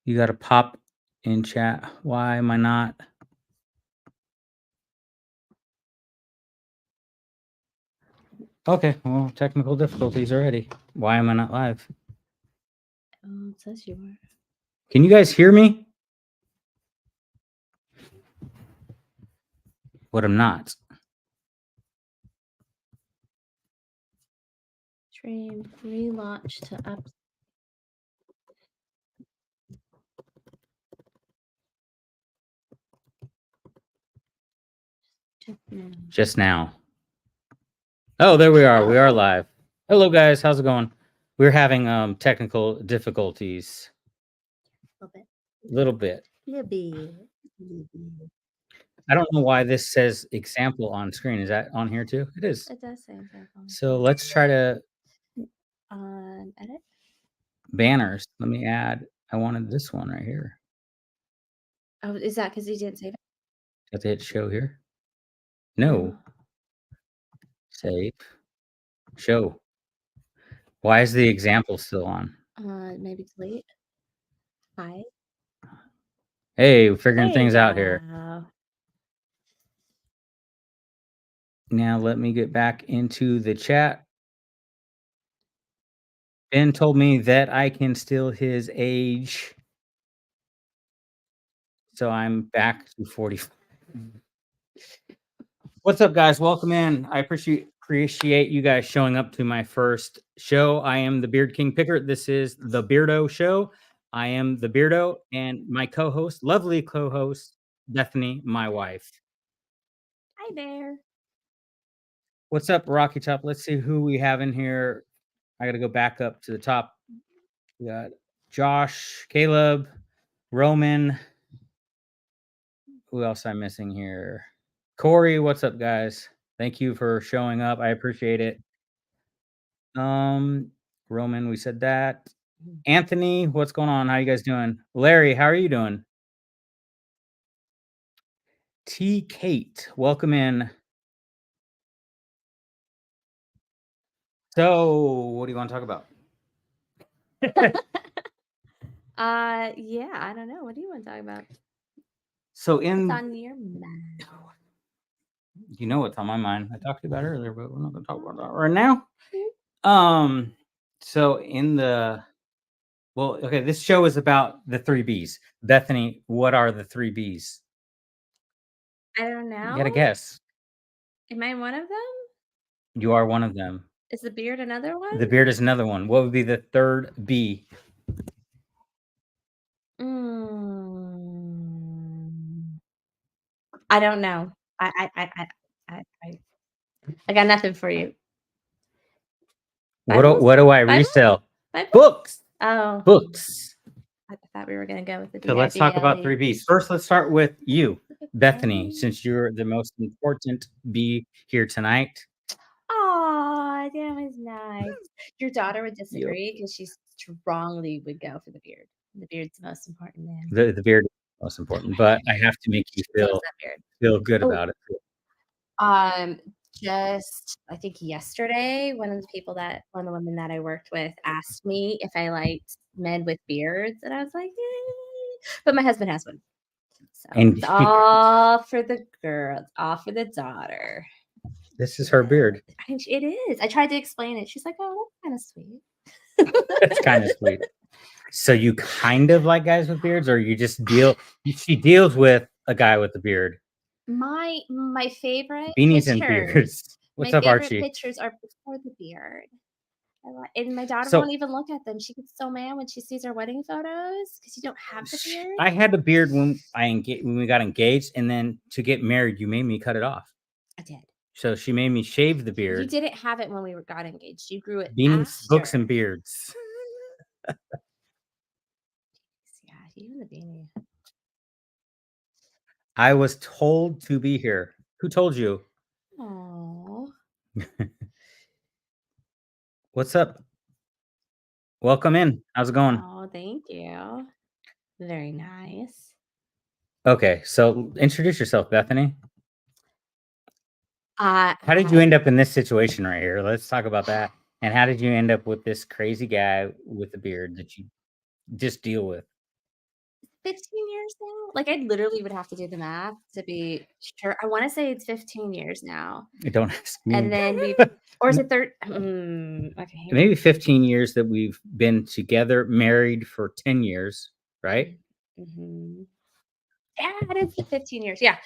You got to pop in chat. Why am I not? Okay, well, technical difficulties already. Why am I not live? It says you are. Can you guys hear me? What I'm not. Stream relaunch to up. Just now. Oh, there we are. We are live. Hello, guys. How's it going? We're having technical difficulties. A little bit. Little bit. Little bit. I don't know why this says example on screen. Is that on here too? It is. It does say example. So let's try to edit. Banners. Let me add. I wanted this one right here. Oh, is that because you didn't save it? Have to hit show here. No. Save. Show. Why is the example still on? Maybe delete. Hi. Hey, we're figuring things out here. Now let me get back into the chat. Ben told me that I can steal his age. So I'm back to 45. What's up, guys? Welcome in. I appreciate you guys showing up to my first show. I am the Beard King Picker. This is the Beardo Show. I am the Beardo, and my co-host, lovely co-host, Bethany, my wife. Hi there. What's up, Rocky Top? Let's see who we have in here. I got to go back up to the top. We got Josh, Caleb, Roman. Who else am I missing here? Corey, what's up, guys? Thank you for showing up. I appreciate it. Roman, we said that. Anthony, what's going on? How you guys doing? Larry, how are you doing? T. Kate, welcome in. So, what do you want to talk about? Yeah, I don't know. What do you want to talk about? So what's on your mind? You know what's on my mind. I talked about it earlier, but we're not going to talk about that right now. So in the okay, this show is about the 3 B's. Bethany, what are the 3 B's? I don't know. You got to guess. Am I one of them? You are one of them. Is the beard another one? The beard is another one. What would be the third B? I don't know. I got nothing for you. What do I resell? Books. Oh, books. I thought we were gonna go with the. So let's talk about 3 B's. First, let's start with you, Bethany, since you're the most important B here tonight. Oh, that was nice. Your daughter would disagree because she strongly would go for the beard. The beard's the most important, man. The beard is the most important, but I have to make you feel good about it. Just I think yesterday, one of the women that I worked with asked me if I liked men with beards, and I was like, but my husband has one. So And it's all for the girl, it's all for the daughter. This is her beard. It is. I tried to explain it. She's like, "Oh, that's kind of sweet." That's kind of sweet. So you kind of like guys with beards, or you just she deals with a guy with a beard? My favorite beanies and beards. What's up, Archie? Pictures are before the beard. And my daughter won't even look at them. She gets so mad when she sees our wedding photos because you don't have the beard. I had the beard when we got engaged, and then to get married, you made me cut it off. I did. So she made me shave the beard. You didn't have it when we got engaged. You grew it beanies, after. Books, and beards. Yeah, you and the beanie. I was told to be here. Who told you? Oh. What's up? Welcome in. How's it going? Oh, thank you. Very nice. Okay, so introduce yourself, Bethany. How did you end up in this situation right here? Let's talk about that. And how did you end up with this crazy guy with a beard that you just deal with? 15 years now? Like, I literally would have to do the math to be sure. I wanna say it's 15 years now, Don't ask and me. then we've or is it okay, here we Maybe 15 years that we've been together, married for 10 years, right? Mhm. Yeah, it is the 15 years, yeah.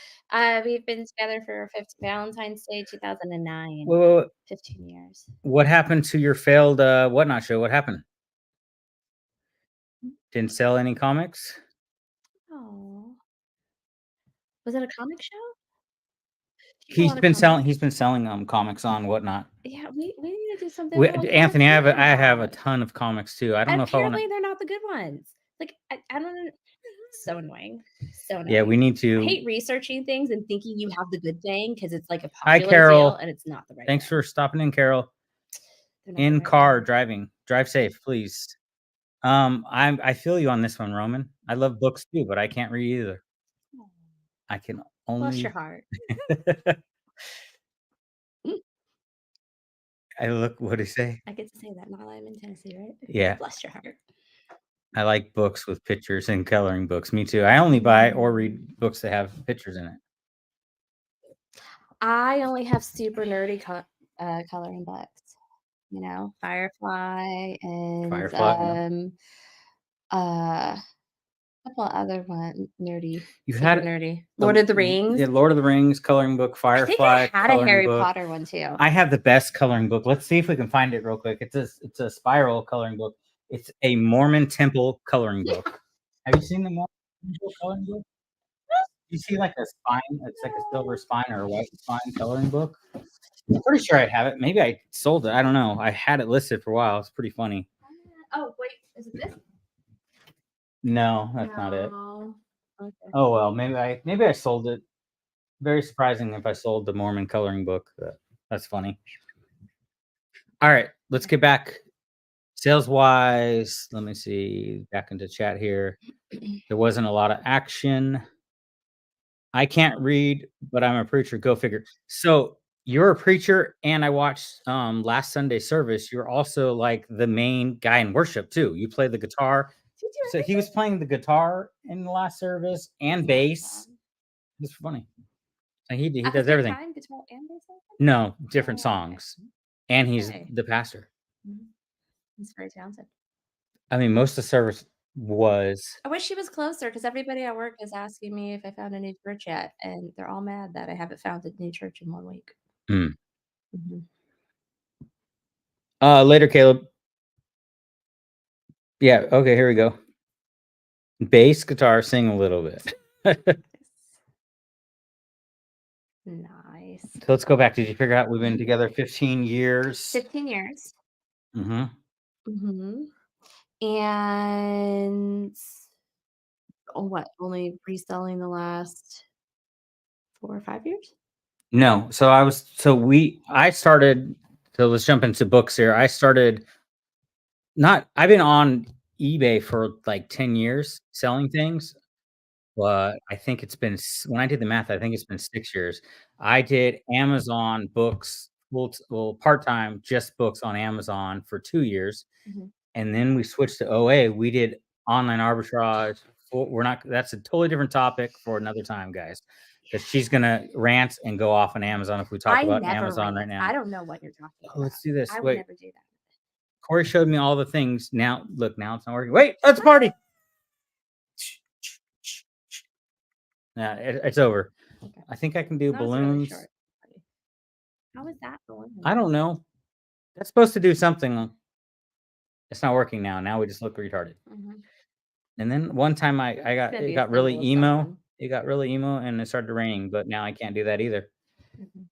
We've been together for Valentine's Day 2009, Well, 15 years. what happened to your failed whatnot show? What happened? Didn't sell any comics? Oh, was it a comic show? Do you have a He's lot of been selling comics? he's been selling comics on whatnot. Yeah, we need to do something We, real about Anthony, I have a that. ton of comics too. I don't know if I want to. Apparently, they're not the good ones. Like, I don't so annoying, so Yeah, we annoying. need I to. hate researching things and thinking you have the good thing because it's, like, a Hi, popular deal, Carol. and it's not the right Thanks one. for stopping in, Carol. They're not the In right car one. driving. Drive safe, please. I feel you on this one, Roman. I love books too, but I can't read either. Aw, I can bless your only. heart. Mm, I look. What do you say? I get to say that now that I'm in Tennessee, right? Yeah, Bless your heart. I like books with pictures and coloring books. Me too. I only buy or Mm. read books that have pictures in it. I only have super nerdy coloring books, Firefly and, Firefly. Yeah. a couple of other one nerdy, You super had nerdy. the Lord of the Rings. yeah, Lord of the Rings coloring book, I think I Firefly had a coloring Harry book. Potter one too. I have the best coloring book. Let's see if we can find it real quick. It's a spiral coloring book. It's a Mormon temple coloring book. Have you seen the Mormon temple coloring book? You see like a spine, it's like a silver spine or a white spine coloring book. I'm pretty sure I have it. Maybe I sold it. I don't know. I had it listed for a while. It's pretty funny. Oh, wait, is it this? No, that's not it. No. Okay. Oh well, maybe I sold it. Very surprising if I sold the Mormon coloring book. That's funny. All right, let's get back sales wise. Let me see back into chat here. There wasn't a lot of action. I can't read, but I'm a preacher. Go figure. So you're a preacher, and I watched last Sunday service. You're also like the main guy in worship too. You play the guitar. Did you So he was playing the guitar in the last service and bass. awesome. It's funny. And he At the does same everything. time, guitar and bass player? No, different Oh, okay. songs. And he's Okay. the pastor. Mhm. He's very talented. I mean, most of the service was I wish he was closer because everybody at work is asking me if I found a new church yet, and they're all mad that I haven't found a new church in 1 week. mm. Mhm. Later, Caleb. Yeah, okay, here we go. Bass, guitar, sing a little bit. Nice. So let's go back. Did you figure out we've been together 15 years? 15 years. Mhm. Mhm. And what, only reselling the last 4 or 5 years? No, I started so let's jump into books here. I started not I've been on eBay for like 10 years selling things, but I think it's been when I did the math, I think it's been 6 years. I did Amazon books, part-time, just books on Amazon for 2 years, Mhm. and then we switched to OA. We did online arbitrage. We're not that's a totally different topic for another time, guys, because she's gonna rant and go off on Amazon if we talk I about never Amazon right rant. now. I don't know what you're talking Oh, about. let's do this. I would Wait, never do that. Corey showed me all the things. Now, look, now it's not working. Wait, let's party. Yeah, it's over. Okay. I think I can do That was really balloons. short. How is that I going? don't know. That's supposed to do something. It's not working now. Now we just look retarded. Mhm. And then one time It's gonna it be a got really symbol of emo. someone. It got really emo and it started raining, but now I can't do that either. Mhm.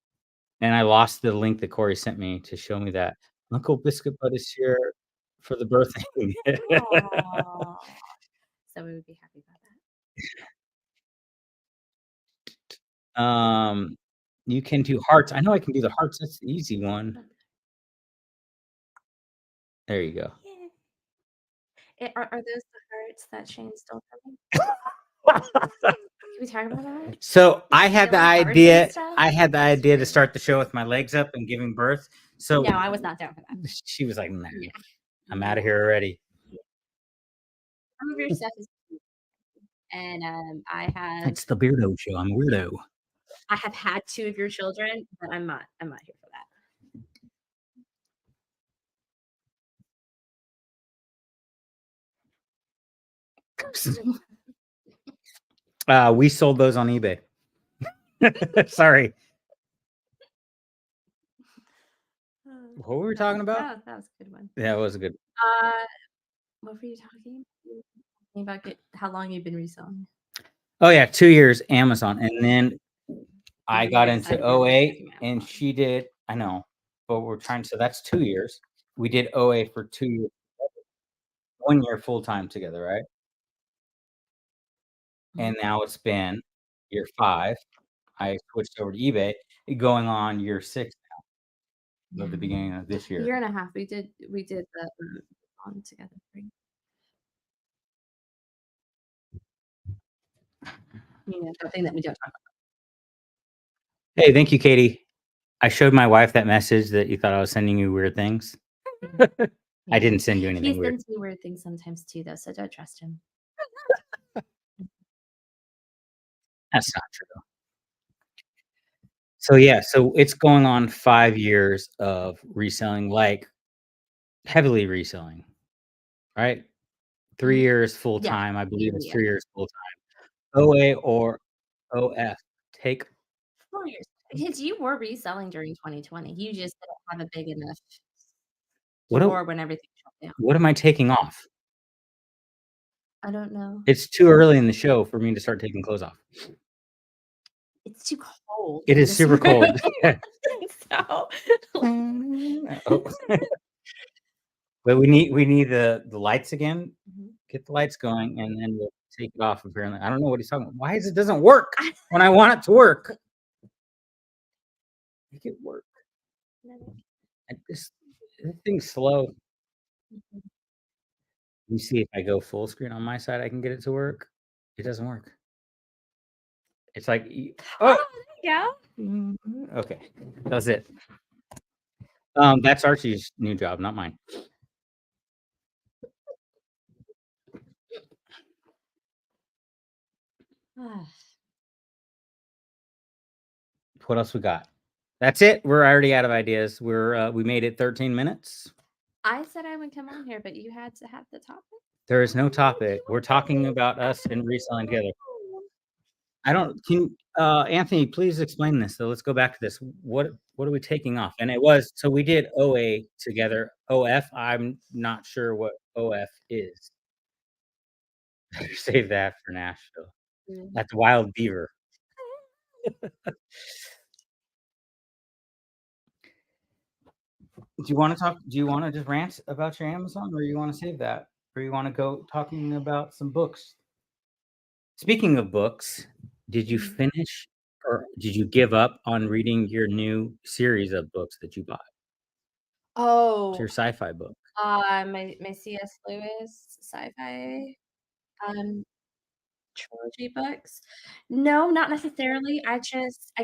And I lost the link that Corey sent me to show me that Uncle Biscuit Butt is here for the birthday. Aw. So we would be happy about that. um, you can do hearts. I know I can do the hearts. That's the easy one. There you go. Yeah. Are those the hearts that Shane stole from me? Can we talk about that? So Is he stealing hearts and stuff? I had the That's idea to rude. start the show with my legs up and giving birth. So No, I was not down for that. she was like, "Nah, Yeah. I'm out Yeah. of here already." Some of your stuff is cute. and, It's the Beardo Show. I'm a weirdo. I have had 2 of your children, but I'm not here for that. We sold those on eBay. Sorry. What were we talking about? That was a good one. Yeah, it was a good. Uh, what were you talking? You were talking about how long you've been reselling. Oh yeah, 2 years Amazon, and then I I'm got very into excited you're OA, talking about and Amazon. she did. I know, but we're trying. So that's 2 years. We did OA for 2 years, 1 year full time together, right? Mhm. And now it's been year 5. I switched over to eBay, going on year 6 Yeah. of the beginning of this year. Year and a half. We did the, on together, right? The thing that we don't talk Hey, thank you, Katie. I showed my wife that message that you thought I was sending you weird things. about. I Yeah. didn't send you He anything weird. sends me weird things sometimes too, though, so don't trust him. That's not true. So yeah, so it's going on 5 years of reselling, like heavily reselling, right? 3 Mhm. years full Yeah. time. I Yeah, believe it's yeah, 3 yeah. years full time. OA or OF. Take 4 years. Because you were reselling during 2020. You just didn't have a big enough what store do when everything shut down. what am I taking off? I don't know. It's too early in the show for me to start taking clothes off. It's too cold It in is this super room. cold. So Oh. But we need the lights again. Mhm. Get the lights going, and then we'll take it off apparently. I don't know what he's talking about. Why is it doesn't work when I want it to work? Make it work. This thing's slow. Mhm. You see if I go full screen on my side, I can get it to work. It doesn't work. It's like oh, Oh, there you okay. That's it. That's Archie's new job, not mine. go. What else we got? That's it. We're already out of ideas. We made it 13 minutes. I said I would come on here, but you had to have the topic. There is no topic. We're talking about us and reselling together. I don't can Anthony, please explain this. So let's go back to this. What are we taking off? And it was so we did OA together. OF, I'm not sure what OF is. Save that for Nashville. Mm. That's Wild Beaver. Do you wanna just rant about your Amazon, or you wanna save that? Or you wanna go talking about some books? Speaking of books, did you Mhm. finish or did you give up on reading your new series of books that you bought? It's Oh, your sci-fi book. my C.S. Lewis sci-fi, um, trilogy books. No, not necessarily. I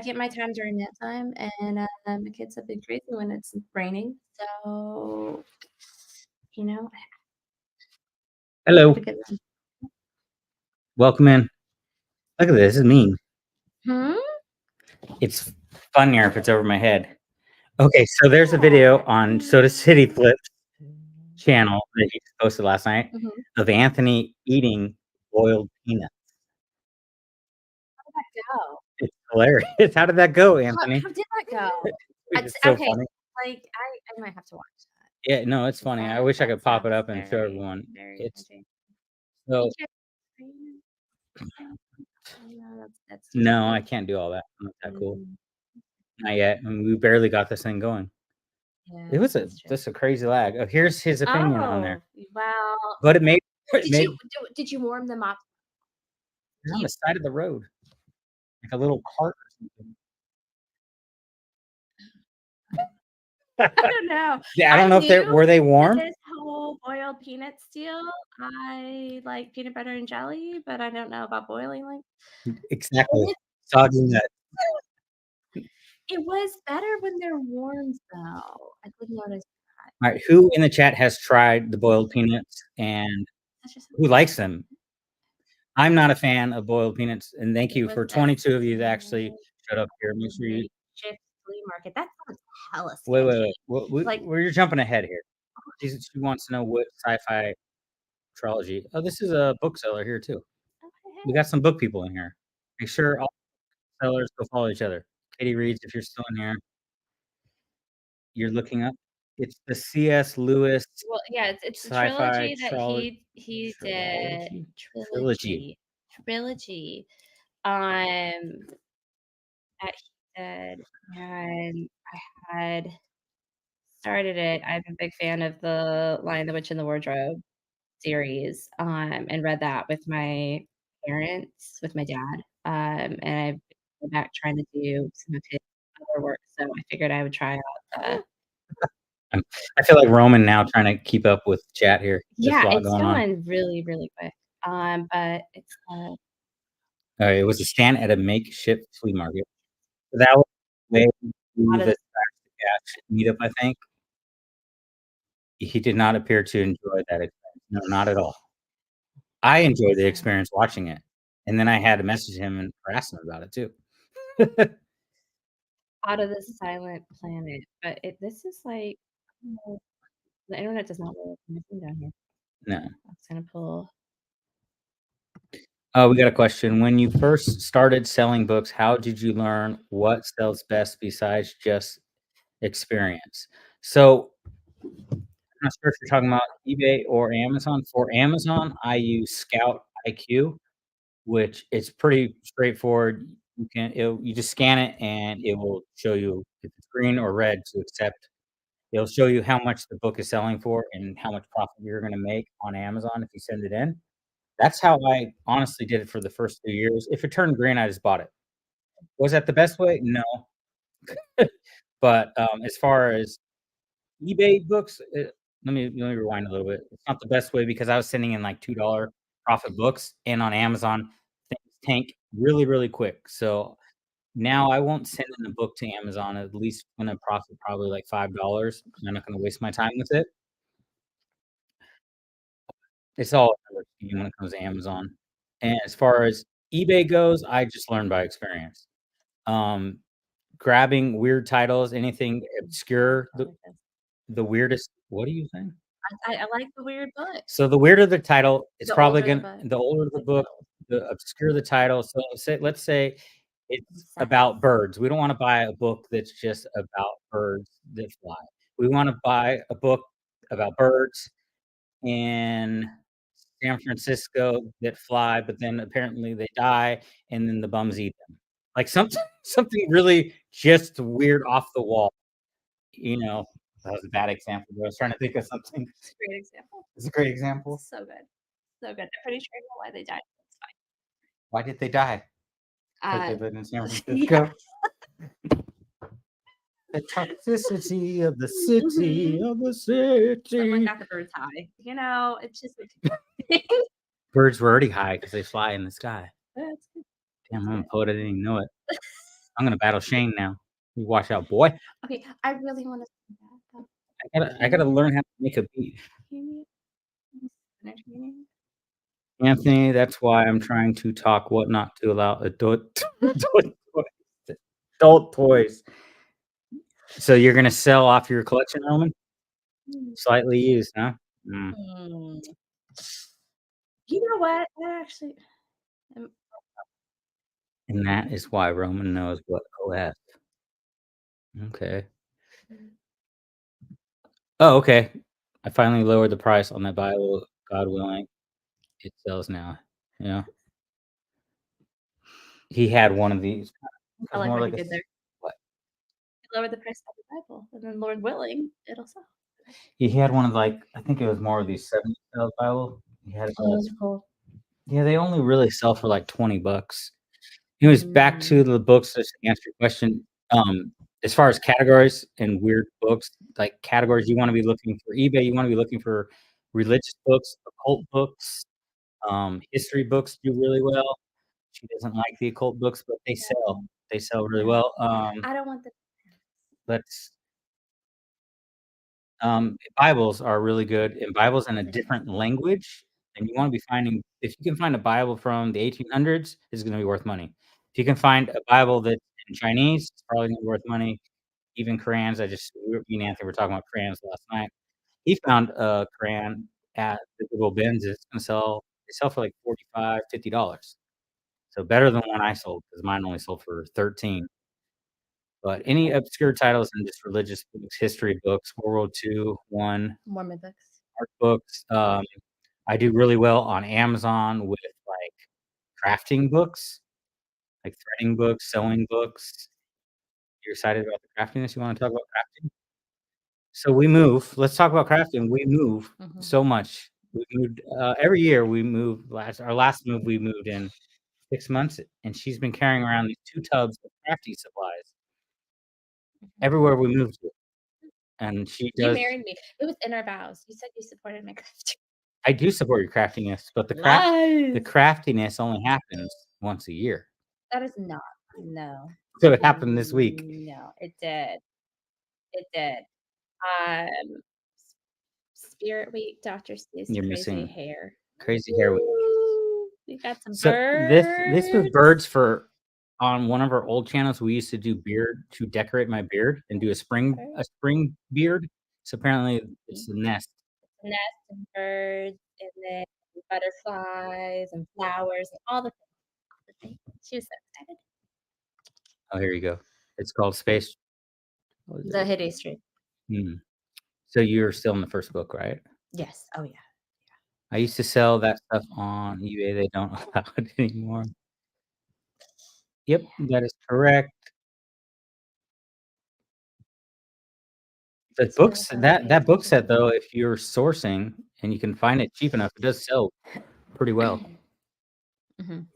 get my time during that time, and, the kids have been crazy when it's raining, so, I have Hello, to get them. welcome in. Look at this is mean. Hmm? It's funnier if it's over my head. Okay, so there's a video on Soda City Flip's channel that he posted last night Mhm. of Anthony eating boiled peanuts. How'd that go? It's hilarious. How did that go, Anthony? How did that go? It's It's so okay, funny. like, I might have to watch that. Yeah, no, it's 'Cause funny. I that wish I that could pop it sounds up and show very, everyone. very It's entertaining. so Thank you. No, that's too no, I funny. can't do all that. I'm not that cool. Mm, Not yet. I mean, we barely got this thing going. It yeah, was that's true. just a crazy lag. Oh, here's his opinion on there. Oh, well, But it made it did made you warm them up? it on You the side of the road, like a little cart or something. I don't know. Yeah, I I don't know if they knew were they that warm? this whole boiled peanuts deal, I like peanut butter and jelly, but I don't know about boiling, like Exactly. it Soggy nut. it was better when they're warm, though. I did notice that. Alright, who in the chat has tried the boiled peanuts and That's just who likes them? I'm not a fan of boiled peanuts, and thank It you was for at 22 of you that actually the showed up here. Make sure you makeshift flea market. That sounds hella wait. sketchy. Like, Well, you're jumping ahead here. She wants to know what sci-fi trilogy. Oh, this is a bookseller here too. oh, We hey, got some book people in here. Make sure all sellers go follow each other. Katie Reeds, if you're still in here, you're looking up. It's the C.S. Lewis well, yeah, it's the sci-fi trilogy that he did. trilogy. Trilogy. Um, that he did, and I had started it. I'm a big fan of the Lion, the Witch, and the Wardrobe series, and read that with my parents, with my dad, and I've been back trying to do some of his other work, so I figured I would try out the I'm, I feel like Roman now trying to keep up with chat here. There's a yeah, lot it's going on. going really, really quick, but it's, It was a stand at a makeshift flea market. That was way to out of the the Trash meetup, I think. He did not appear to enjoy that experience. No, not at all. I enjoyed the so experience watching it, and then I had to message him and harass him about it too. out of the silent planet, but this is like, the internet does not work anything down here. No. I'm just gonna pull Oh, we got a question. When you first started selling books, how did you learn what sells best besides just experience? So, I'm not sure if you're talking about eBay or Amazon. For Amazon, I use Scout IQ, which is pretty straightforward. You just scan it and it will show you if it's green or red to accept. It'll show you how much the book is selling for and how much profit you're gonna make on Amazon if you send it in. That's how I honestly did it for the first 2 years. If it turned green, I just bought it. Was that the best way? No. But, as far as eBay books, let me rewind a little bit. It's not the best way because I was sending in, like, $2 profit books, and on Amazon, things tank really, really quick. So, now I won't send in a book to Amazon, at least gonna profit probably, like, $5. I'm not gonna waste my time with it. It's all a color scheme when it comes to Amazon. And as far as eBay goes, I just learned by experience. Um, grabbing weird titles, anything obscure, the weirdest what are you saying? I like the weird books. So the weirder the title, it's The probably older the gonna book, the older the like book, the obscure the title. So let's say it's science. about birds. We don't wanna buy a book that's just about birds that fly. We wanna buy a book about birds in San Francisco that fly, but then apparently they die, and then the bums eat them. Like something really just weird off the wall, you know? That was a bad example, but I was trying to think of something. It's a great example. It's a great example. So good. So good. I'm pretty sure I know why they died. It's Why did they die? Because fine. they lived in San Yeah. Francisco. The toxicity of the Mhm. Someone city. got the birds high. You know, it's just Birds were already high because they fly in the sky. that's good. Damn, That's I'm a good. poet, I didn't even know it. I'm gonna battle Shane now. You watch out, boy. Okay, I really wanna see that though. I gotta learn how to make a beat. Can you entertaining? Anthony, that's why I'm trying to talk what not to allow adult toys. So you're gonna sell off your collection, Roman? Mm. Slightly used, huh? Mm, Hmm. You know what? That actually and that is why Roman knows what OF. Okay. mm, Oh, okay. I finally lowered the price on that Bible, God willing. It sells now. Yeah. He had one of these. It I was like more what he like a did s there. what? Lower the price of the Bible, and then Lord willing, it'll sell. He had one of, like I think it was more of these 70 sales Bible. He had, Oh, those are cool. yeah, they only really sell for, like, 20 bucks. Anyways, back to Mm. the books, just to answer your question, as far as categories and weird books, like, categories you wanna be looking for eBay, you wanna be looking for religious books, occult books, history books do really well. She doesn't like the occult books, but they sell. Yeah, They sell really yeah. well. I don't want the Let's Bibles are really good, and Bibles in a different language. and you wanna be finding if you can find a Bible from the 1800s, it's gonna be worth money. If you can find a Bible that's in Chinese, it's probably gonna be worth money. Even crayons, me and Anthony were talking about crayons last night. He found a crayon at the Goodwill Bins, it's gonna sell they sell for like 45, $50. So better than one I sold because mine only sold for 13. But any obscure titles and just religious books, history books, World War II, one, Mormon books. art books, I do really well on Amazon with, like, crafting books, like threading books, sewing books. You're excited about the craftiness? You wanna talk about crafting? So we move let's talk about crafting. We move Mhm. so much. We moved, every year we move our last move, we moved in 6 months, and she's been carrying around these 2 tubs of crafty supplies Mhm. everywhere we move to, and she You does married me. It was in our vows. You said you supported my crafting. I do support your craftiness, but the Lies. craftiness only happens once a year. That is not no. So it happened this week. No, it did. It did. Um, S Spirit Week, Dr. Seuss You're Crazy missing Hair. Crazy Hair Week. Ooh, we got some So this was birds. birds for on one of our old channels, we used to do beard to decorate my beard and do Bird, a spring beard. So apparently mhm. it's the nest. Nest and birds, and then butterflies and flowers and all the things. She was so excited. Oh, here you go. It's called Space what is The it? Hidden Street. Hmm. So you're still in the first book, right? Yes. Oh, yeah. I used to sell that stuff on eBay. They don't allow it anymore. Yep, Yeah. that is correct. The It's really books hard to pay that book attention set, to. though, if you're sourcing and you can find it cheap enough, it does sell pretty well Mhm.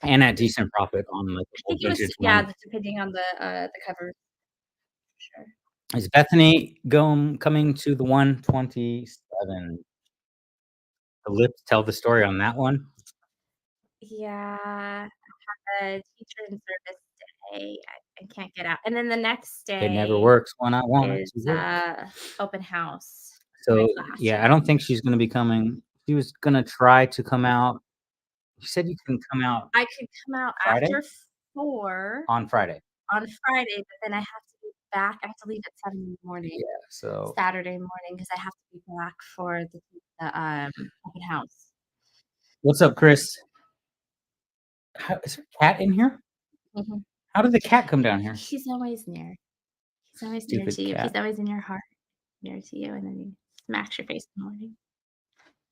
and at decent profit on, like, the I old think it was vintage yeah, ones. that's depending on the cover for sure. Is Bethany coming to the 127? The Lips tell the story on that one? Yeah, teacher in service day, I can't get out, and then the next It never day works when I want it is, to work. open house for my So, yeah, I don't classroom. think she's gonna be coming. She was gonna try to come out. You said you can come out I could come out Friday? after 4 On Friday. on Friday, but then I have to leave at 7 in the morning, Yeah, so Saturday morning, because I have to be back for open house. what's up, Chris? How is there a cat in here? Mhm. How did the cat come down here? He's always near. He's always near Stupid to you. He's cat. always in your heart, near to you, and then he smacks your face in the morning.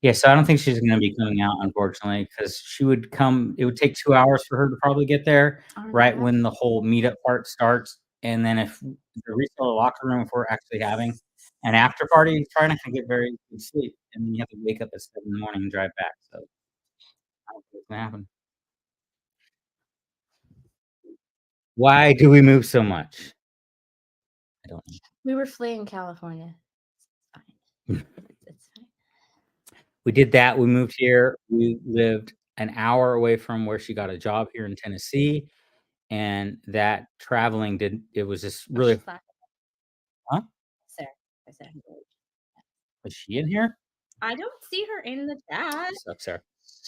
Yeah, so I don't think she's gonna be coming out, unfortunately, because she would come it would take 2 hours for her to probably get there Hour and a right half? when the whole meetup part starts, and then if the reseller locker room, if we're actually having an after party, try not to get very good sleep, and then you have to wake up at 7 in the morning and drive back, so I don't think it's gonna happen. Why do we move so much? I don't We were fleeing California. It's know. fine. It's fine. We did that, we moved here, we lived an hour away from where she got a job here in Tennessee, and that traveling didn't it was just Oh, really she's laughing. huh? Sarah. I said hello. Is she in here? I don't see her in the chat. What's up, Sarah?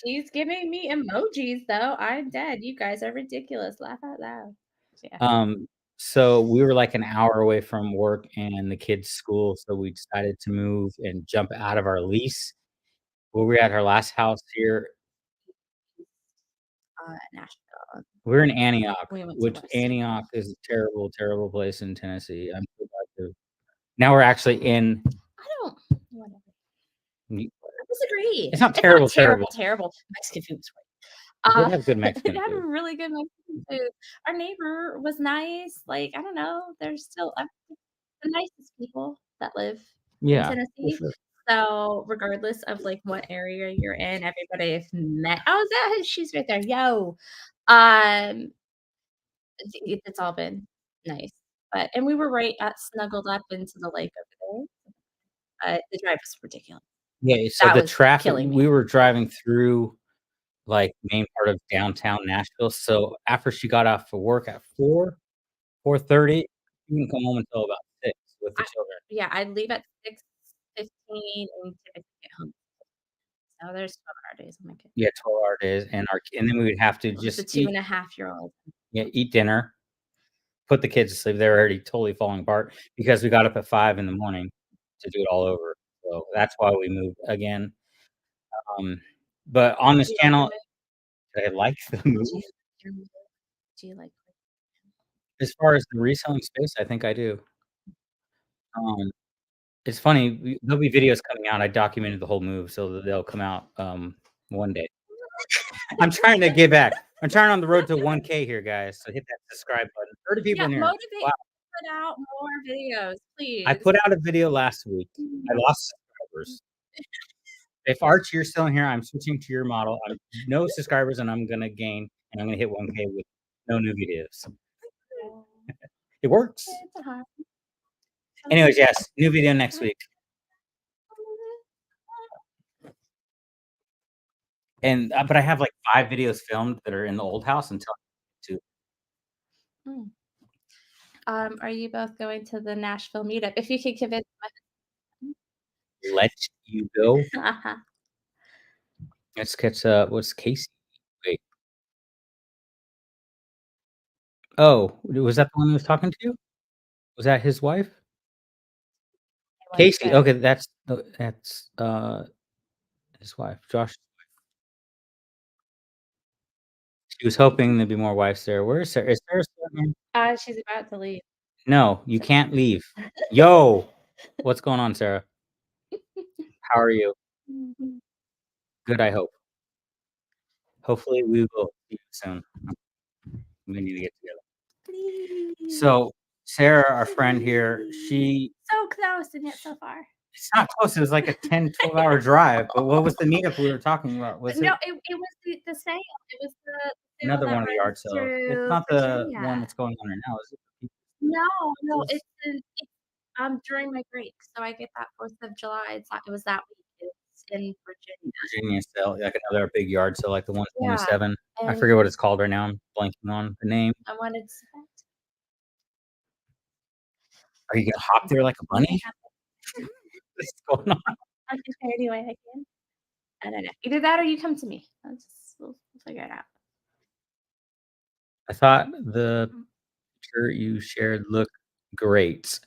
She's giving me emojis, though. I'm dead. You guys are ridiculous. Laugh out loud. Yeah. Um, so we were like an hour away from work and the kids' school, so we decided to move and jump out of our lease. We were at our last house here. Nashville. We're in Antioch, We went to which West. Antioch is a terrible, terrible place in Tennessee. I'm so glad to now we're actually in I don't whatever. N I disagree. it's not It's not terrible, terrible, terrible. terrible. Mexican food was We great. did have good It Mexican had food. really good Mexican food. Our neighbor was nice. Like, I don't know, there's still the nicest people that live in Yeah, for Tennessee. sure. So, regardless of, like, what area you're in, everybody I've met oh, is that she's right there. Yo. Um, it's all been nice. And we were right at snuggled up into the lake over there, but the drive was ridiculous. Yeah, so That the was traffic killing we me. were driving through, like, main part of downtown Nashville, so after she got off of work at 4:30, she didn't come home until about 6 with the I children. yeah, I'd leave at 6:15 and typically get home. Oh, there's 12-hour days, oh my goodness. Yeah, 12-hour days, and then we would have to With the just two eat and a half year old. yeah, eat dinner, put the kids to sleep. They're already totally falling apart because we got up at 5 in the morning to do it all over. So that's why we moved again. Um, but on this Do you like your channel, move? I like the Do move. you like your move? Do you like As far as the reselling space, I think I do. Um, it's funny, there'll be videos coming out. I documented the whole move, so that they'll come out, one day. I'm trying to get back. I'm trying on the road to 1K here, guys, so hit that subscribe button. 30 people Yeah, in here. motivate Wow. me to put out more videos, I please. put out a video last week. I lost subscribers. If Arch, you're still in here, I'm switching to your model. I'm no subscribers, and I'm gonna gain, and I'm gonna hit 1K with no new videos. It works. It's hard. Anyways, yes, new video next week. And, but I have, like, 5 videos filmed that are in the old house until to Mm. Are you both going to the Nashville meetup? If you could convince let you go. my Let's catch, what's Casey? Wait. Oh, was that the one he was talking to? Was that his wife? wife, Casey, but okay, that's, his wife, Josh. She was hoping there'd be more wives there. Where is Sarah? Is Sarah still in here? she's about to leave. No, you can't leave. Yo! What's going on, Sarah? How are you? Mhm. Good, I hope. Hopefully, we will see you soon. We need to get together. Please. So, Sarah, our friend here, she So close and yet so far. it's not close, it was like a 10, 12-hour drive, but what was the meetup we were talking about? Was No, it it was the sale. It was the sale another that one of the yard runs sales? It's through not the one Virginia. that's going on right now, is it? No, no, It's during my break, so I get that 4th of July. It was that week. It's in Virginia. Virginia sale, like another big yard sale, like the Yeah, 127. I and forget what it's called right now, I'm blanking on the name. I wanted to Are you gonna hop there like a when they bunny? have What's going on? I can share any way I can. I don't know. Either that or you come to me. We'll figure it out. I thought the picture you shared looked great.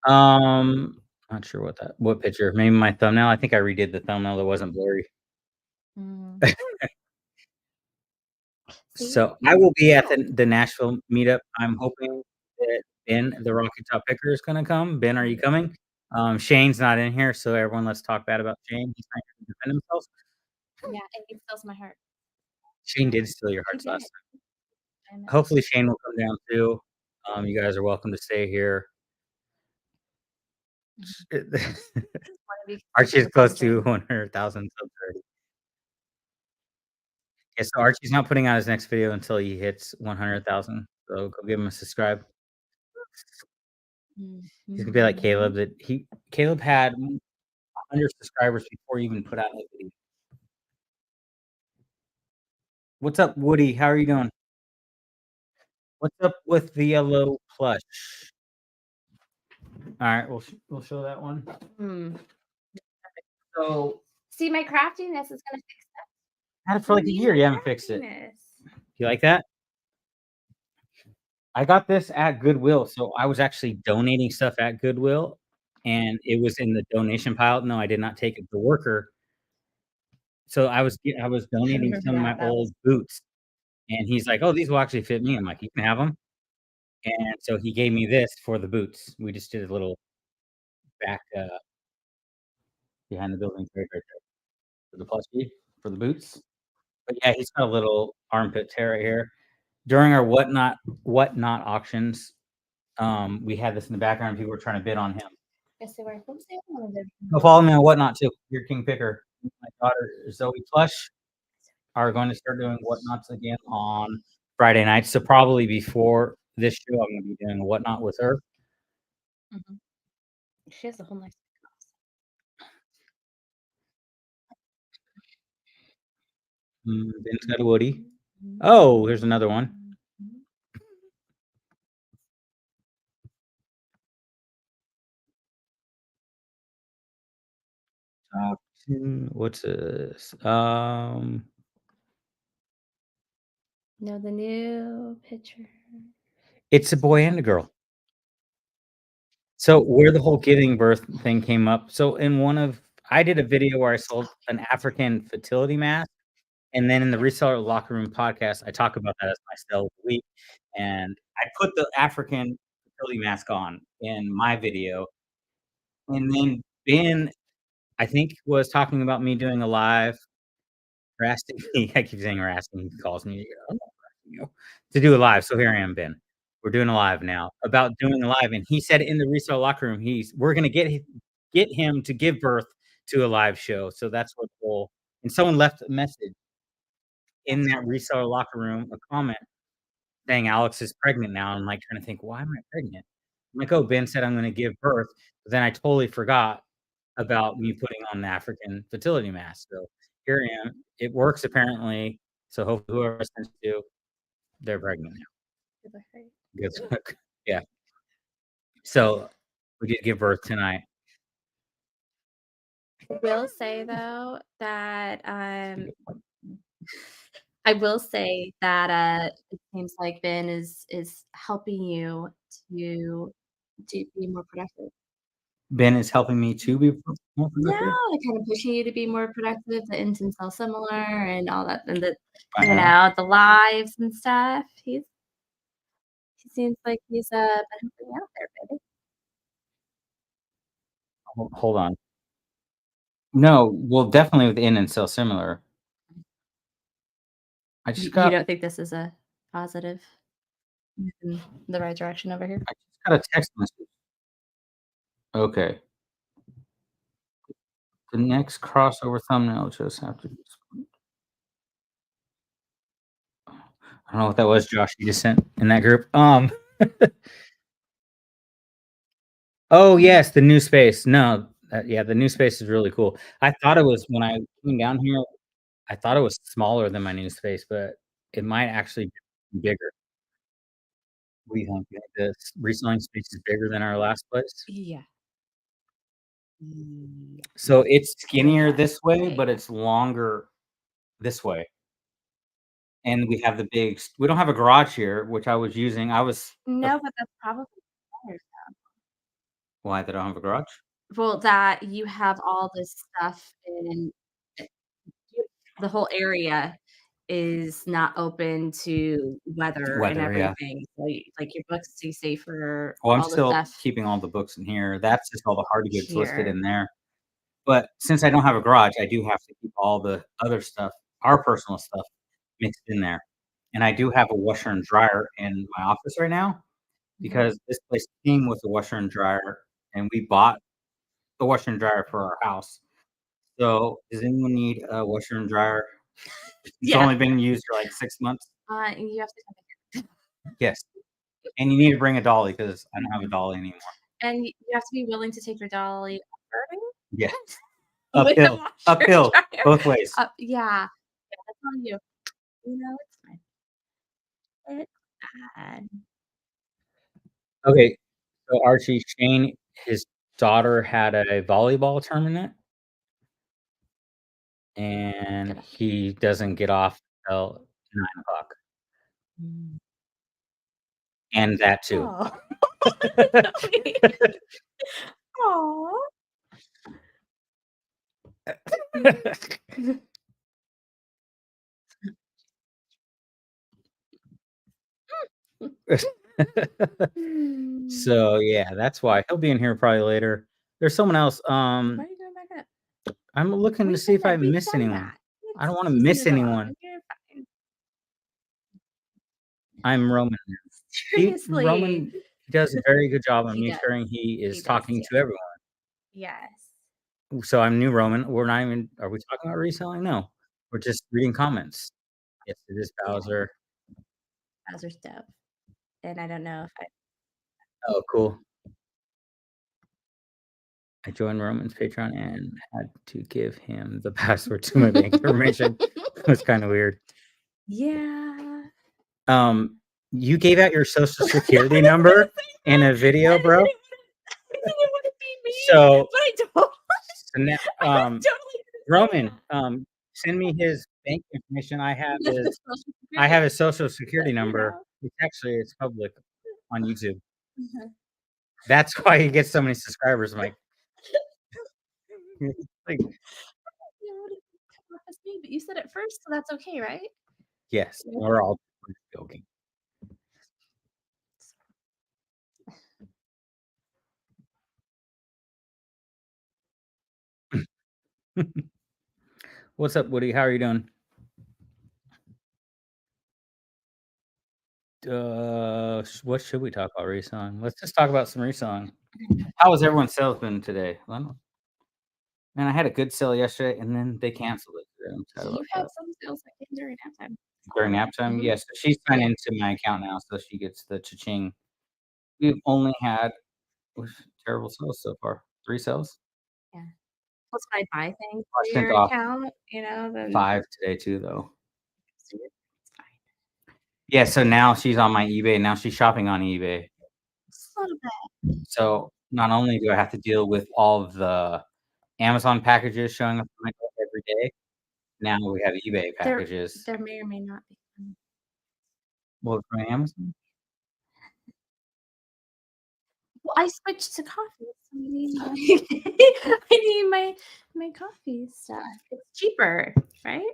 Um, not sure what picture, maybe my thumbnail? I think I redid the thumbnail that wasn't blurry. Mm. See? So, I will be at Oh. the Nashville meetup. I'm hoping that Ben, the Rocky Top Picker, is gonna come. Ben, are you coming? Shane's not in here, so everyone let's talk bad about Shane. He's not here to defend himself. Yeah, and he steals my heart. Shane did steal your He hearts did. last time. I know. Hopefully, Shane will come down too. You guys are welcome to stay here. Mhm. Just wanna be Archie's considered close to something. 100,000 subs already. Yeah, so Archie's not putting out his next video until he hits 100,000, so go give him a subscribe. He's gonna be like Caleb Mhm. that Caleb had 100 subscribers before he even put out a video. What's up, Woody? How are you doing? What's up with the yellow plush? Alright, we'll show that one. Mm. So, See, my craftiness is gonna fix that. I had it for You like a need year, my you haven't fixed it. craftiness. You like that? I got this at Goodwill, so I was actually donating stuff at Goodwill, and it was in the donation pile. No, I did not take it. The worker so I was I donating remember some of that. my That was old boots, and he's like, "Oh, these will actually fit me." I'm like, "You can have them." And so he gave me this for the boots. We just did a little back, behind the building trade right there for the plushie for the boots. But yeah, he's got a little armpit tear right here. During our whatnot auctions, we had this in the background, people were trying to bid on him. Guess they were what was the other one? Go follow me on Whatnot too. Your King Picker. My daughter Zoe Plush are going to start doing Whatnots again on Friday nights. So probably before this show, I'm gonna be doing a Whatnot with her. Mhm. She has a whole nice house. Ben's got a Woody. Oh, here's another one. What's this? No, the new picture. It's a boy and a girl. So where the whole giving birth thing came up. So in one of I did a video where I sold an African fertility mask, and then in the reseller locker room podcast, I talk about that as my sell of the week, and I put the African fertility mask on in my video, and then Ben, I think, was talking about me doing a live harassing me. I keep saying harassing, he calls me, "I'm not harassing you," to do a live, so here I am, Ben. We're doing a live now about doing a live, and he said in the resale locker room, we're gonna get him to give birth to a live show, so that's what we'll and someone left a message in that reseller locker room, a comment saying Alex is pregnant now. I'm, like, trying to think, "Why am I pregnant?" I'm like, "Oh, Ben said I'm gonna give birth," but then I totally forgot about me putting on the African fertility mask, so here I am. It works apparently, so hopefully whoever listens to, they're pregnant now. Good luck, right? Good luck. Yeah. So, we did give birth tonight. I will say though that I will say that it seems like Ben is helping you to be more productive. Ben is helping me to be more Yeah, productive. like kind of pushing you to be more productive, the ins and sell similar and all that, and the I have. the lives and stuff. He seems like he's been helping you out there, baby. Hold on. No, well, definitely with in and so similar. I just You got don't think this is a positive in the right direction over here? I just got a text message. Okay. The next crossover thumbnail just have to be I don't know what that was, Josh, you just sent in that group. Oh, yes, the new space. No, yeah, the new space is really cool. I thought it was when I came down here, I thought it was smaller than my new space, but it might actually be bigger. What do you think? You think this reselling space is bigger than our last place? Yeah. Yeah. So it's skinnier Yeah. this way, Yeah, but yeah. it's longer this way. And we have the big we don't have a garage here, which I was using. No, but that's probably better. Why they don't have a garage? Well, that you have all this stuff in eh, the whole area is not open to weather and Weather, yeah. everything. So, like, your books stay safer, Well, I'm all the still stuff keeping all the books in here. That's just all the hard goods listed here. in there. But since I don't have a garage, I do have to keep all the other stuff, our personal stuff, mixed in there. And I do have a washer and dryer in my office right now Mhm. because this place came with a washer and dryer, and we bought the washer and dryer for our house. So, does anyone need a washer and dryer? It's Yeah. only been used for, like, 6 months? You have to come Yes. And you need to bring a dolly because I don't have a dolly anymore. and you have to be willing to take your dolly off-roading Yes. with a Uphill, washer and uphill, dryer. both ways. Yeah. Yeah, that's on you. It's fine. It's fine. Okay, so Archie, Shane, his daughter had a volleyball tournament, and Good luck. he doesn't get off till 9 o'clock, Mm. and that too. Aw. Aw. Mm. So, yeah, that's why. He'll be in here probably later. There's someone else, Why are you going back up? I'm looking to see if I We've miss done anyone. that. I don't Let's wanna just miss move anyone. along. You're fine. I'm Roman now. Seriously. Roman does a very good job on He making does. sure he He is does, talking yeah. to everyone. Yes. So I'm new Roman. We're not even are we talking about reselling? No. We're just reading comments. Yes, it is Yeah. Bowser. Bowser's dope. And I don't know if I Oh, cool. I joined Roman's Patreon and had to give him the password to my bank information. It was kinda weird. Yeah. You gave out your Social I Security was gonna number say in that. a video, I bro. didn't wanna be mean, So but I don't so now, I was totally Roman, send me his bank information. The Social I Security have his social security you number. know? It's public on YouTube. Mhm. That's why he gets so many subscribers, Mike. Like, You would come off as me, but you said it first, so that's okay, right? yes, Yeah. we're all joking. What's up, Woody? How are you doing? What should we talk about reselling? Let's just talk about some reselling. How was everyone's sales been today? Man, I had a good sale yesterday, and then they canceled it today. I'm sad You about had that. some sales that came during nap time. During nap time, Mhm. yes. She's signed Yeah. into my account now, so she gets the cha-ching. We've only had oof, terrible sales so far. 3 sales. Yeah. Plus, when I buy things I through sent your off account, then 5 today too, though. it's fine. Yeah, so now she's on my eBay. Now she's shopping on eBay. Just a little bit. So not only do I have to deal with all of the Amazon packages showing up on my door every day, now we have eBay There packages. there may or may not be. Well, from Amazon? Well, I switched to coffee, so I need my I need my coffee stuff. It's cheaper, right?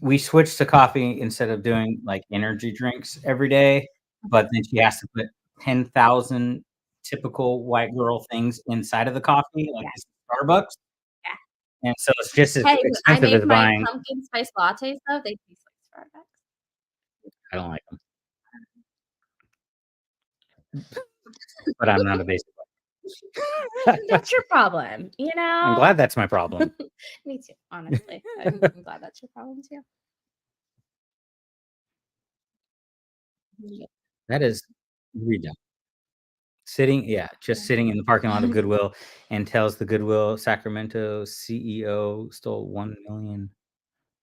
We switched to coffee instead of doing, like, energy drinks every day, but then she has to put 10,000 typical white girl things inside of the coffee, like Yeah, it's Starbucks, yeah. and so it's just as Hey, when I expensive make as my buying. pumpkin spice lattes, though, they taste like Starbucks. I don't like them, but I'm not a basic That's your problem, you I'm know? glad that's my problem. Me too, honestly. I'm glad that's your problem too. Yeah. That is redone. Just sitting in the parking lot of Goodwill and tells the Goodwill Sacramento CEO stole 1,000,000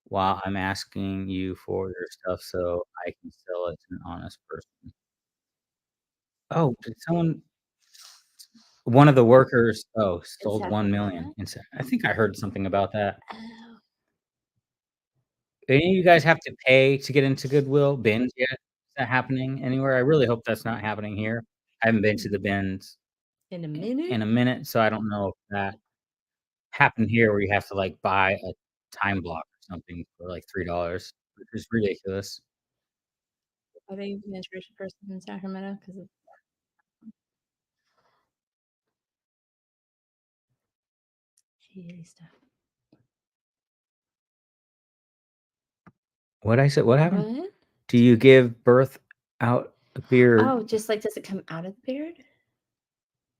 while I'm asking you for your stuff so I can sell it to an honest person. Oh, did someone one of the workers In stole 1,000,000 Sacramento? and I think I heard something about that. Oh, Any of you guys have to pay to get into Goodwill bins yet? Is that happening anywhere? I really hope that's not happening here. I haven't been to the bins in a in minute? a minute, so I don't know if that happened here where you have to, like, buy a time block or something for, like, $3, which is ridiculous. Are they even interested person in Sacramento? Because of shady stuff. What'd I say? What happened? What? Do you give birth out a beard? Oh, just like, does it come out of the beard?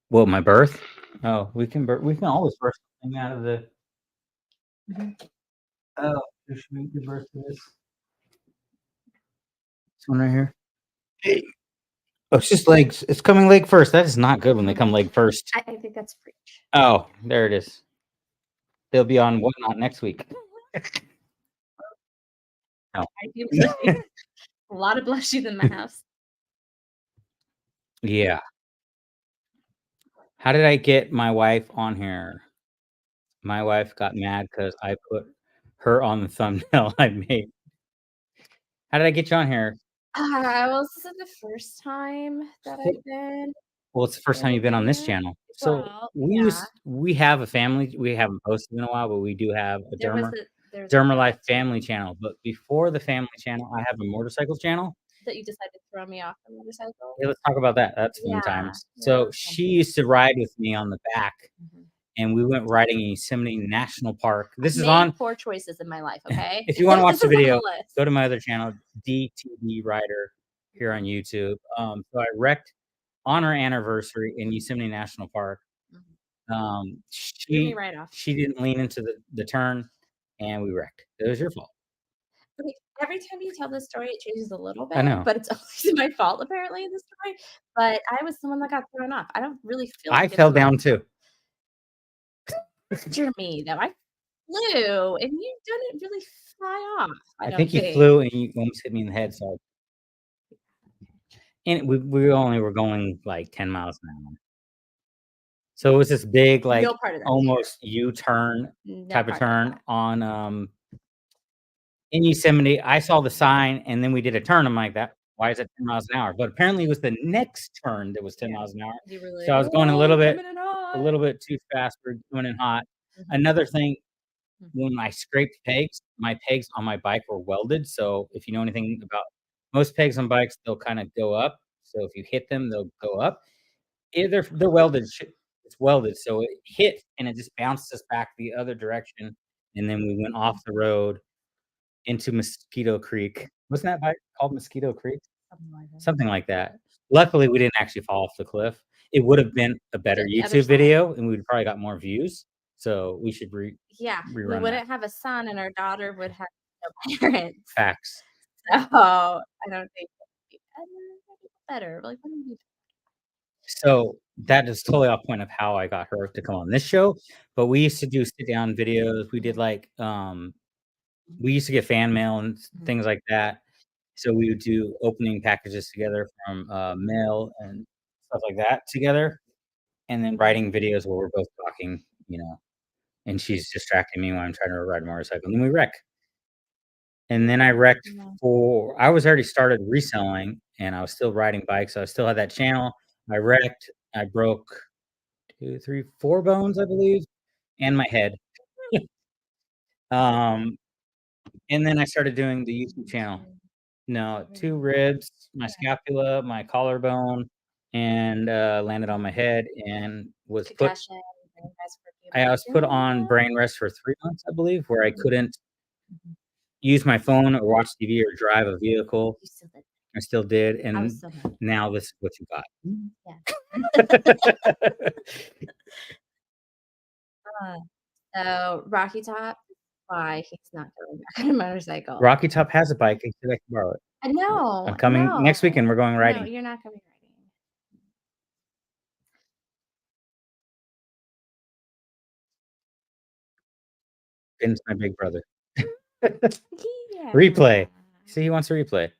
Well, my birth? Oh, we can always birth something out of the Mhm. oh, should we give birth to this? This one right here? Hey. Oh, it's just legs. It's coming leg first. That is not good when they come leg first. I think that's preach. Oh, there it is. They'll be on Whatnot next week. Oh. I do blushing. A lot of blushes in my house. Yeah. How did I get my wife on here? My wife got mad because I put her on the thumbnail I made. How did I get you on here? Well, this isn't the first time that Well, I've been it's the first time you've been on this there. channel. So Well, yeah, we have a family. We haven't posted in a while, but we do have a there's a Derma cat Life family channel. But before the family channel, I have a motorcycle channel. that you decided to throw me off the motorcycle. Yeah, let's talk about that. That's fun Yeah, times. yeah, So she used to ride with me on the back, mhm. and we went riding in Yosemite National Park. This is Made on. poor choices in my life, okay? If you want to watch This the is on the video, list. go to my other channel, DTD Rider, here on YouTube. So I wrecked on our anniversary in Yosemite National Park. Mhm. Um, Threw me she right off. she didn't lean into the turn, and we wrecked. It was your fault. Okay, every time you tell this story, it changes a little I bit, know. but it's always my fault apparently in the story, but I was the one that got thrown off. I don't really feel I like it's fell my down too. Dear me, though, I flew, and you didn't really fly off, I I don't think you think. flew and you almost hit me in the head. So, and we only were going like 10 miles an hour. So it was this big, like, No part of that was almost U-turn true. No type of part of turn that. on, in Yosemite. I saw the sign, and then we did a turn. I'm like, "That why is it 10 miles an hour?" But apparently it was the next turn that was 10 Yeah. miles an hour. You were So like, I was going "Oh, coming in a hot." little bit too fast for going in hot. Mhm, Another thing, mhm, when I scraped pegs, my pegs on my bike were welded, so if you know anything about most pegs on bikes, they'll kinda go up. So if you hit them, they'll go up. They're welded, it's welded, so it hit and it just bounced us back the other direction, and then we went off mhm. the road into Mosquito Creek. Wasn't that bike called Mosquito Creek? Something like that. Something like that. Luckily, we didn't actually fall off the cliff. It would have been a Was better it the other YouTube side? video, and we'd probably got more views, so we should Yeah, we rerun that. wouldn't have a son and our daughter would have no parents. Facts. So, I don't think it would be better, like, what do you So, that is totally off point of how I got her to come on this show, but we used to do sit down videos. We did, Mhm, like, we used to get fan mail and mhm, things like that. So we would do opening packages together from, mail and stuff like that together, and then mhm. writing videos where we're both talking, and she's distracting me when I'm trying to ride a motorcycle, and then we wreck. And then I wrecked Yeah. I was already started reselling, and I was still riding bikes, so I still had that channel. I wrecked, I broke 2, 3, 4 bones, I believe, and my head. Um, and then I started doing the YouTube channel. No, 2 Really? ribs, my Yeah. scapula, my collarbone, and, landed on my head and Concussion, brain rest for a few I months. was You're put like, on "What?" brain rest for 3 months, I believe, where I Mhm, couldn't mhm. use my phone or watch TV or drive a vehicle. You still did. I still did, I was and so mad. now this is what you Yeah. got. Uh, so Rocky Top, why he's not going back on a motorcycle. Rocky Top has a bike, he said I can borrow it. I'm No, coming next weekend, no, we're going no, riding. you're not gonna be Ben's my big brother. riding. Yeah. Replay. See, he wants a replay.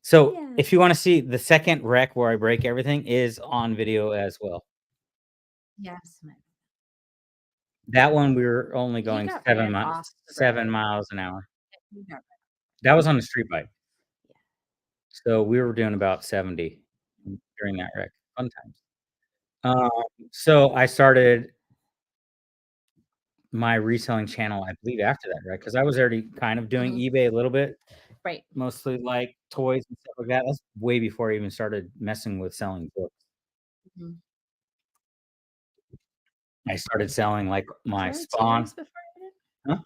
So, Yeah. if you wanna see the second wreck where I break everything is on video as well. Yes, my That one, we were only he going got ran off the 7 road. miles an hour. He got That was on a street bike. yeah. So, we were doing about 70 during that wreck. Fun times. Um, so I started my reselling channel, I believe, after that, right? Because I was already kind of doing Mhm. eBay a little bit, Right. mostly, like, toys and stuff like that. That's way before I even started messing with selling books. Mhm. I started selling, like, Was it my only 2 Spawn. years before you did? Huh?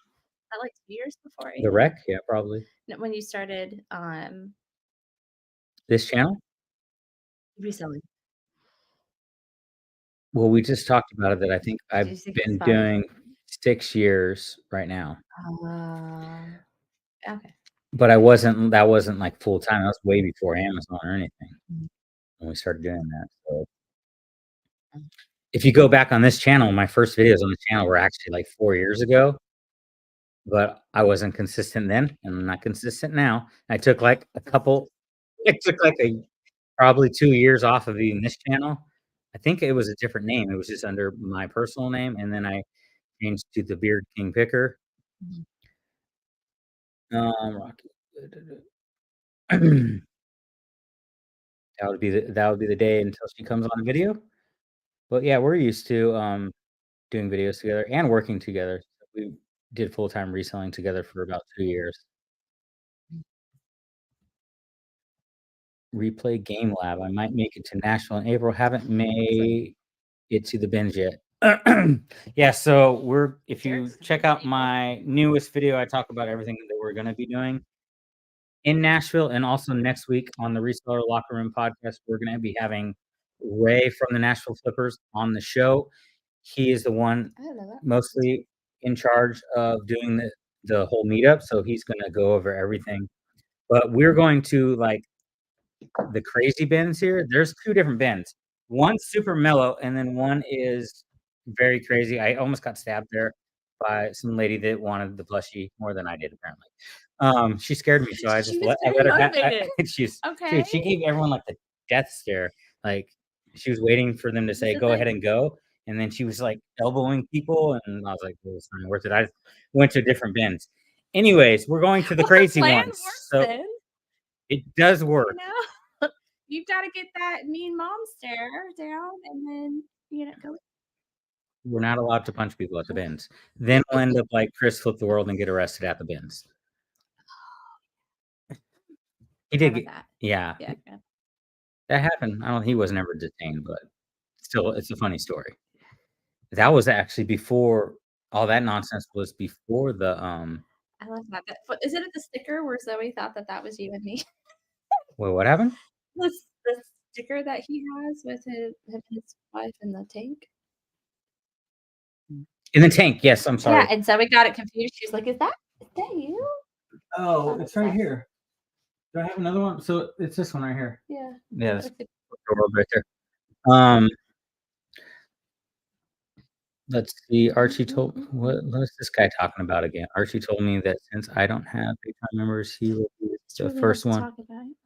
That like 2 years before The you did? wreck? Yeah, probably. No, when you started, This channel? reselling. Well, we just talked about it that I think Did I've you think it was been 5? doing 6 years right now, Okay. but that wasn't, like, full time. That was way before Amazon or anything Mhm, when we started doing that, so mhm. if you go back on this channel, my first videos on the channel were actually, like, 4 years ago, but I wasn't consistent then, and I'm not consistent now. I took, like, a couple it took, like, probably 2 years off of even this channel. I think it was a different name. It was just under my personal name, and then I changed to the Beard King Picker. Mhm. Rocky that would be the day until she comes on video. But, yeah, we're used to, doing videos together and working together. We did full-time reselling together for about 2 years. Replay Game Lab. I might make it to Nashville in April. Haven't Excellent. made it to the binge yet. Yeah, so if you Derek's gonna check be in out April. my newest video, I talk about everything that we're gonna be doing in Nashville, and also next week on the Reseller Locker Room podcast, we're gonna be having Ray from the Nashville Flippers on the show. He is the one I love that. mostly in charge of doing the whole meetup, so he's gonna go over everything. But we're going to, like, the crazy bins here, there's 2 different bins. One's super mellow, and then one is very crazy. I almost got stabbed there by some lady that wanted the plushie more than I did, apparently. She scared me, so She was I very let her motivated. Okay. she gave everyone, like, the death stare, like, she was waiting for them to Was say, it "Go the ahead and go," and then she was, like, elbowing people, and I was like, "Well, it's not worth it." I went to a different bins. Anyways, we're going to the Well, the crazy plan ones. works So then, it does you work. know? You've gotta get that mean mom stare down and then, go We're not allowed to punch people at the bins. Then we'll end up like Chris Flip the World and get arrested at the bins. He How did about get that? yeah, Yeah, yeah. that happened. I don't he was never detained, but still, it's a funny story. That was actually before all that nonsense was before I love that. Isn't it the sticker where Zoe thought that that was you and me? wait, what happened? The sticker that he has with him and his wife in the tank? In the tank, yes, I'm Yeah, sorry. and Zoe got it confused. She was like, "Is that you?" I Oh, thought it it's was right us. here. Do I have another one? So it's this one right here. Yeah. Yeah, What that's if it the world right there. Um, let's see. Archie told what is this guy talking about again? Archie told me that since I don't have Patreon members, he will be the Julie wants first to one. talk about Amazon.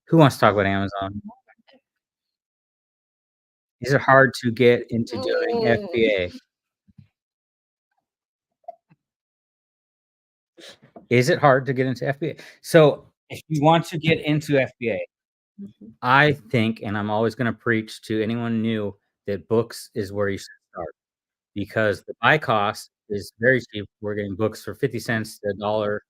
Who wants to talk about Amazon? Is it hard to get into doing Mm. FBA? Is it hard to get into FBA? So if you want to get into FBA, Mhm. I think, and I'm always going to preach to anyone new, that books is where you should start because the buy cost is very cheap. We're getting books for 50 cents to a dollar.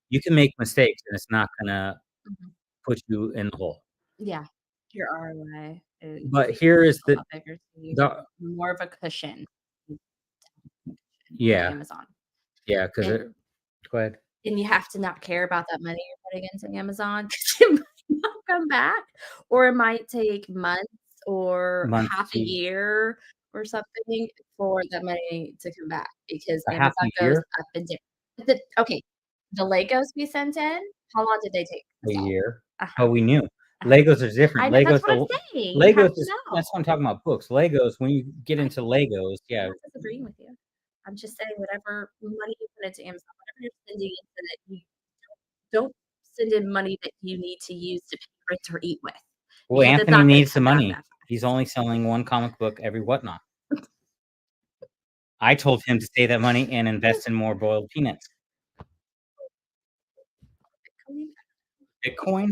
You can make mistakes and it's not going to Mhm. put you in the hole. Yeah. Your ROI is But here is a lot bigger, so you the more of a cushion with yeah, Amazon. yeah, because And it go ahead. and you have to not care about that money you're putting into Amazon 'cause it might not come back, or it might take months or Months half a to year or something for that money to come back because a half Amazon a goes year, up and down. Okay, the Legos we sent in, how long did they take to a sell? year, Uh-huh, but we knew. uh-huh. Legos is different. I know that's Legos what I'm the saying, you have Legos to is know. that's what I'm talking about books. Legos, when you get I into Legos, I'm yeah, not disagreeing with you. I'm just saying whatever money you put into Amazon, whatever you're sending into it, you don't send in money that you need to use to pay rent or eat with, well, because it's Anthony not gonna needs the come back money. that He's fast. only selling 1 comic book every whatnot. I told him to save that money and invest in more boiled peanuts. Bitcoin?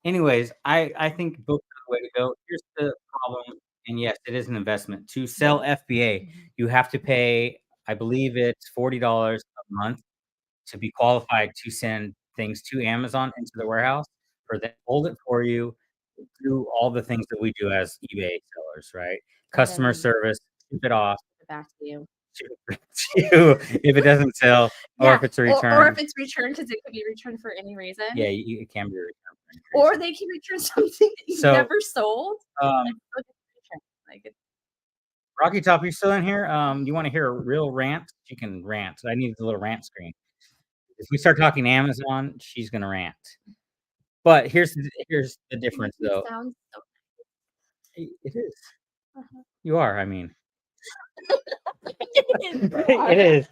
Anyways, I think books are the way to go. Here's the problem, and yes, it is an investment. To sell FBA, Mhm. you have to pay, I believe it's $40 a month to be qualified to send things to Amazon into the warehouse for them to hold it for you, do all the things that we do as eBay sellers, right? And Customer then service, ship it off, give it back to you. ship it back to you if it doesn't sell or Yeah, if it's a or if return. it's returned, because it could be returned for any Yeah, reason, it can be a return for any or reason. they can return something that you So, never sold um, and still get the return. Like, it's Rocky Top, you still in here? You wanna hear a real rant? She can rant. I need the little rant screen. If we start talking Amazon, she's gonna rant. But here's the you make difference, me though. sound so It is. uh-huh. You are, I mean. It is, you It are. is.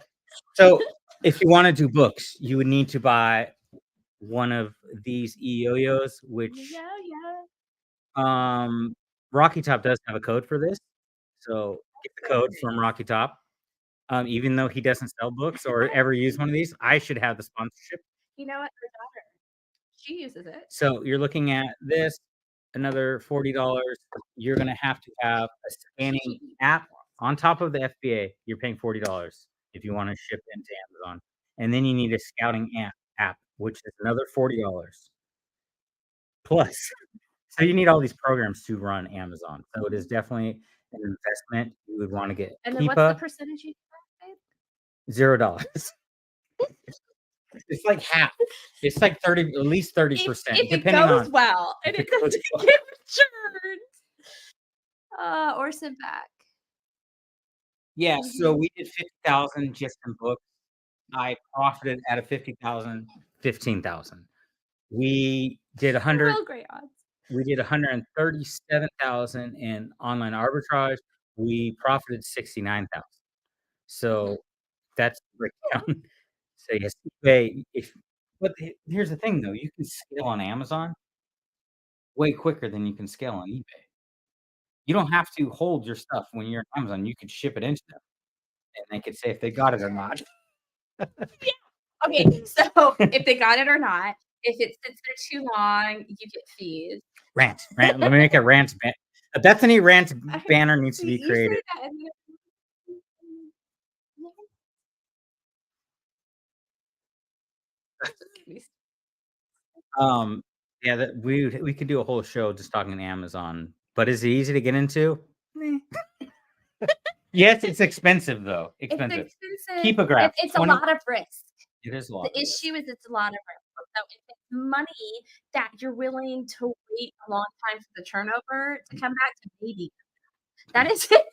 So, if you wanna do books, you would need to buy one of these e-yo-yos, which, Yeah, yeah. um, Rocky Top does have a code for this, so get the code from Rocky Top. Even though he doesn't sell books or I ever use one of these, I should have the sponsorship. You know what? Her daughter, she uses it. So you're looking at this, another $40. You're gonna have to have a scanning She app on top of the FBA. You're paying $40 if you wanna ship into Amazon. And then you need a scouting app, which is another $40 plus. So you need all these programs to run Amazon. So it is Mhm. definitely an investment. You would wanna get And then what's the Keepa, percentage you get, babe? $0. It's like half. It's like 30, at least If 30%, it depending goes on well and if it it goes doesn't well. get returned, or sent back. Yeah, so Mhm. we did 50,000 just in books. I profited out of 50,000, 15,000. We did 100 Real great odds. we did 137,000 in online arbitrage. We profited 69,000. Mhm. So that's the Cool. breakdown. So yes, eBay, if but here's the thing though, you can scale on Amazon way quicker than you can scale on eBay. You don't have to hold your stuff when you're on Amazon, you could ship it into them, and they could say if they got it or not. Okay, so if they got it or not, if it sits there too long, you get fees. Rant, rant. Let me make a rant a Bethany rant banner needs to be You say created. that and then Um, yeah, that we could do a whole show just talking Amazon, but is it easy to get into? Meh. Yes, it's expensive though, it's expensive. expensive. Keep a graph, It's a 20 lot of risk. It is a lot The of risk. issue is it's a lot of risk. So if it's money that you're willing to wait a long time for the turnover to come back to maybe that is it.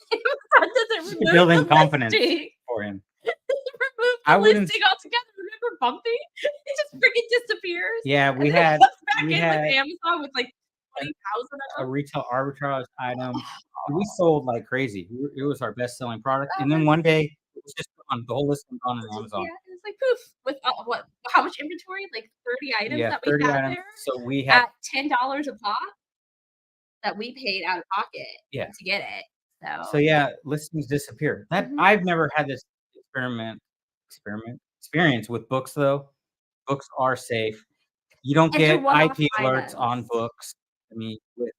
That doesn't remove Building the confidence listing. for him. Remove I the wouldn't listing altogether. Remember Bumpy? It just freaking disappears. Yeah, And we then it had comes back we in had with Amazon with like a 20,000 a of them. retail arbitrage item. We sold like crazy. It was our best selling product, That and then was one day it was just gone. The whole listing gone on just Amazon. it's like poof with what how much inventory? Like 30 items Yeah, that we 30 had items. there So we had at $10 a pop that we paid out of pocket Yeah. to get it. So So yeah, listings disappear. That Mhm. I've never had this experience with books though. Books are safe. You don't And they're get one-off IP alerts on items. books. I mean, with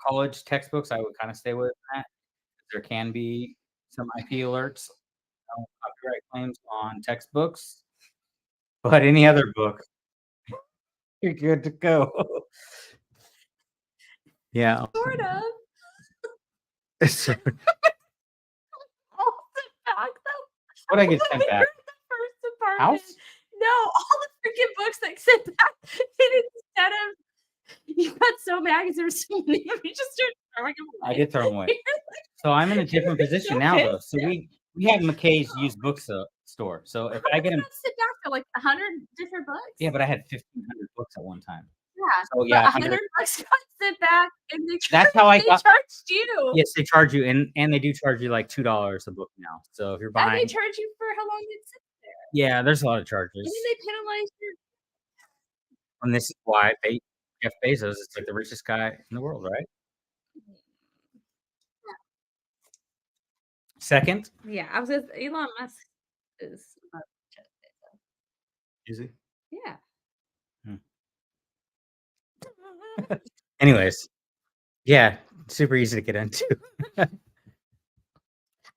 college textbooks, I would kind of stay away from that. There can be some IP alerts, copyright claims on textbooks, but any other book, you're good to go. Yeah. Sort of. So All the back though. what I get When sent we were back? in the first apartment. House? No, all the freaking books that sent back. And instead of you got so mad because there were so many of you just started throwing them I away. did throw them away. So I'm in a You different were position so now though. pissed. So we have McKay's used books store. So if How I many get them, got sent back for like 100 different books? yeah, but I had 1,500 books at one time. Yeah, So but yeah, 100. 100 bucks got sent back and That's how I they got. charged you. Yes, they charge you, and they do charge you like $2 a book now. So if you're And they buying, charge you for how long it's yeah, there's a lot of and then charges, they penalize your and this is why Jeff Bezos is like the richest guy in the world, right? Second, Yeah, I was just Elon Musk is is he? yeah. Hmm. Anyways, yeah, super easy to get into.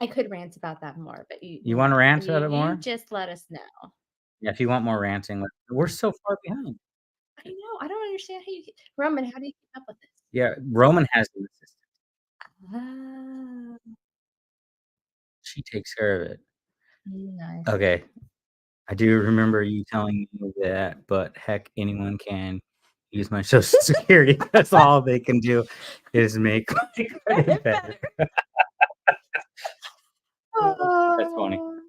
I could rant about that more, but You want to rant you about it more? just let us know. Yeah, if you want more ranting, we're so far behind. I know, I don't understand how you Roman, how do you keep up with this? Yeah, Roman has an assistant. Ah, She takes care of it. nice. Okay, I do remember you telling me that, but heck, anyone can use my Social Security. That's all they can do is make my credit better. That's funny. Oh.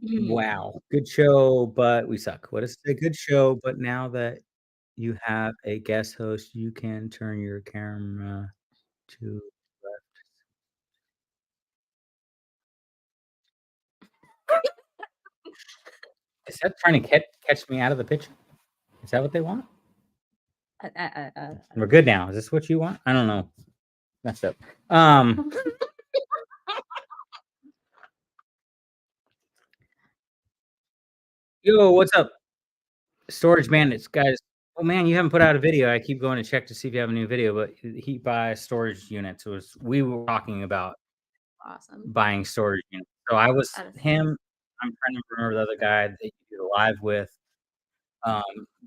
Mhm. Wow, good show, but we suck. What is a good show, but now that you have a guest host, you can turn your camera to left. Is that trying to catch me out of the picture? Is that what they want? Uh, uh, uh, uh. We're good now. Is this what you want? I don't know. Messed up. Um, yo, what's up? Storage Bandits, guys. Oh man, you haven't put out a video. I keep going to check to see if you have a new video, but he buys storage units. We were talking about Awesome. buying storage units. So I was That is him. I'm trying to remember the other guy that you did a live with. Um,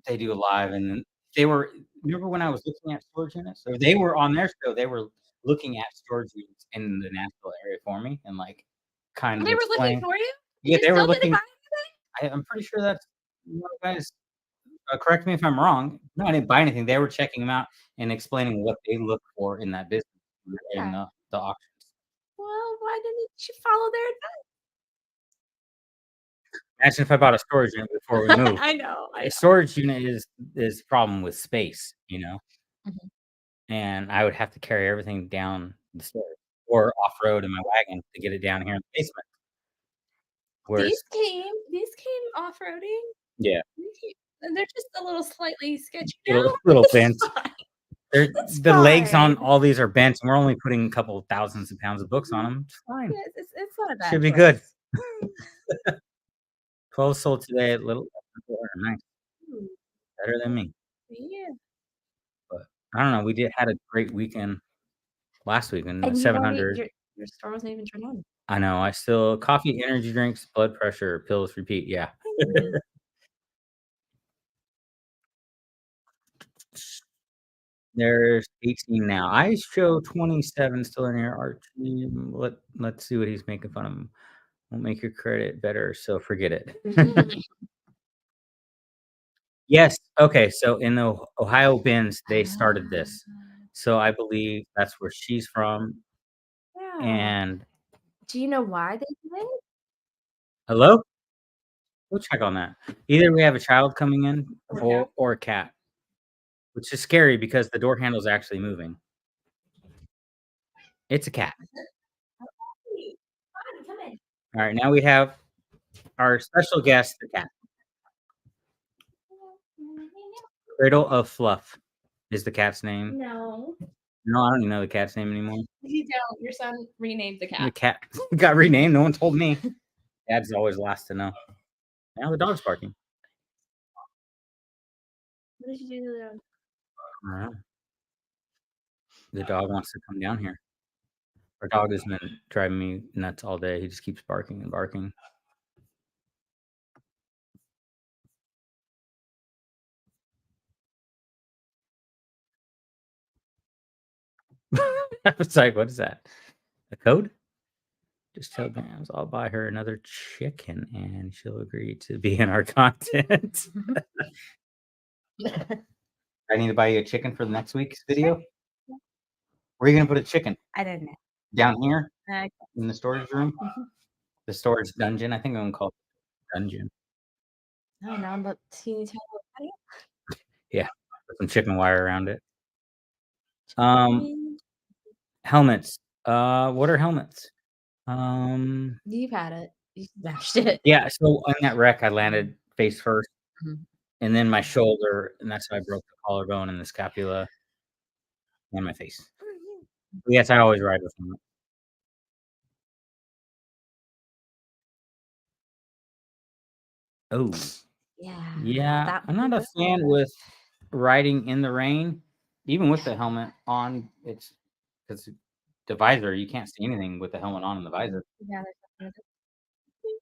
they do a live, and then they were. Remember when I was looking at storage units? So they were on their show. They were looking at storage units in the Nashville area for me, and like kind of They were looking explain. for you? Yeah, You they were still didn't looking. buy anything? I'm pretty sure that's guys. Correct me if I'm wrong. No, I didn't buy anything. They were checking them out and explaining what they look for in that business in Yeah. the auctions. Well, why didn't you follow their Imagine if I bought a storage unit before we advice? moved. I know, I A know. storage unit is a problem with space, you know, Mhm. and I would have to carry everything down the stairs or off road in my wagon to get it down here in the basement. Whereas, These came off-roading. yeah, and they're just a little slightly sketchy Little now. little It's bent. fine. They're It's the legs on fine. all these are bent, and we're only putting a couple of thousands of pounds of books on Mhm. them. It's fine. Yeah, it's not a bad Should be good. choice. 12 sold today at little nice, Ooh, better than me. yeah. But I don't know, we did had a great weekend last weekend, And you weren't e 700. your store wasn't even turned on. I know, I still coffee, energy drinks, blood pressure, pills, repeat, yeah. Yeah. There's 18 now. I show 27 still in here. Archie, let's see what he's making fun of. Won't make your credit better, so forget it. Yes, okay, so in the Ohio bins, they started Ah, this. So I believe that's where she's from, yeah. and Do you know why they did it? hello? We'll check on that. Either we have a child coming in Or cat? or a cat, which is scary because the door handle's actually moving. It's a cat. Hey, fine, come in. Alright, now we have our special guest, the cat. Cradle of Fluff is the cat's name. No, No, I don't even know the cat's name anymore. you don't. Your son renamed the The cat. cat got renamed, no one told me. Dad's always last to know. Now the dog's barking. What did you do to the dog? I don't know. The dog wants to come down here. Our dog has been driving me nuts all day. He just keeps barking and barking. I was like, "What is that? A code?" Just tell Grams I'll buy her another chicken and she'll agree to be in our content. I need to buy you a chicken for the next week's video. Yeah. Where are you gonna put a chicken? I didn't know. Down here Uh, in the storage room? mhm. The storage dungeon? I think I'm gonna call it dungeon. No, now the teeny tiny little patio. Yeah, put some chicken wire around it. Um, Mm, helmets. What are helmets? Um, you've had it. You smashed it. yeah, so on that wreck, I landed face first, Mhm. and then my shoulder, and that's how I broke the collarbone and the scapula and my face. Yes, I always ride with helmet. Oh, Yeah, yeah, that I'm would be not a fan good. with riding in the rain, even with the helmet on. It's 'cause the visor, you can't see anything with the helmet on and the visor. Yeah, there's nothing to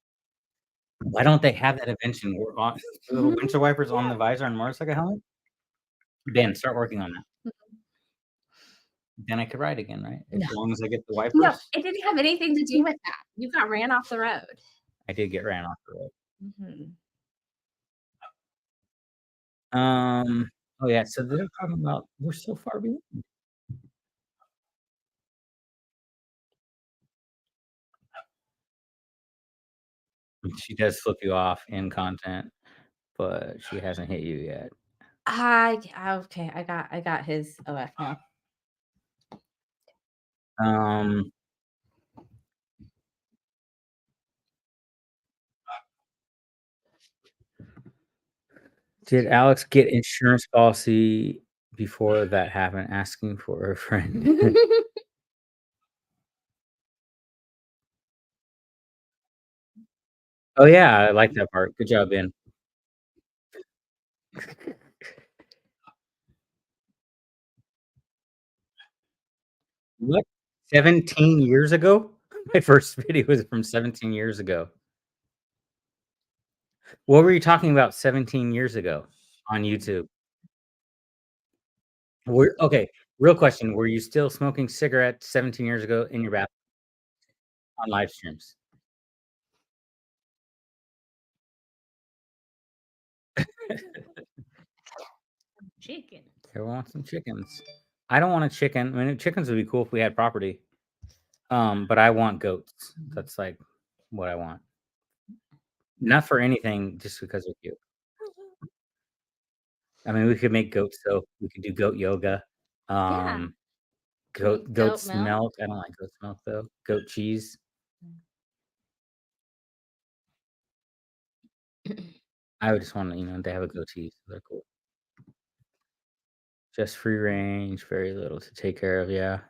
Why don't they have that invention where on the little do. windshield wipers on Yeah. the visor on motorcycle helmet? Ben, start working on that. Then I could ride again, right? As No. long as I get the No, wipers. it didn't have anything to do with that. You got ran off the road. I did get ran off the road. Mhm. Oh, yeah, so they're talking about we're so far behind. She does flip you off in content, but she hasn't hit you yet. Okay, I got his OF now. Um, did Alex get insurance policy before that happened, asking for a friend? Oh, yeah, I like that part. Good job, Ben. What? 17 years ago? My first video was from 17 years ago. What were you talking about 17 years ago on YouTube? Okay, real question, were you still smoking cigarettes 17 years ago in your bathroom on live streams? Chicken. I want some chickens. I don't want a chicken. I mean, chickens would be cool if we had property. But I want goats. That's like what I want. Not for anything, just because they're cute. I mean, we could make goat soap. We could do goat yoga. Yeah. Um, Make goat goat's milk. milk. I don't like goat's milk though. Goat cheese. I would just wanna, they have a goatee, so they're cool. Just free range, very little to take care of, yeah.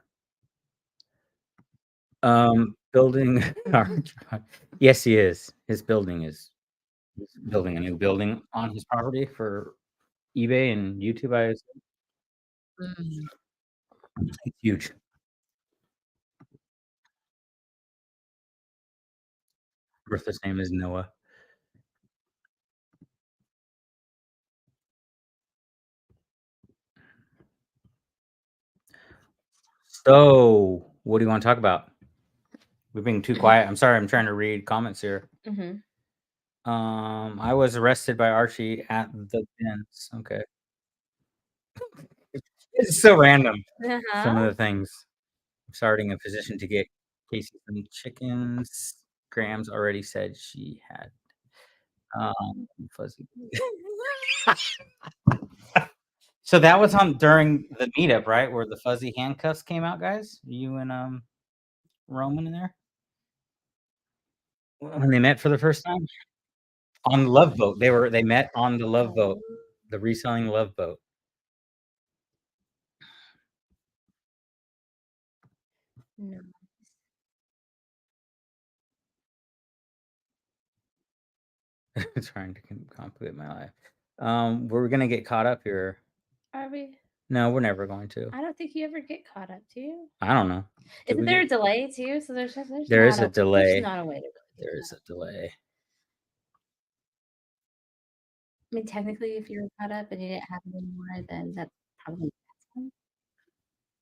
Building yes, he is. He's building a new building on his property for eBay and YouTube, I assume. Mm. It's huge. Bertha's name is Noah. So, what do you wanna talk about? We're being too quiet. I'm sorry, I'm trying to read comments here. Mhm. I was arrested by Archie at the fence. Okay. It's so random, some Uh-huh. of the things. Starting a position to get Casey some chickens. Grams already said she had, fuzzy. So that was on during the meetup, right, where the fuzzy handcuffs came out, guys? You and, Roman in there? When they met for the first time? On Love Boat. They met on the Love Boat, Oh, the reselling Love Boat. no. Trying to complicate my life. We're gonna get caught up here. Are we? No, we're never going to. I don't think you ever get caught up, do you? I don't know. Did Isn't we there get a delay too? So there's There is not a a there's delay. not a way to really get There caught is up. a delay. I mean, technically, if you were caught up and you didn't have any more, then that's probably that's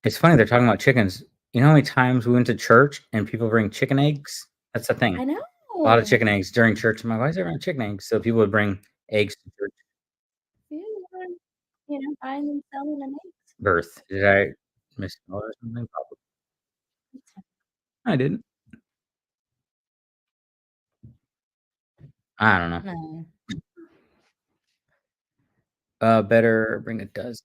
It's funny they're talking about chickens. You know how many times we went to church and people bring chicken eggs? That's the thing. I know. A lot of chicken eggs during church. I'm like, "Why is everyone chicken eggs?" So people would bring eggs to church. Yeah, buying and selling and eggs. Birth. Did I misspell or something? Probably. I didn't. I don't know. No. Better bring a dozen.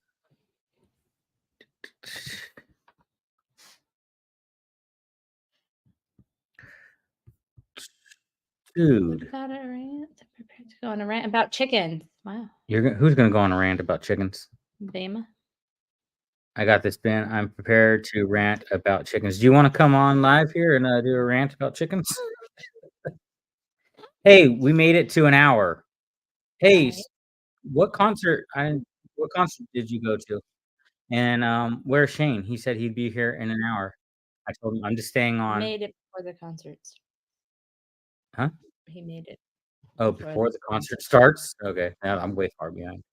Dude, Got a rant. Prepared to go on a rant about chickens. Wow. who's gonna go on a rant about chickens? Bama. I got this, Ben. I'm prepared to rant about chickens. Do you wanna come on live here and, do a rant about chickens? Hey, we made it to an hour. Hey, Right. what concert did you go to? And, where's Shane? He said he'd be here in an hour. I told him I'm just staying on. Made it before the concerts. Huh? He made it Oh, before before the the concert concert. starts? Okay, yeah, I'm way far behind.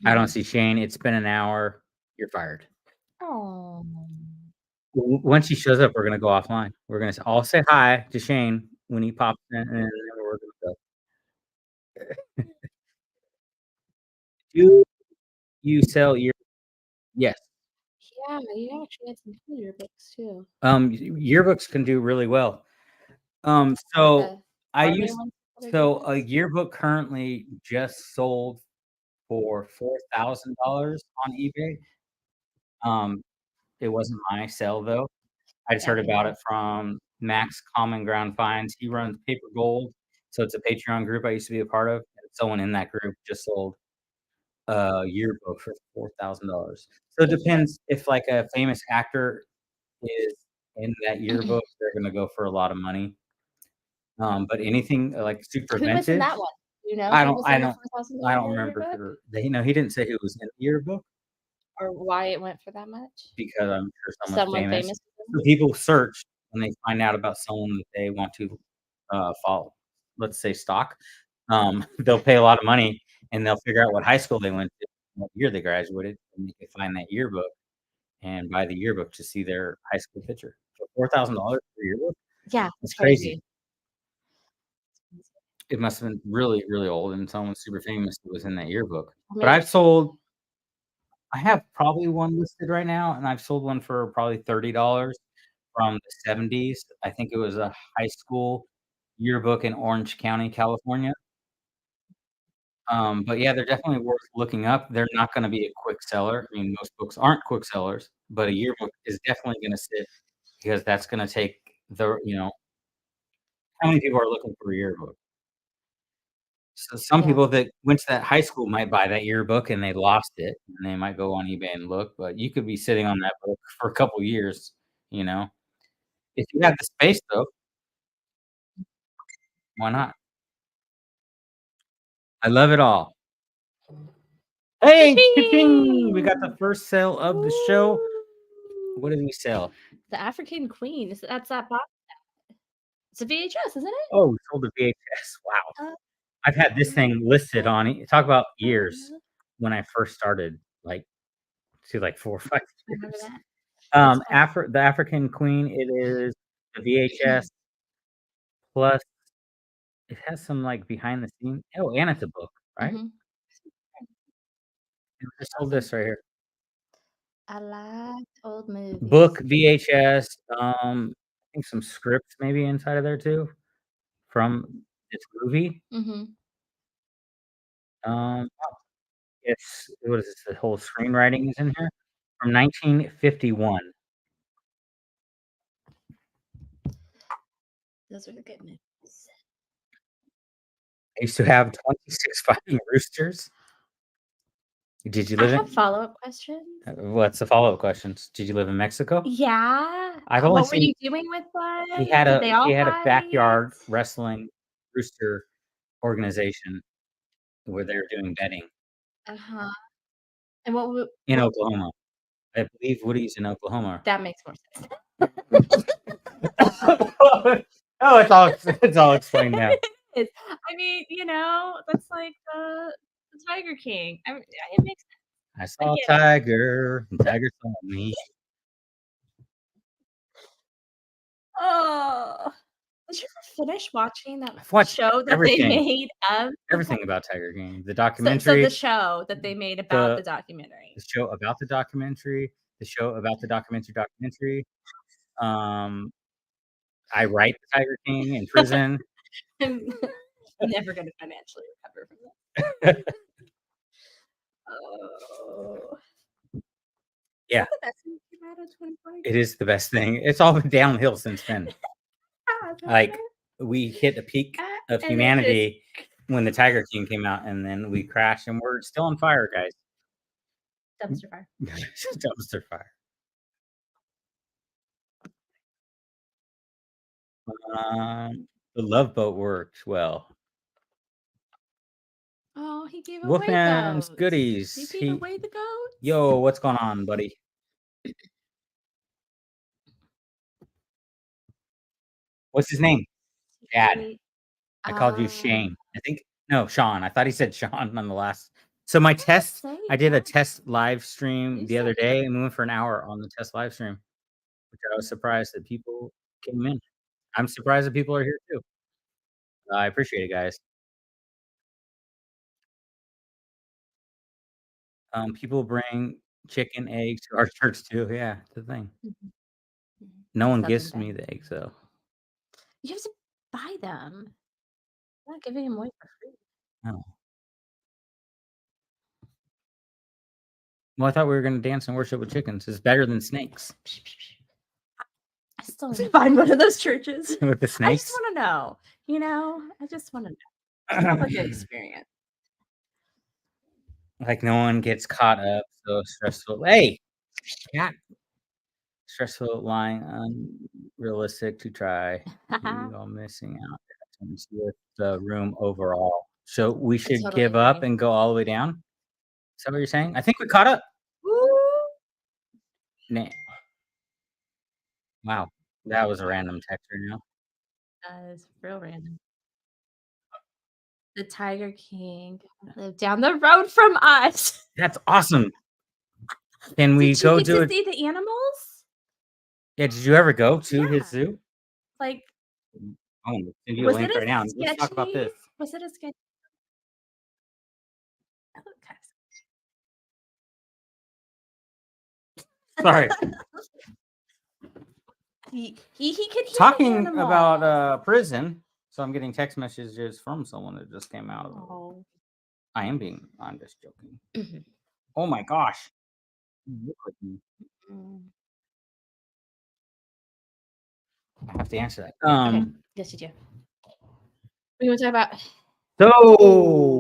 I don't see Shane. It's been an hour. You're fired. Oh. Once he shows up, we're gonna go offline. I'll say hi to Shane when he pops in, and then we're gonna go. Do you sell your Yes. Yeah, you actually had some cool yearbooks too. Yearbooks can do really well. Like So the I army used ones that are good so a books. yearbook currently just sold for $4,000 on eBay. Um, it wasn't my sell though. I just Yeah, heard me about neither. it from Max Common Ground Finds. He runs Paper Gold, so it's a Patreon group I used to be a part of, and someone in that group just sold a yearbook for $4,000. So it depends if, like, a famous actor is in that yearbook, they're gonna go for a lot of money. But anything, like, super Who was in vintage, that one? Do you know I who don't was I in the don't I don't $4,000 remember yearbook? who he didn't say who was in the yearbook Or why it went for that much? because I'm sure someone Someone famous. famous was in So it? people search when they find out about someone that they want to, follow, let's say stock. They'll pay a lot of money, and they'll figure out what high school they went to, what year they graduated, and they can find that yearbook and buy the yearbook to see their high school picture. For $4,000 for a yearbook? Yeah, That's it's crazy. crazy. It must have been really, really old and someone super famous that was in that yearbook. I But mean, I have probably one listed right now, and I've sold one for probably $30 from the '70s. I think it was a high school yearbook in Orange County, California. But yeah, they're definitely worth looking up. They're not gonna be a quick seller. I mean, most books aren't quick sellers, but a yearbook is definitely gonna sit because that's gonna take how many people are looking for a yearbook? So some Yeah. people that went to that high school might buy that yearbook and they lost it, and they might go on eBay and look, but you could be sitting on that book for a couple years, you know? If you have the space though, why not? I love it all. Hey, cha-ching! We got the Cha-ching! first sale of the show. What did we sell? The African Queen. That's that box. It's a VHS, isn't it? Oh, we sold a VHS. Wow. Uh, I've had this thing listed on talk about years I when I first started, like, like 4 or 5 remember years. that. That's fun. The African Queen, it is the VHS plus it has some, like, behind the scene and it's a book, right? Mhm. And I sold Awesome. this right here. I like old Book, movies. VHS, I think some scripts maybe inside of there too from this movie. Mhm. Wow, it's what is this? The whole screenwriting is in here from 1951. Those are the good movies. I used to have 26 fighting roosters. Did you I live have in follow-up questions. what's the follow-up questions? Did you live in Mexico? Yeah. I've only What were seen you doing with he them? had Did a they he all had a fight? backyard wrestling rooster organization where they were doing betting Uh-huh. And in what Oklahoma. I believe Woody's in Oklahoma. that makes more sense. Oh, it's all explained now. It is. I mean, that's like the Tiger King. It makes sense. I I saw a get it. tiger, and tiger saw me. Oh. Did you ever finish watching that I've watched show that they everything, made of the everything about Tiger King. The so the documentary, show that they made about the the documentary? the show about the documentary, the show about the documentary. Um, I write the Tiger King in prison. I'm never gonna financially recover from that. Oh. Is Yeah, that the best thing that came out of 2020? it is the best thing. It's all been downhill since then. I love Like, it. we hit a peak of And it just humanity when the Tiger King came out, and then we crashed, and we're still on fire, guys. dumpster fire. Dumpster fire. The Love Boat worked well. Oh, he gave away Wolfman's goats. You goodies. gave away the goats? Yo, what's going on, buddy? What's his name? Dad. He I called you ah, Shane. I think no, Sean. I thought he said Sean on the last. So I didn't say I did a that. test live You stream the said other day, and we went for an hour on the test live stream, which I was surprised that people came in. I'm surprised that people are here too. I appreciate it, guys. People bring chicken, eggs to our church too. Yeah, it's the thing. Mhm, mhm. No That's one nothing gives bad. me the eggs though. You have to buy them. You're not giving them away for free. No. Well, I thought we were gonna dance and worship with chickens. It's better than snakes. I still need to find one of those churches. With the I just snakes? wanna know, I just wanna know. Sounds like a good experience. Like, no one gets caught up, so stressful. Hey, cat. Stressful, lying, unrealistic to try. You all missing out with the room overall. So we I should totally give up agree. and go all the way down? Is that what you're saying? I think we caught up. Woo! Nah. Wow. That was a random text right now. That is real random. The Tiger King lived down the road from us. That's awesome. Can we Did you go get do to it? see the animals? Yeah, did you ever go to his Yeah. zoo? Like, I'm gonna send you a was it link as right now. Let's talk about sketchy? this. Was it as sketchy? Okay. Sorry. He could hear the Talking animals. about prison. So I'm getting text messages from someone that just came out of Oh. I'm just joking. Mhm. Oh my gosh. You look like me. Mm. I have to answer that. Okay. Yes, you do. We wanna talk about So,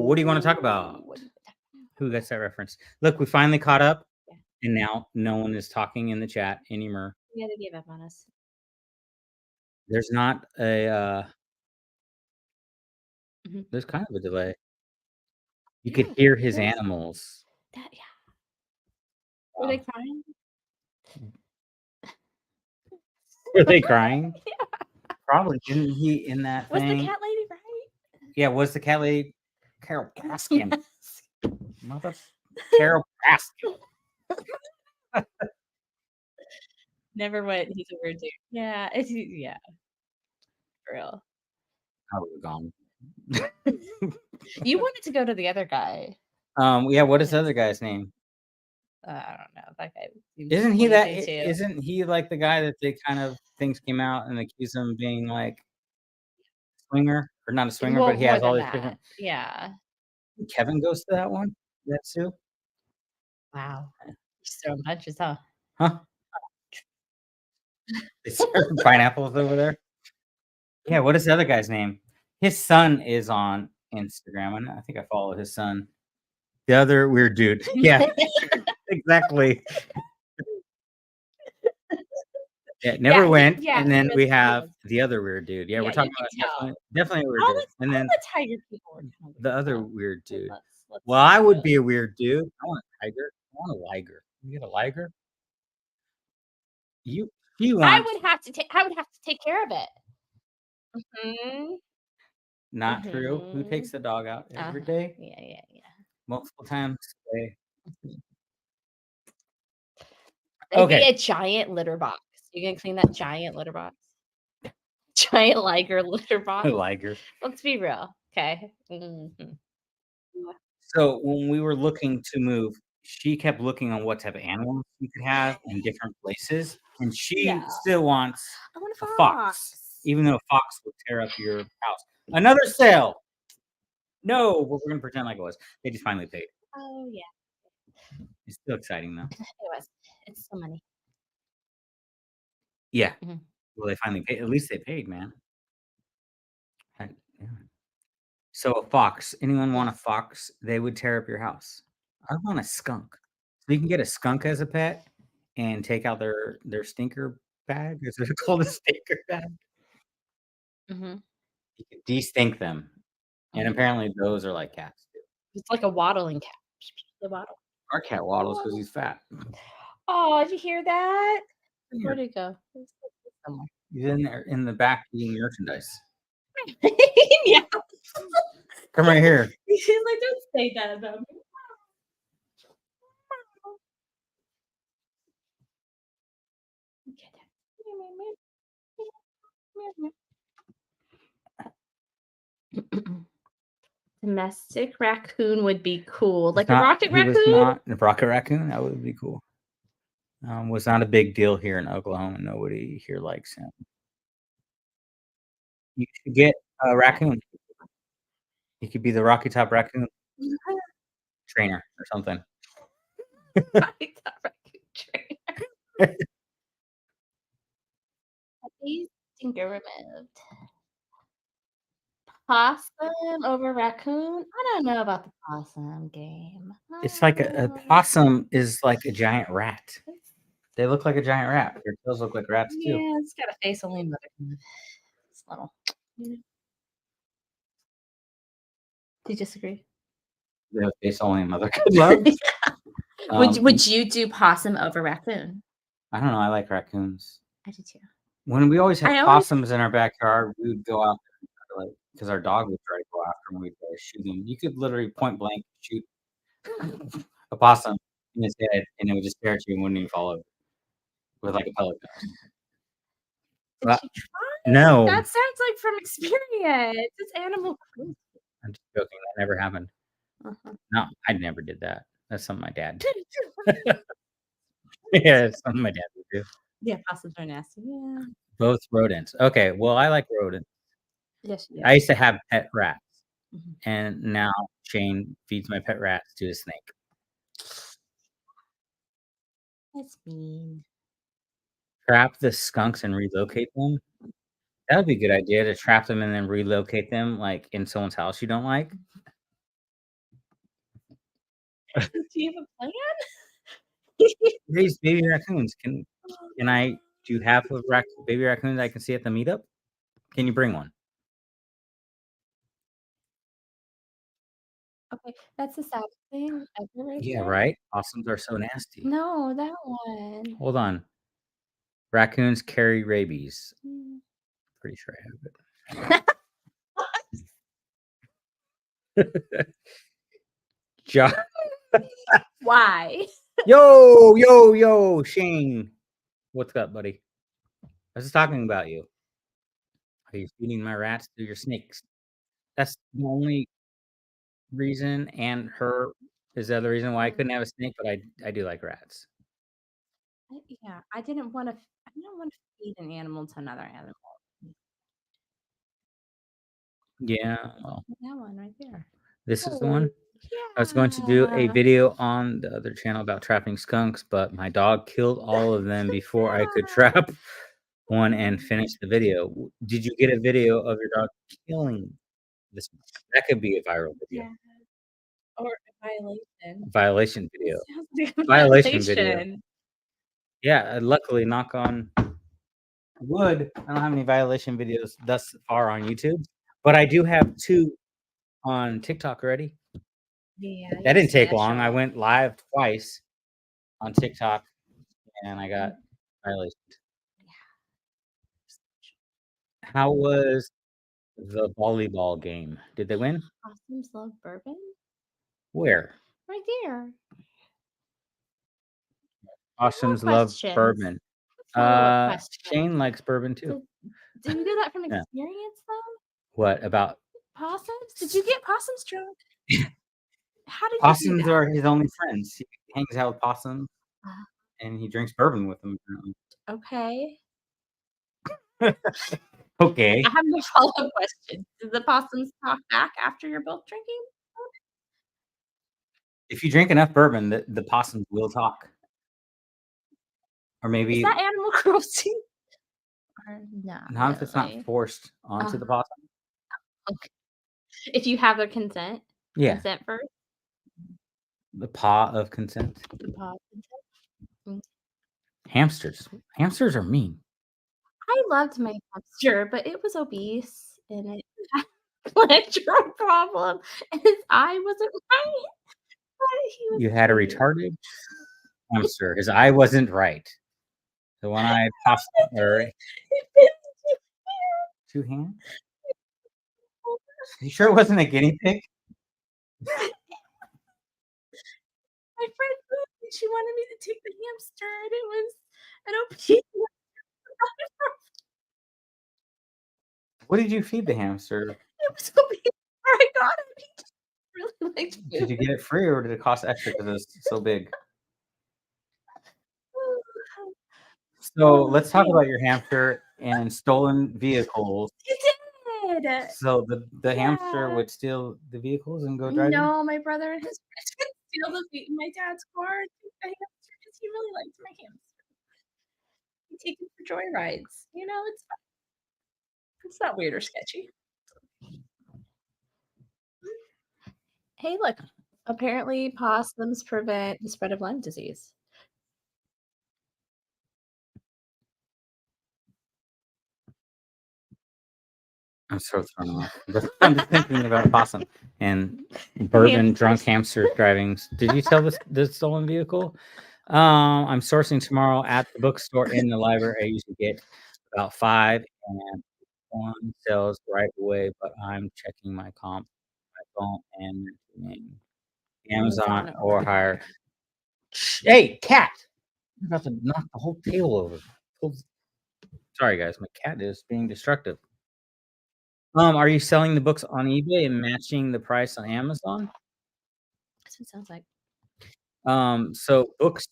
what do you wanna talk about? What do you talk Who gets that reference? Look, we finally caught up, Yeah. and now no one is talking in the chat anymore. Yeah, they gave up on us. There's not a, Mhm. there's kind of a delay. You could Yeah, hear his there is. animals. Yeah. Were they Wow. crying? Were they crying? Yeah. Probably. Didn't he in that Was the thing? cat lady right? Yeah, was the cat lady Carol Baskin? Yes. Mother Carol Baskin. Never went, he's a weird dude. Yeah, yeah, for real. I would've gone. You wanted to go to the other guy. Yeah, what is the Yes. other guy's name? I don't know, that guy seems Isn't he that sleazy too. isn't he like the guy that they kind of things came out and accused him of being like swinger or not a swinger, Well, but he more has all than these that. different Yeah. Kevin goes to that one? That too? Wow. Just throwing punches, huh? Huh? They serve pineapples over there? Yeah, what is the other guy's name? His son is on Instagram, and I think I follow his son. The other weird dude. Yeah, exactly. Yeah, never Yeah, went, yeah, and then we he have is. the other weird dude. Yeah, we're Yeah, you talking can about tell. definitely a weird dude, and All then the tiger people were kinda the weird, other so weird dude. let's Well, I would go. be a weird dude. I want a tiger. I want a liger. You get a liger? You he wants I would have to take care of it. Mhm. not true. Who takes Mhm. the dog out every Uh-huh. day? Yeah, yeah, yeah. Multiple times a day. It'd be Okay. a giant litter box. You gonna clean that giant litter box? Giant liger litter A box? liger. Let's be real, okay? Mhm. Yeah. So when we were looking to move, she kept looking on what type of animals you could have in different places, and she Yeah. still wants I want a a fox, fox. even though a fox would tear up your house. Another sale. No, but we're gonna pretend like it was. They just finally paid. Oh, yeah. It's still exciting though. It was. It's so money. Yeah. Mhm. Well, they finally paid. At least they paid, man. Yeah. So a fox. Anyone want a Yes. fox? They would tear up your house. I want a skunk. So you can get a skunk as a pet and take out their stinker bag. Is it called a stinker bag? Mhm. You can de-stink them, and Mhm. apparently those are like cats too. It's like a waddling cat. They waddle. Our cat waddles because he's fat. Oh, did you hear that? Where'd Here, it go? It's somewhere. he's in there in the back eating merchandise. Yeah. Come right here. She's like, "Don't say that about me." Domestic raccoon would be cool, It's like a not. rocket He was raccoon? not a rocket raccoon. That would be cool. Was not a big deal here in Oklahoma. Nobody here likes him. You should get a Yeah. raccoon. He could be the Rocky Top raccoon trainer or something. Rocket raccoon train. Please finger removed. Possum over raccoon? I don't know about the possum game. I It's don't like a know. possum is like a giant rat. They look like a giant rat. Their tails look like rats too. Yeah, it's got a face only a mother can love. It's little. You know? Do you disagree? They have a face only a mother could love. Would you do possum over raccoon? I don't know, I like raccoons. I do too. When we always had I always possums in our backyard, we would go out there and try to, like, because our dog would try to go after them, we'd try to shoot him. You could literally point blank shoot a possum in his head, and it would just stare at you and wouldn't even follow with, like, a pellet gun. did But you try? no, That sounds like from experience. It's animal cruelty. I'm just joking, that never happened. Uh-huh. No, I never did that. That's something my dad yeah, it's something my dad would do. Yeah, possums are nasty. Yeah. Both rodents. Okay, well, I like rodents. Yes, you I do. used to have pet rats, Mhm. and now Shane feeds my pet rats to a snake. That's mean. Trap the skunks and relocate them? That would be a good idea to trap them and then relocate them, like, in someone's house you don't like. Do you have a plan? Raise baby raccoons. Can I do you have a baby raccoon that I can see at the meetup? Can you bring one? Okay, that's the saddest thing ever right Yeah, there. right? Possums are so nasty. No, that one. Hold on. Raccoons carry rabies. Mm. Pretty sure I have it. Jo Why? Yo, yo, yo, Shane. What's up, buddy? I was just talking about you. Are you feeding my rats to your snakes? That's the only reason, and her is the other reason why I couldn't have a snake, but I do like rats. Yeah, I didn't wanna feed an animal to another animal. Yeah, well, That one right there. this is the Oh, one. I was going to do a yeah. video on the other channel about trapping skunks, but my dog killed all of them before I could Yeah. trap one and finish the video. Did you get a video of your dog killing this one? That could be a viral video. Yeah, or a violation. Violation It video. sounds like a Violation video. violation. Yeah, luckily, knock on wood, I don't have any violation videos thus far on YouTube, but I do have 2 on TikTok already. Yeah, That you're didn't take long. I special. went live twice on TikTok, and I got Mm, violations. yeah. How was the volleyball game? Did they win? Possums love bourbon? Where? Right there. More Possums love questions. bourbon. Follow-up question. Shane likes bourbon too. Did you do that from Yeah. experience, though? What about Possums? Did you get possums drunk? How did you do possums that? are his only friends. He hangs out with possums, Uh, and he drinks bourbon with them, okay. apparently. Okay. I have no follow-up question. Did the possums talk back after you're both drinking? If you drink enough bourbon, the possums will talk. Or Is maybe that animal cruelty? Or not not if it's not really? forced onto Oh, the possum. okay. If you have their Yeah, consent first? the paw of consent. The paw consent? Mm. Hamsters are mean. I loved my hamster, but it was obese and it had a cholesterol problem, and his eye wasn't right, but he was You had a sweet. retarded hamster. His eye wasn't right. The one-eyed possum or It fit into 2 hands? You sure it wasn't a guinea pig? my friend moved and she wanted me to take the hamster, and it was an obese What did you feed the hamster? it was obese before I got him. He just really liked Did food. you get it free or did it cost extra because it's so big? So let's talk Hey, about your hamster and stolen vehicles. you did! So the hamster Yeah. would steal the vehicles and go driving? No, my brother and his friends would steal the feet in my dad's car and take the hamster 'cause he really liked my hamster. He'd take him for joyrides. You know, it's not weird or sketchy. Hey, look, apparently possums prevent the spread of Lyme disease. I'm so thrown off. I'm just thinking about a possum and The bourbon drunk hamsters. hamsters driving. Did you tell the stolen vehicle? I'm sourcing tomorrow at the bookstore in the library. I usually get about 5 and one sells right away, but I'm checking my comp, my phone, and mentioning Amazon Amazon or or higher. Hey, cat! I'm about to knock the whole table over. Sorry, guys, my cat is being destructive. Are you selling the books on eBay and matching the price on Amazon? that's what it sounds like. So books,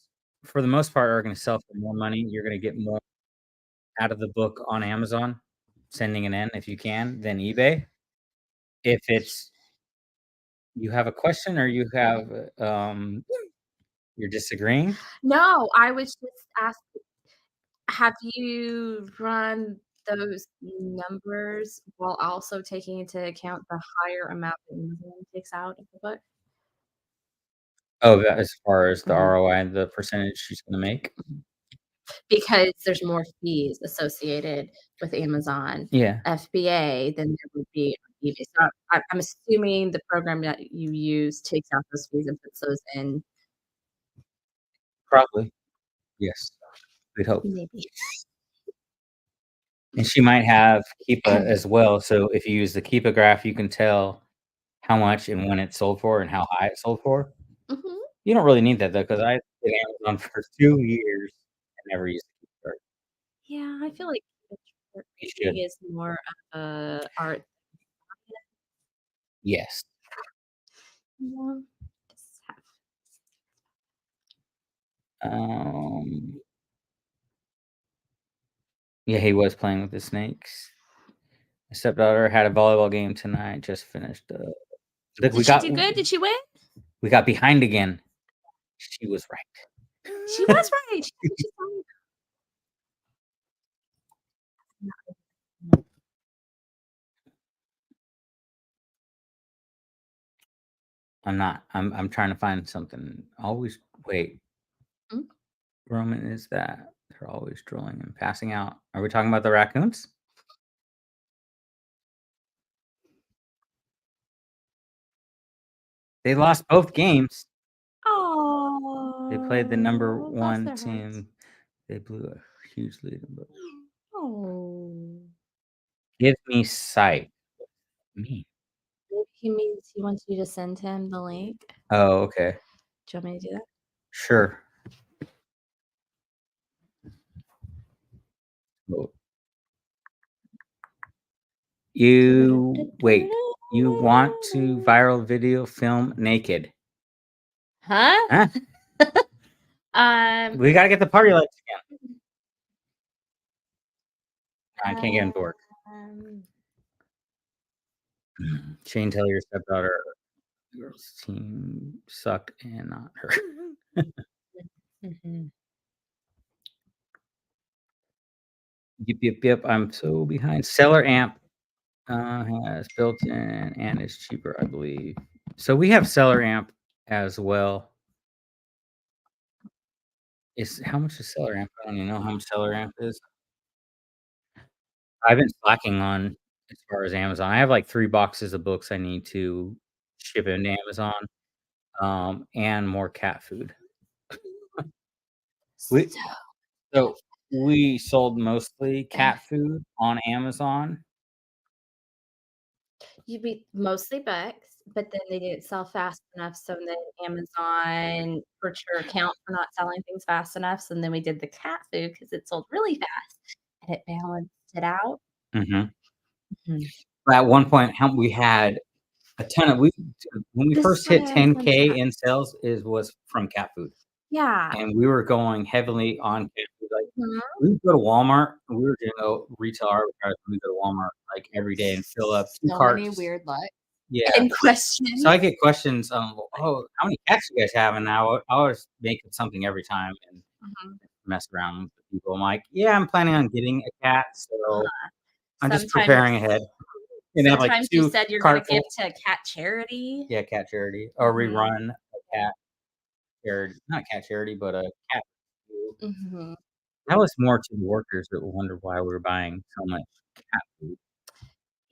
for the most part, are gonna sell for more money. You're gonna get more out of the book on Amazon, sending it in if you can, than eBay. If it's you have a question or you have, you're disagreeing? No, I was just asking, have you run those numbers while also taking into account the higher amount that Amazon takes out of the book? Oh, that as far as the Mhm. ROI, the percentage she's gonna make? Because there's more fees associated with Amazon Yeah, FBA than there would be on eBay. So I'm assuming the program that you use takes out those fees and puts those in probably. Yes, we'd hope. maybe. And she might have Keepa as well, so if you use the Keepa graph, you can tell how much and when it sold for and how high it sold for. Mhm. You don't really need that though, because I did Amazon for 2 years and never used the Keepa chart. Yeah, I feel like the chart You reading should. is more of a art. Yes. Yeah. Just have Um, yeah, he was playing with the snakes. My stepdaughter had a volleyball game tonight, just finished, look, Did she do good? Did she win? we got behind again. She was right. She was right. She's right. I'm not. I'm trying to find something. Always wait. Mm. Roman is that they're always drilling and passing out. Are we talking about the raccoons? They lost both games. They played the number Oh, bless 1 their hearts. team. They blew a huge lead in both. Oh. Give me sight. Me. Maybe he means he wants you to send him the link. Oh, okay. Do you want me to do that? Sure. Well, you wait. You want to viral video film naked? Huh? Huh? Um, We gotta get the party lights again. I can't get into work. um, Shane, tell your stepdaughter girls team sucked and not her. mhm. Yep, yep, yep. I'm so behind. Seller Amp has built-in and is cheaper, I believe. So we have Seller Amp as well. Is how much is Seller Amp? I don't even know how much Seller Amp is. I've been slacking on as far as Amazon. I have like 3 boxes of books I need to ship into Amazon, and more cat food. We So so we sold mostly cat food on Amazon. you beat mostly books, but then they didn't sell fast enough, so then Amazon hurt your account for not selling things fast enough, so then we did the cat food because it sold really fast, and it balanced it out. Mhm. Mhm. At one point, how we had a ton of we when we This is first why hit I always wanted 10K cats. in sales was from cat food, Yeah. and we were going heavily on cat food, like, Mhm. we would go to Walmart, and we were doing a retail arbitrage, we would go to Walmart, like, every day and fill up 2 So many carts. weird looks Yeah. and So I questions. get questions, "Oh, how many cats you guys have?" And I always make it something every time and Mhm. mess around with the people. I'm like, "Yeah, I'm planning on getting a cat, so Uh-huh. I'm just Sometimes preparing ahead." And I have, like, sometimes you 2 said you're gonna give cartful. to a cat charity. Yeah, cat charity or Mhm. rerun a cat charity, not cat charity, but a cat food. Mhm. That was more to the workers that wondered why we were buying so much cat food.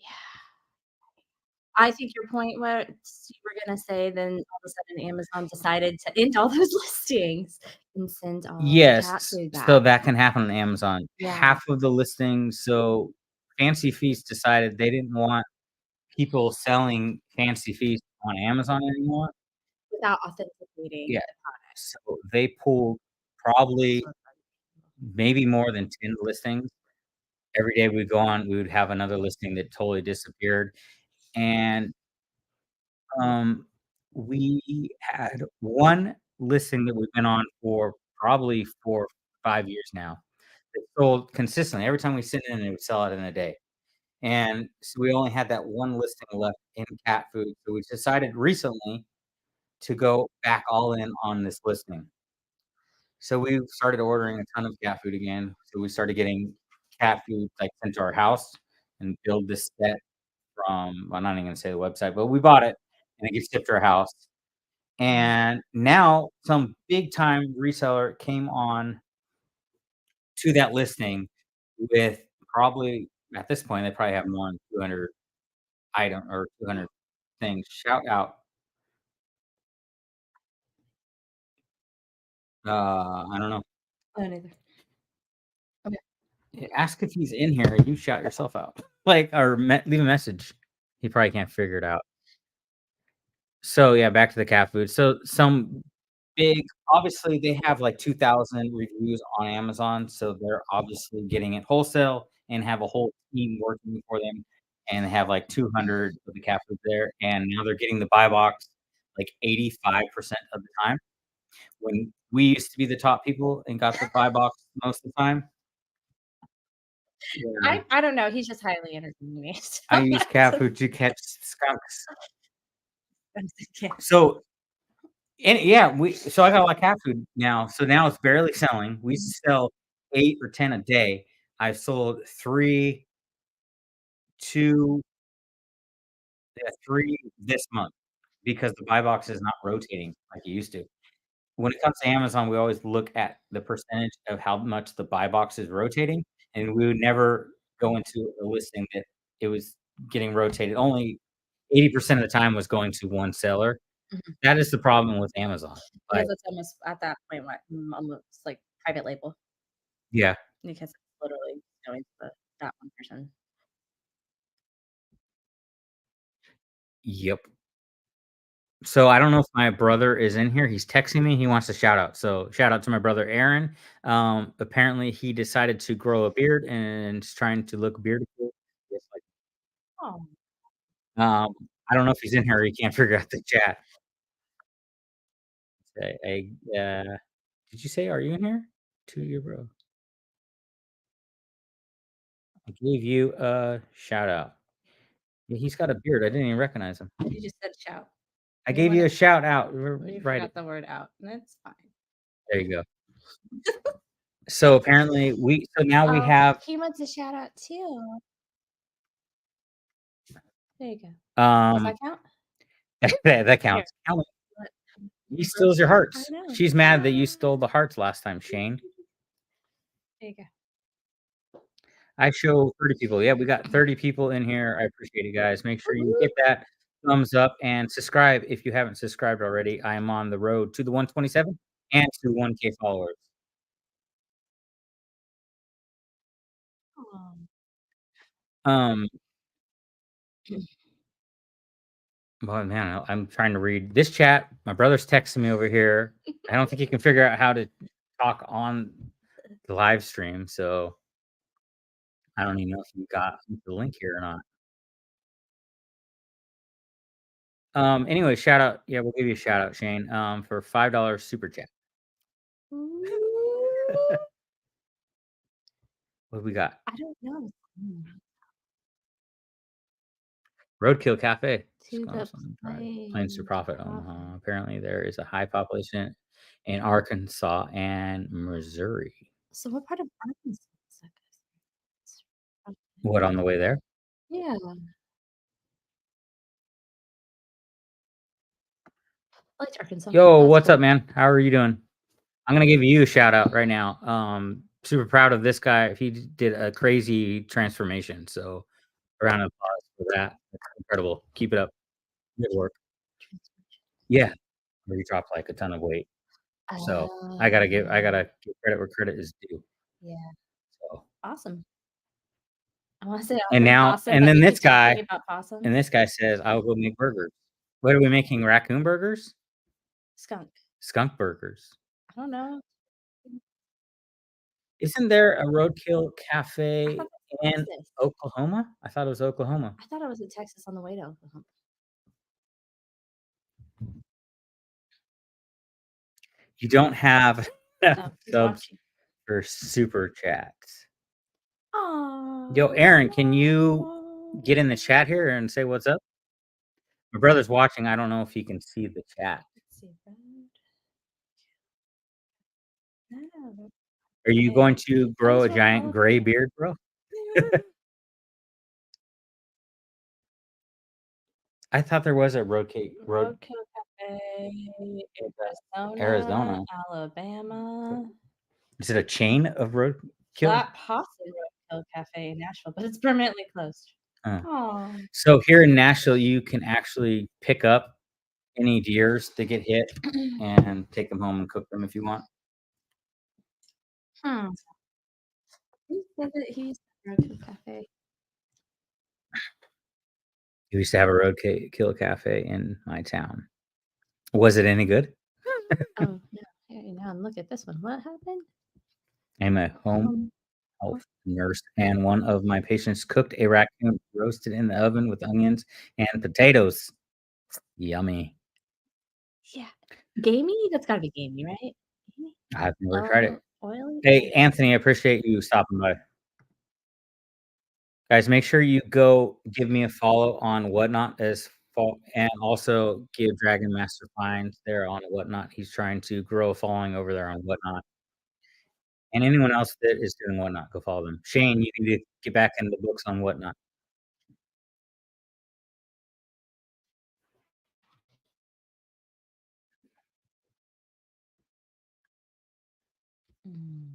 Yeah. I think your point was you were gonna say then all of a sudden Amazon decided to end all those listings and send all the cat Yes, food so back. that can happen on Amazon. Yeah, Half of the listings, so Fancy Feast decided they didn't want people selling Fancy Feast on Amazon anymore. without authenticating Yeah, the product. so they pulled probably maybe more than 10 listings. Every day we'd go on, we would have another listing that totally disappeared, and, um, we had one listing that we've been on for probably 4, 5 years now. It sold consistently. Every time we sent it in, it would sell out in a day, and so we only had that one listing left in cat food, so we decided recently to go back all in on this listing. So we started ordering a ton of cat food again, so we started getting cat food, like, sent to our house and build this set from I'm not even gonna say the website, but we bought it, and it gets shipped to our house. And now some big time reseller came on to that listing with probably at this point, they probably have more than 200 item or 200 things. Shout out, I don't know. I don't either. Okay. Ask if he's in here, you shout yourself out. Like, or leave a message. He probably can't figure it out. So, yeah, back to the cat food. So, some big obviously, they have, like, 2,000 reviews on Amazon, so they're obviously getting it wholesale and have a whole team working for them, and they have, like, 200 of the cat food there, and now they're getting the buy box, like, 85% of the time. When we used to be the top people and got the buy box most of the time. Yeah. I don't know, he's just highly entertaining me, I so use cat that's food to catch skunks. okay. So and yeah, I got a lot of cat food now, so now it's barely selling. We used to sell 8 or 10 a day. I've sold 3, 2 yeah, 3 this month because the buy box is not rotating like it used to. When it comes to Amazon, we always look at the percentage of how much the buy box is rotating, and we would never go into a listing that it was getting rotated. Only 80% of the time was going to one seller. Mhm. That is the problem with Amazon. Like, Because it's almost at that point, what, almost like private label yeah, because it's literally going to that one person. yep. So I don't know if my brother is in here. He's texting me. He wants a shout out. So shout out to my brother Aaron. Apparently he decided to grow a beard and is trying to look beautiful. Just like, Oh, um, I don't know if he's in here or he can't figure out the chat. Say, hey, did you say are you in here? To your bro. I gave you a shout out. Yeah, he's got a beard. I didn't even recognize him. you just said shout. I You gave want you a it shout out. you Write it. forgot the word out, and it's fine. There you go. So apparently now we have He wants a shout out too. There you go. Does um that count? that Here. counts. What? He steals your I hearts. know. She's mad that you stole the hearts last time, Shane. There you go. I show 30 people. Yeah, we got 30 people in here. I appreciate it, guys. Make sure you hit that thumbs up and subscribe if you haven't subscribed already. I am on the road to the 127 and to 1K followers. Aw. Um, well, man, I'm trying to read this chat. My brother's texting me over here. I don't think he can figure out how to talk on the live stream, so I don't even know if you got the link here or not. Anyway, shout out. Yeah, we'll give you a shout out, Shane, for $5 super chat. Ooh. What we got? I don't know. Roadkill Cafe. To the Skunks on the drive. Plans to plains profit profit. Omaha. Apparently, there is a high population in Arkansas and Missouri. So what part of Arkansas is that? What on the way there? Yeah, I liked Arkansas. Yo, That's what's cool. up, man? How are you doing? I'm gonna give you a shout out right now. Super proud of this guy. He did a crazy transformation. So, a round of applause for that. That's incredible. Keep it up. Good work. Yeah, where you dropped like a ton of weight. So I gotta give credit where credit is due. Yeah, So awesome. I wanna say and awesome now possum, and but then you this keep talking guy about possums. and this guy says, "I'll go make burgers." What are we making? Raccoon burgers? Skunk. Skunk burgers. I don't know. Isn't there a roadkill I cafe thought that's in Texas. Oklahoma? I thought it was Oklahoma. I thought I was in Texas on the way to Oklahoma. You don't have Oh, he's subs watching. for super chats. Aw. Yo, Aaron, can you get in the chat here and say what's up? My brother's watching. I don't know if he can see the chat. Let's see, road. No. Are you Hey, going to I grow was a rolling giant all over gray you. beard, bro? I thought there was a road Roadkill Cafe, in, Arizona, Arizona. Alabama. Is it a chain of roadkill? Flat Possum Roadkill Cafe in Nashville, but it's permanently closed. Uh, Oh, so here in Nashville, you can actually pick up any deers that get hit and take them home and cook them if you want. hmm. Who said that he used to Roadkill Cafe? We used to have a roadkill cafe in my town. Was it any good? Oh, no. Hey, now look at this one. What happened? I'm a home Um, health nurse, and one of my patients cooked a raccoon roasted in the oven with onions and potatoes. Yummy. yeah. Gamey? That's gotta be gamey, right? Gamey? I've never tried it. Oily? Hey, Anthony, I appreciate you stopping by. Guys, make sure you go give me a follow on Whatnot as fall, and also give Dragon Master Finds there on Whatnot. He's trying to grow a following over there on Whatnot. And anyone else that is doing Whatnot, go follow them. Shane, you need to get back into the books on Whatnot. Mm.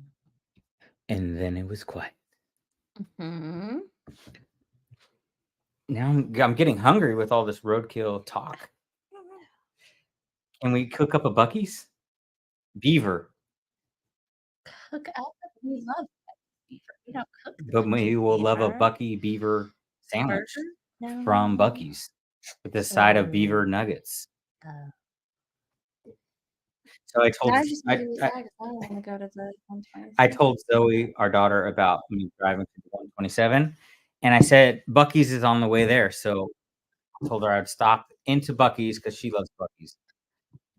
And then it was quiet. Mhm. Now I'm getting hungry with all this roadkill talk. Can we cook up a Bucky's? Beaver. Cook up. We love beaver. We don't cook the But we will love a beaver. Bucky beaver sandwich Burger? No. from Bucky's with a side of beaver So, nuggets. uh, So now I just need to decide if I wanna go to the I 127. told Zoe, our daughter, about me driving to the 127, and I said, "Bucky's is on the way there." So I told her I'd stop into Bucky's because she loves Bucky's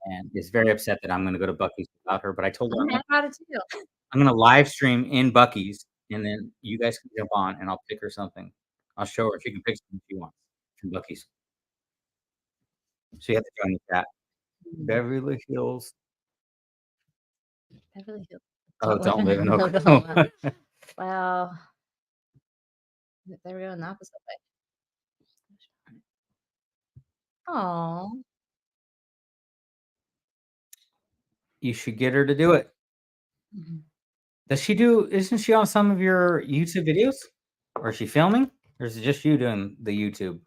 and is very upset that I'm gonna go to Bucky's without her, but I told her I'm mad about it too. I'm gonna live stream in Bucky's, and then you guys can jump on, and I'll pick her something. I'll show her. She can pick something she wants from Bucky's. So you have to join the chat. Beverly Hills. Beverly Hills. Oh, Don't live don't in live in Oklahoma. Oklahoma. Well, they were going the opposite way. Aw. You should get her to do it. Mhm. Isn't she on some of your YouTube videos? Or is she filming? Or is it just you doing the YouTube?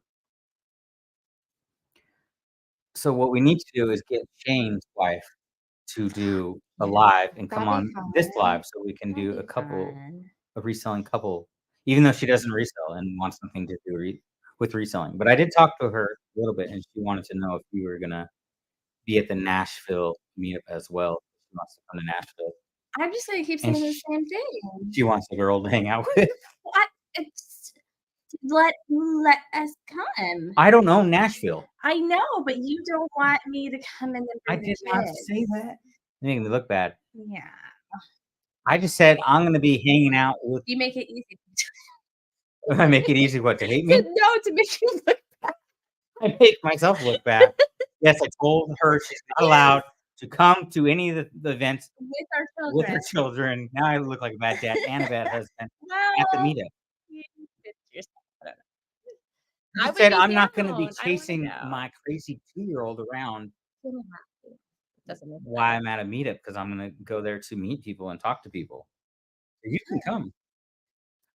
So what we need to do is get Shane's wife to do a Yeah, live and come that'd be on this fun. live so we can That'd do be fun. a reselling couple, even though she doesn't resell and wants something to do with reselling. But I did talk to her a little bit, and she wanted to know if we were gonna be at the Nashville meetup as well. She wants to come to Nashville, I'm just gonna keep and saying the same thing. she wants a girl to hang out with. What? It's let us come. I don't know Nashville. I know, but you don't want me to come and then I bring the did not say kids. that. You're making me look bad. Yeah. I just said I'm gonna be hanging out with. You make it easy I make it easy what to hate to me. no, to make you look I make myself look bad. Yes, I told her she's not allowed to come to any of the events with our with her children. children. Now I look like a bad dad and a bad husband at the Well, meetup. you did yourself. I don't know. I I just would said be I'm not gonna be down. I wanna chasing go. my crazy 2-year-old around You don't have to. It doesn't make it while better. I'm at a meetup because I'm gonna go there to meet people and talk to people. You can Yeah. come.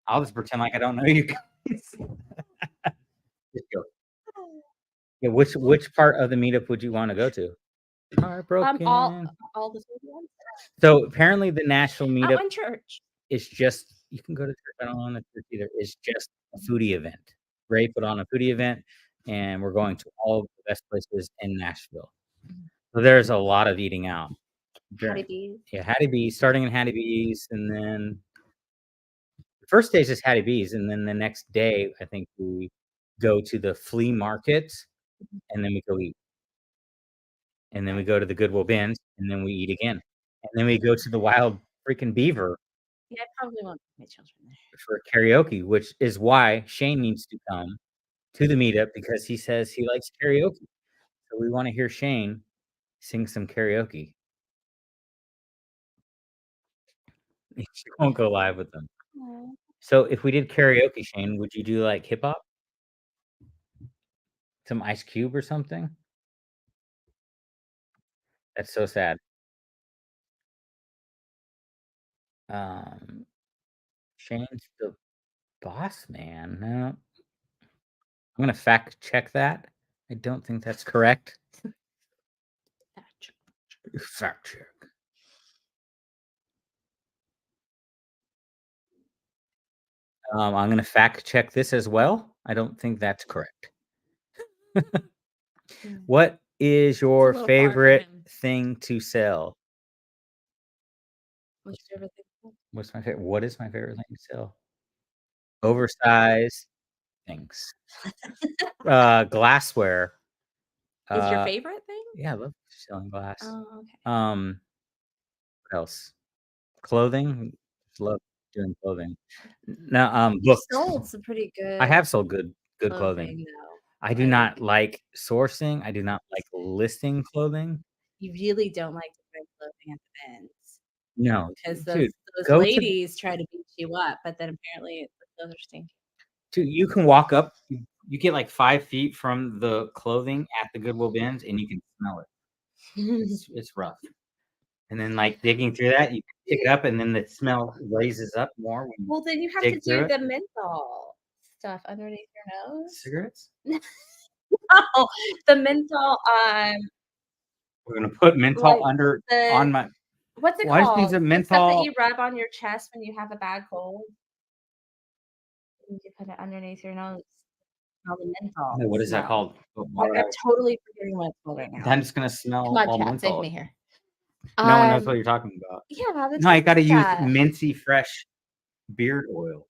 I'll just pretend like I don't know you guys. Just joking. Yeah, which part of the meetup would you wanna go to? All Heartbroken. all the food ones? So apparently the Nashville Out meetup in church. is just you can go to church. I don't own a church either. It's just a foodie event. Ray put on a foodie event, and we're going to all of the best places in Nashville. Mhm. So there's a lot of eating out. Hattie During B's. Yeah, Hattie B's, starting in Hattie B's, and then the first day is just Hattie B's, and then the next day, I think we go to the flea market, and then we go eat. And then we go to the Goodwill Bins, and then we eat again. And then we go to the Wild Freaking Beaver Yeah, I probably won't take my children there. for karaoke, which is why Shane needs to come to the meetup because he says he likes karaoke. So we wanna hear Shane sing some karaoke. She won't go live with them. Aw. So if we did karaoke, Shane, would you do like hip hop? Some Ice Cube or something? That's so sad. Um, Shane's the boss man. No, I'm gonna fact check that. I don't think that's correct. Fact check. I'm gonna fact check this as well. I don't think that's correct. Mm. What is your little far for favorite him. thing to sell? What's your favorite thing? What's my favorite? What is my favorite thing to sell? Oversized things. Glassware. Is your Uh, favorite thing? yeah, I love selling glass. Oh, okay. What else? Clothing. Just love doing clothing. No, You books. sold some pretty I good have sold good clothing. clothing, though. I do Like, not like sourcing. I do not like listing clothing. you really don't like to buy clothing at the ends No, because dude, those go to ladies try to beat you up, but then apparently the clothes are stinky. dude, you can walk up, you get like 5 feet from the clothing at the Goodwill bins, and you can smell it. It's rough. And then, like, digging through that, you pick it up, and then the smell raises up more when you Well, then you have to dig through do it. the menthol stuff underneath your nose. Cigarettes? No, the menthol, We're gonna put menthol like under the on my what's it why does called? these a The stuff that menthol you rub on your chest when you have a bad cold, and you put it underneath your nose. Smell the menthol oh, what is that smell. called? Why would I'm I totally forgetting what it's called right now. then it's gonna Come smell on, all chat, save menthol. me here. No one knows what you're talking about. Yeah, the No, you gotta use stuff. mincy fresh beard oil.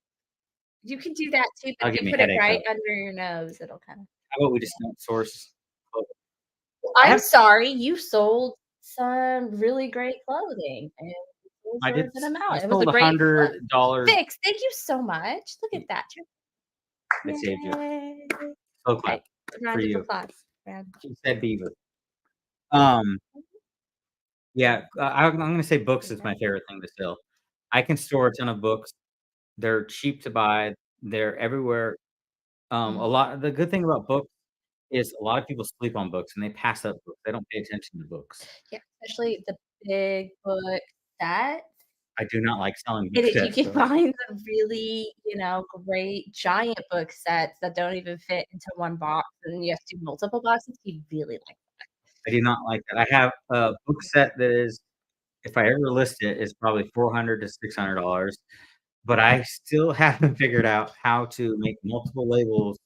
You can do that too, but That'll if give you me a put it headache, right though. under your nose, it'll kinda How about we just don't source clothing? I I'm have sorry, you sold some really great clothing, and you I did deserve an I amount. It was a sold great $100. fix. Thank you so much. Look at that. I saved you. Yay. Slow clap Right, for round of you. applause. Round She said beaver. Um, yeah, I'm gonna say books is my favorite thing to sell. I can store a ton of books. They're cheap to buy. They're everywhere. A lot the good thing about books is a lot of people sleep on books and they pass up books. They don't pay attention to books. Yeah, especially the big book set. I do not like selling And book if you sets, can though. find the really, great giant book sets that don't even fit into one box, and then you have to do multiple boxes, you really like I do not like that. I have a book set that is, if I ever list it, is probably $400 to $600, but I still haven't figured out how to make multiple labels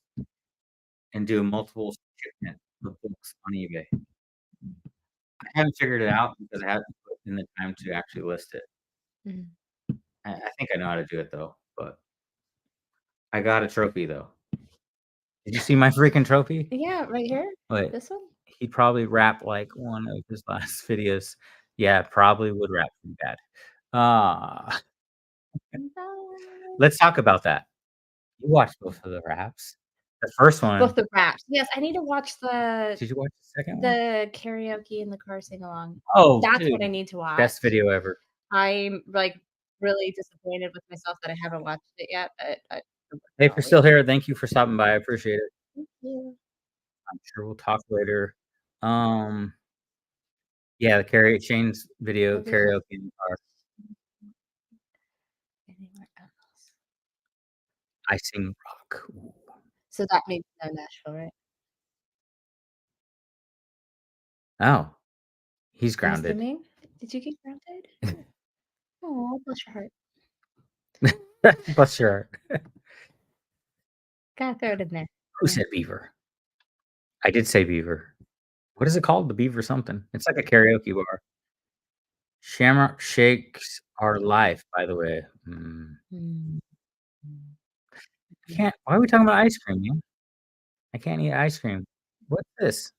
and do multiple shipment of books on eBay. I haven't figured it out because I haven't put in the time to actually list it. Mhm. I think I know how to do it though, but I got a trophy though. Did you see my freaking trophy? Yeah, right here? Wait, This one? he probably rap like one of his last videos. Yeah, probably would rap pretty bad. Ah, let's talk about that. You watched both of the raps. The first Both one, the raps. Yes, I need to watch did you watch the second one? the karaoke in the car sing-along. Oh, That's what dude, I need to watch. best video ever. I'm, really disappointed with myself that I haven't watched it yet, but Hey, if you're still here, thank you for stopping by. I appreciate it. Thank you. I'm sure we'll talk later. Um, yeah, the Shane's video What is karaoke in the car. anywhere else? I sing rock. Ooh. So that means no Nashville, right? Oh, he's I'm grounded. assuming? Did you get grounded? Oh, bless your heart. Bless your heart. Gotta throw it in there. Who said beaver? I did say beaver. What is it called? The beaver something. It's like a karaoke bar. Shamrock shakes are life, by the way. Mm. Can't. Why are we talking about ice cream, man? I can't eat ice cream. What's this?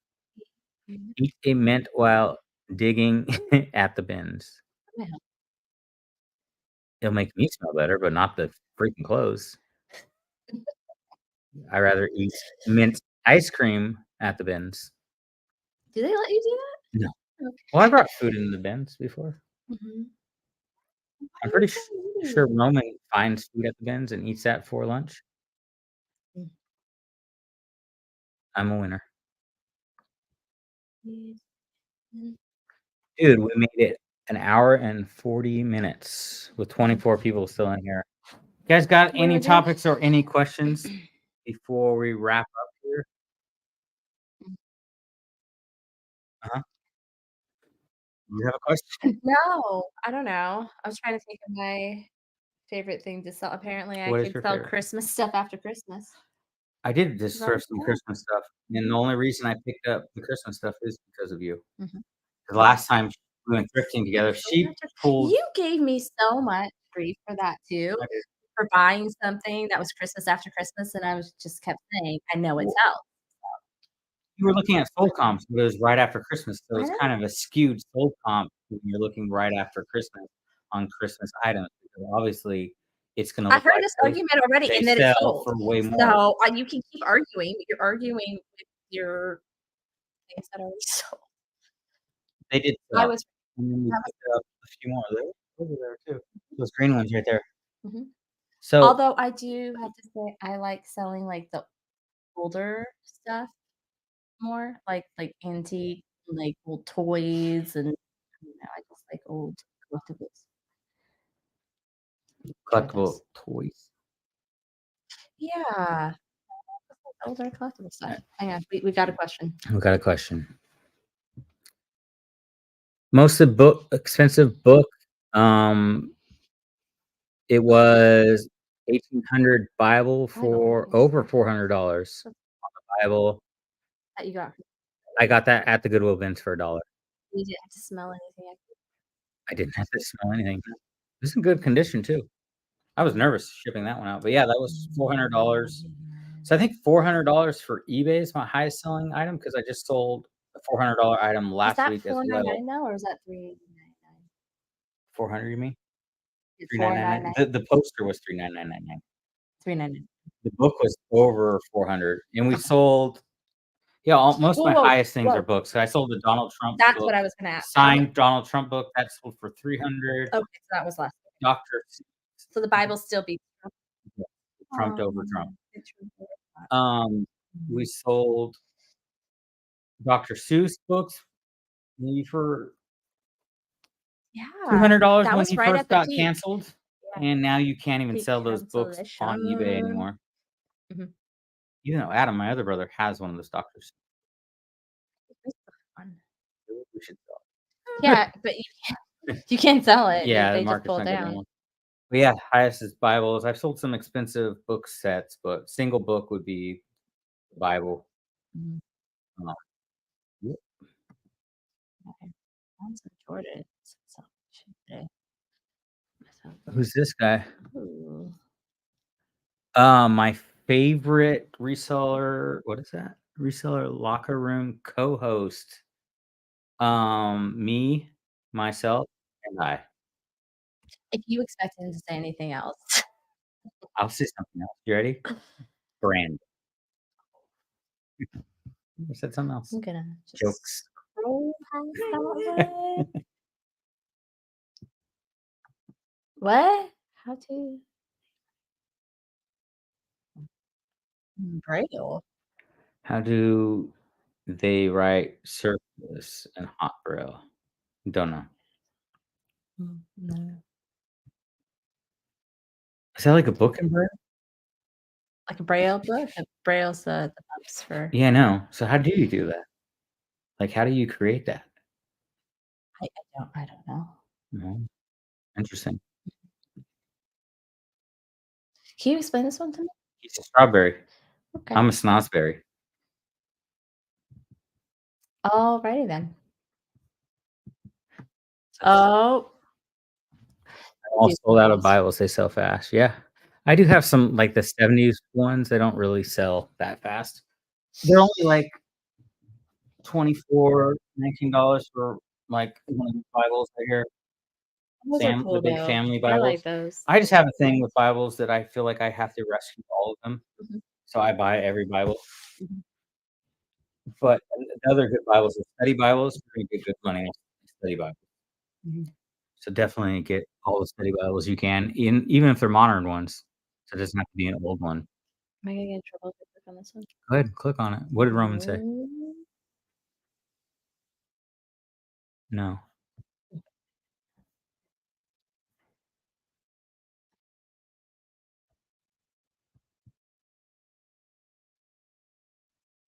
Eat a mint while digging at the bins. Yeah. It'll make me smell better, but not the freaking clothes. I rather eat mint ice cream at the bins. Do they let you do that? No. Okay. Well, I brought food in the bins before. Mhm. Why are I'm you pretty so sure needy? Roman finds food at the bins and eats that for lunch. Mm, I'm a winner. yes, mm, Dude, we made it an hour and 40 minutes with mhm. 24 people still in here. You guys got any We're good. topics or any questions before we wrap up here? Uh-huh. You have a question? No, I don't know. I was trying to think of my favorite thing to sell. Apparently, I What is could your sell favorite? Christmas stuff after Christmas. I did Is just that what thrift you some said? Christmas stuff, and the Mhm, only reason I picked up the Christmas stuff is because of you. mhm. 'Cause last time we went thrifting together, she pulled. You gave me so much grief for that too, I did. for buying something that was Christmas after Christmas, and I was just kept saying, "I know it Well, sells." you were looking at sold comps, but it was right after Christmas, so I it's know. kind of a skewed sold comp when you're looking right after Christmas on Christmas items, because obviously it's gonna I've look heard like this argument already they and that it's sell sold. for way more. So, you can keep arguing, but you're arguing with your things that are already sold. They did I sell, was and then we I was picked up a few more. Those are there too. Those green ones right there. mhm. So, Although I do have to say I like selling, like, the older stuff more, like antique, like old toys and, I just like old collectibles. Enjoy collectible those. toys. Yeah, older collectible stuff. Hang on, we got a question. We got a question. Most of book expensive book, um, it was 1,800 Bible Bible, for let me over see. $400. What's Bible, that you got? I got that at the Goodwill bins for $1. You didn't have to smell anything. I didn't have to smell anything. It's in good condition too. I was nervous shipping that one out, but yeah, that was $400. So I think $400 for eBay is my highest selling item because I just sold a $400 item Is last that week as well. 4.99 now, or is that 3.99? 400, you mean? It's 3,999. 4.99? The poster was 3,999. 3.99. The book was over 400, and we Okay. sold. Yeah, most of Whoa, my whoa, highest things are whoa. books. I sold the Donald Trump That's book, what I was gonna ask. How much? signed Donald Trump book, that sold for 300. Okay, so that was less. Dr. So the Bible still beats Trump. Trumped Oh, over Trump. it's really not. We Mhm. sold Dr. Seuss books maybe for Yeah, $200 that when was he right first at the got peak. canceled, Yeah, and now you can't even peak sell those books on eBay cancellation. anymore. Mhm. Even though Adam, my other brother, has one of those Dr. Seuss. It's so fun. We should sell Yeah, but you can't sell it. it. Yeah, the They just market's pull it not good down. anymore. But yeah, highest is Bibles. I've sold some expensive book sets, but single book would be the Bible. Mhm. Um, yep. Okay. Mine's in Jordan. So today. So, Who's this guy? ooh. My favorite reseller, what is that? Reseller locker room co-host. Me, myself, and I. If you expect him to say anything else, I'll say something else. You ready? Brand. I said something else. I'm gonna just Jokes. scroll past that one. What? How to Braille? How do they write surface and hot braille? Don't know. No. Is that like a book in braille? Like a Braille book? Braille's the bumps for Yeah, I know. So how do you do that? Like, how do you create that? I don't know. Mhm. Interesting. Can you explain this one to me? He's a strawberry. Okay. I'm a snozzberry. Alrighty then. So Oh, I'm all do sold out of Bibles. Bibles. They sell fast. Yeah. I do have some like the 70s ones. They don't really sell that fast. They're only like 24, $19 for like one of the Bibles right here. Those are The cool big though. family I like Bibles. those. I just have a thing with Bibles that I feel like I have to rescue all of them. Mhm, So I buy every Bible. mhm, But the other good Bibles are study Bibles. We're gonna get good money on study Bibles. mhm. So definitely get all the study Bibles you can, even if they're modern ones. So it doesn't have to be an old one. Am I gonna get in trouble if I click on this one? Go ahead, click on it. What did Roman say? No. No.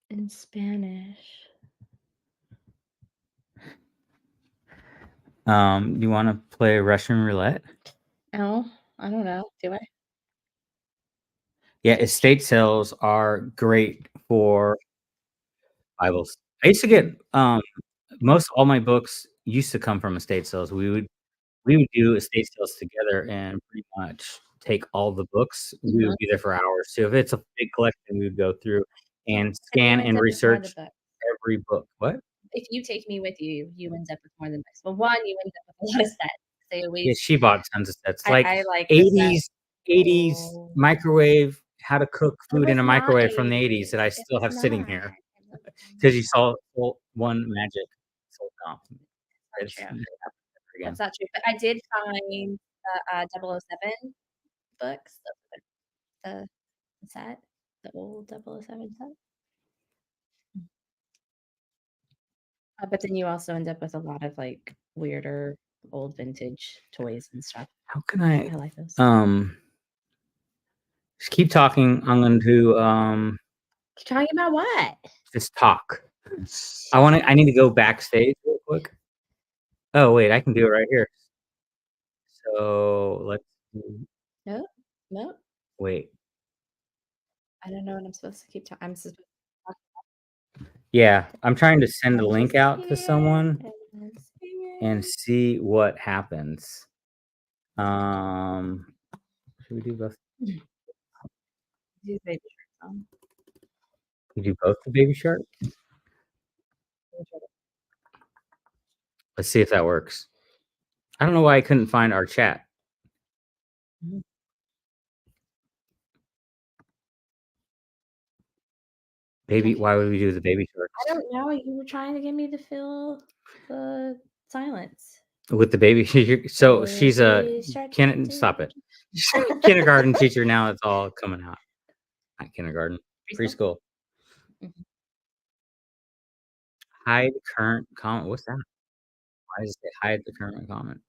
In Spanish. You wanna play Russian roulette? Oh, I don't know. Do I? Yeah, estate sales are great for Bibles. I used to get, most all my books used to come from estate sales. We would do estate sales together and pretty much take all the books. We Mhm. would be there for hours. So if it's a big collection, we would go through and And you scan end and up with more than research books. every book. What? If you take me with you, you end up with more than books. Well, 1, you end up with a lot of sets. They Yeah, always she bought tons of sets, I like I like the set. 80s Oh. microwave, how to cook It food was in a not microwave from the '80s that 80s. I It still was have sitting not. here It was because you not. saw one magic sold off. Not It's true. never happened ever again. That's not true, but I did find the, 007 books, the the set, the old 007 set. But then you also end up with a lot of, like, weirder old vintage toys and stuff. How can I, I like those. um, just keep talking? I'm going to, Talking about what? just talk. I need to go backstage real quick. Oh, wait, I can do it right here. So, let's do No, no, wait. I don't know what I'm supposed to keep talking. I'm supposed to talk Yeah, I'm trying to send a and link just out to sing it someone and and sing see what happens. Um, should we do both? it. Do Baby Shark song. We do both the Baby Shark? Let's see if that works. I don't know why I couldn't find our chat. Mhm. Baby, Okay. why would we do the Baby I Sharks? don't know, you were trying to get me to fill the silence. With the baby, so she's a Baby shark kin do stop it. do Kindergarten teacher now, it's all coming out. Not kindergarten, Preschool? preschool. Mhm. Hide current comment. What's that? Why does it say hide the current comment?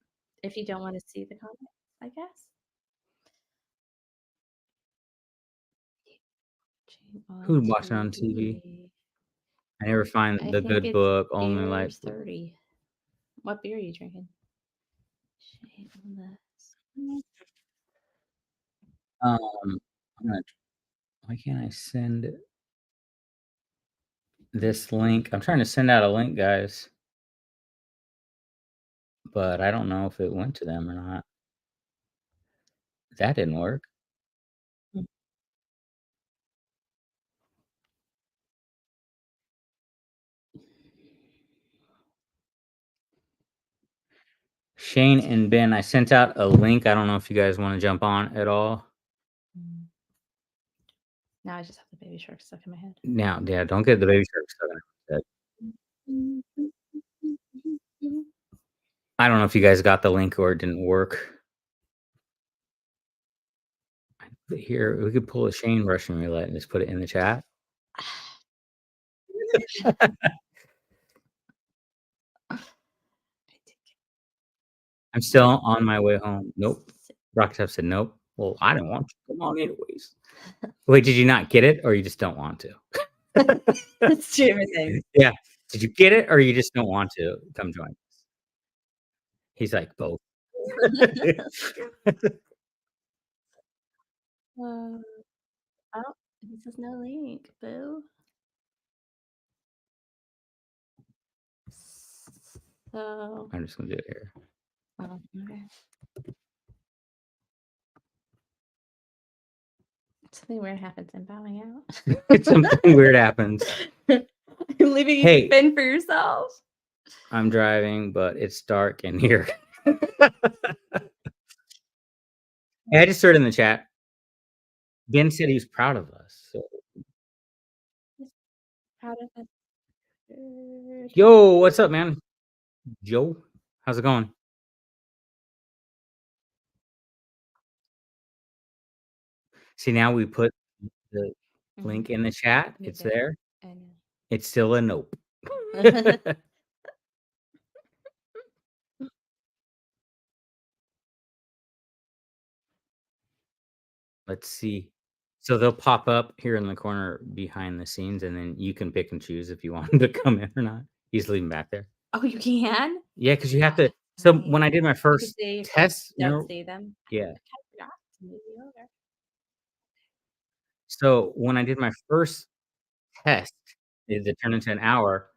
If you don't wanna see the comments, I guess. Watching on Who's watching on TV? TV. I never find I the think good it's book, only like Beer's 30. What beer are you drinking? Shame on this. I'm gonna why can't I send this link? I'm trying to send out a link, guys, but I don't know if it went to them or not. That didn't work. Mm. Shane and Ben, I sent out a link. I don't know if you guys want to jump on at all. Mm. Now I just have the baby shark stuck in my head. Now, yeah, don't get the baby shark stuck in your head. I don't know if you guys got the link or it didn't work. But here, we could pull a Shane Russian roulette and just put it in the chat. I'm still on my way home. Nope. Rocket said nope. Well, I didn't want to. Come on, anyways. Wait, did you not get it, or you just don't want to? It's 2 different things. Yeah. Did you get it, or you just don't want to come join? He's like both. Uh, oh, he says no link, boo. So, I'm just gonna do it here. oh, okay. Something weird happens. I'm bowing out. Something weird happens. I'm leaving you Hey. to fend for yourself. I'm driving, but it's dark in here. Hey, I just heard in the chat. Ben said he was proud of us. So. Proud of the bird. Yo, what's up, man? Joe, how's it going? See, now we put the Mhm. link in the chat. We It's did. there. I know. It's still a nope. Let's see. So they'll pop up here in the corner behind the scenes, and then you can pick and choose if you want them to come in or not. You just leave them back there. Oh, you can? Yeah, because you have to. Oh, So nice. when I did my You can first see if you test, don't see them. yeah. I kinda forgot to move you over. So when I did my first test, it turned into an hour.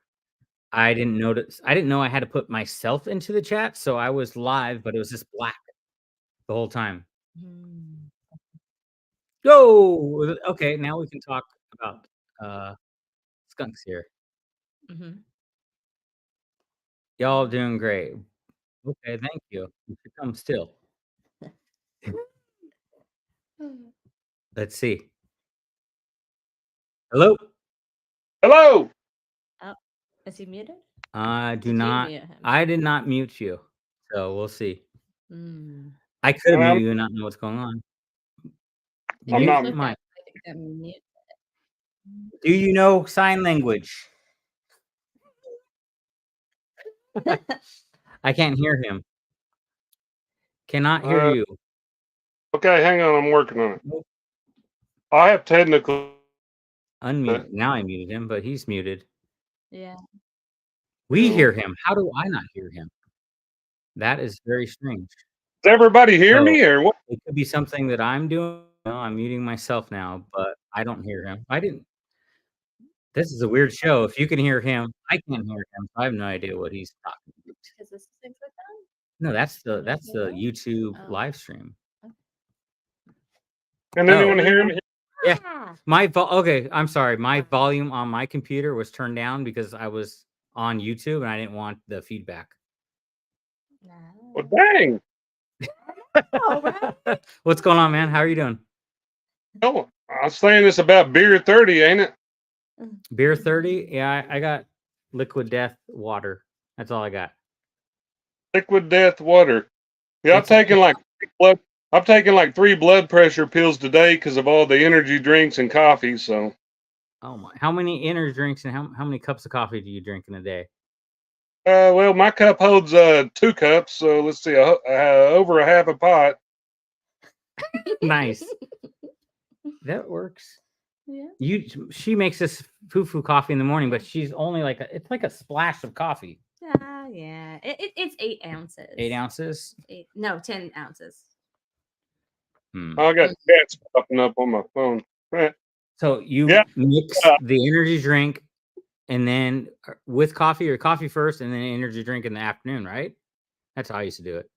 I didn't notice. I didn't know I had to put myself into the chat, so I was live, but it was just black the whole time. Mm. Go. Okay, now we can talk about uh, skunks here. Mhm. Y'all doing great. Okay, thank you. You should come still. Let's see. Hello? Hello. Oh, is he muted? I do Did you not mute him? I did not mute you, so we'll see. Mm. I could have I'm, muted you and not know what's going on. It I'm Mute not. usually your does, mic. I think the mute. Do you know sign language? I can't hear him. Cannot hear you. Okay, hang on. I'm working on it. Nope. I have technical. Unmute. Now I muted him, but he's muted. Yeah. We hear him. How do I not hear him? That is very strange. Does everybody hear So me or what? it could be something that I'm doing. No, I'm muting myself now, but I don't hear him. I didn't. This is a weird show. If you can hear him, I can't hear him. I have no idea what he's talking about. Because this is things like that? No, that's the Yeah. YouTube Oh. live stream. Can anyone hear me? Yeah. Ah. Okay, I'm sorry. My volume on my computer was turned down because I was on YouTube and I didn't want the feedback. Well, dang. Oh, right. What's going on, man? How are you doing? Oh, I was saying this about beer 30, ain't it? Beer 30? Yeah, I got liquid death water. That's all I got. Liquid death water. Yeah, It's I'm taking like 3 blood pressure pills today because of all the energy drinks and coffee. So, oh my! How many energy drinks and how many cups of coffee do you drink in a day? well, my cup holds 2 cups. So let's see, over a half a pot. Nice. That works. Yeah. She makes this foo coffee in the morning, but she's only like it's like a splash of coffee. Yeah. It's 8 ounces. 8 ounces. 10 ounces. I got cats popping up on my phone. So you Yeah. mix the energy drink and then with coffee or coffee first and then energy drink in the afternoon, right? That's how I used to do it.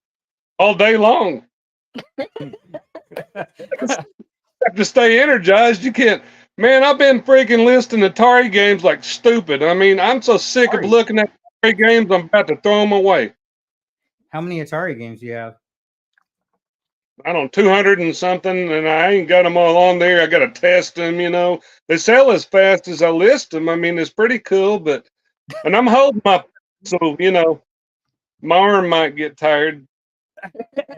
All day long. Have to stay energized. You can't. Man, I've been freaking listing Atari games like stupid. I mean, I'm so sick of looking at Atari games, I'm about to throw them away. How many Atari games do you have? I don't 200 and something, and I ain't got them all on there. I got to test them, you know. They sell as fast as I list them. I mean, it's pretty cool, and I'm holding my, so, you know, my arm might get tired.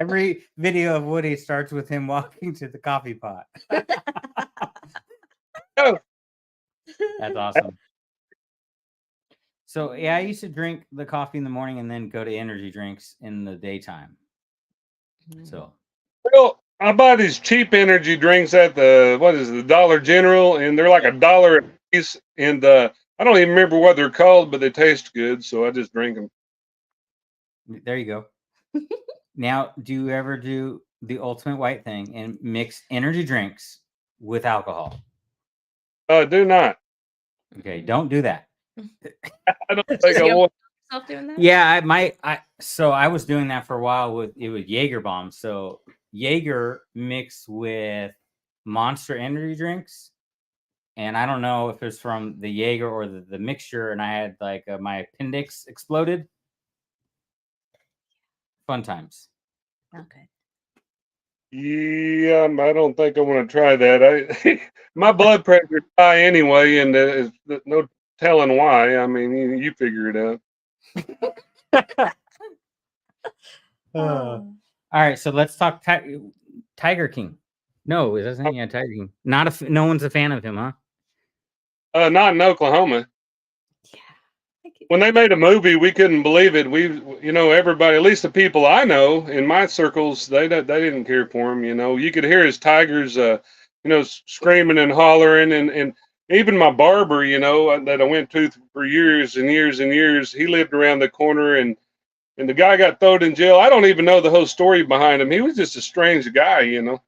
Every video of Woody starts with him walking to the coffee pot. Oh. That's awesome. So yeah, I used to drink the coffee in the morning and then go to energy drinks in the daytime. So Well, I buy these cheap energy drinks at the Dollar General, and they're like $1 a piece. And I don't even remember what they're called, but they taste good, so I just drink them. there you go. Now, do you ever do the ultimate white thing and mix energy drinks with alcohol? Do not. Okay, don't do that. I don't think I want. Doing that? Yeah, so I was doing that for a while with Jaeger bombs. So Jaeger mixed with Monster energy drinks, and I don't know if it's from the Jaeger or the mixture, and I had like my appendix exploded. Fun times. Okay. Yeah, I don't think I want to try that. My blood pressure's high anyway, and there's no telling why. I mean, you figure it out. All right, so let's talk Tiger King. No, it doesn't. Yeah, Tiger King. Not a. No one's a fan of him, huh? Not in Oklahoma. Yeah. When they made a movie, we couldn't believe it. Everybody, at least the people I know in my circles, they didn't care for him. You could hear his tigers, screaming and hollering, and even my barber, that I went to for years and years and years. He lived around the corner, and the guy got thrown in jail. I don't even know the whole story behind him. He was just a strange guy. Yeah.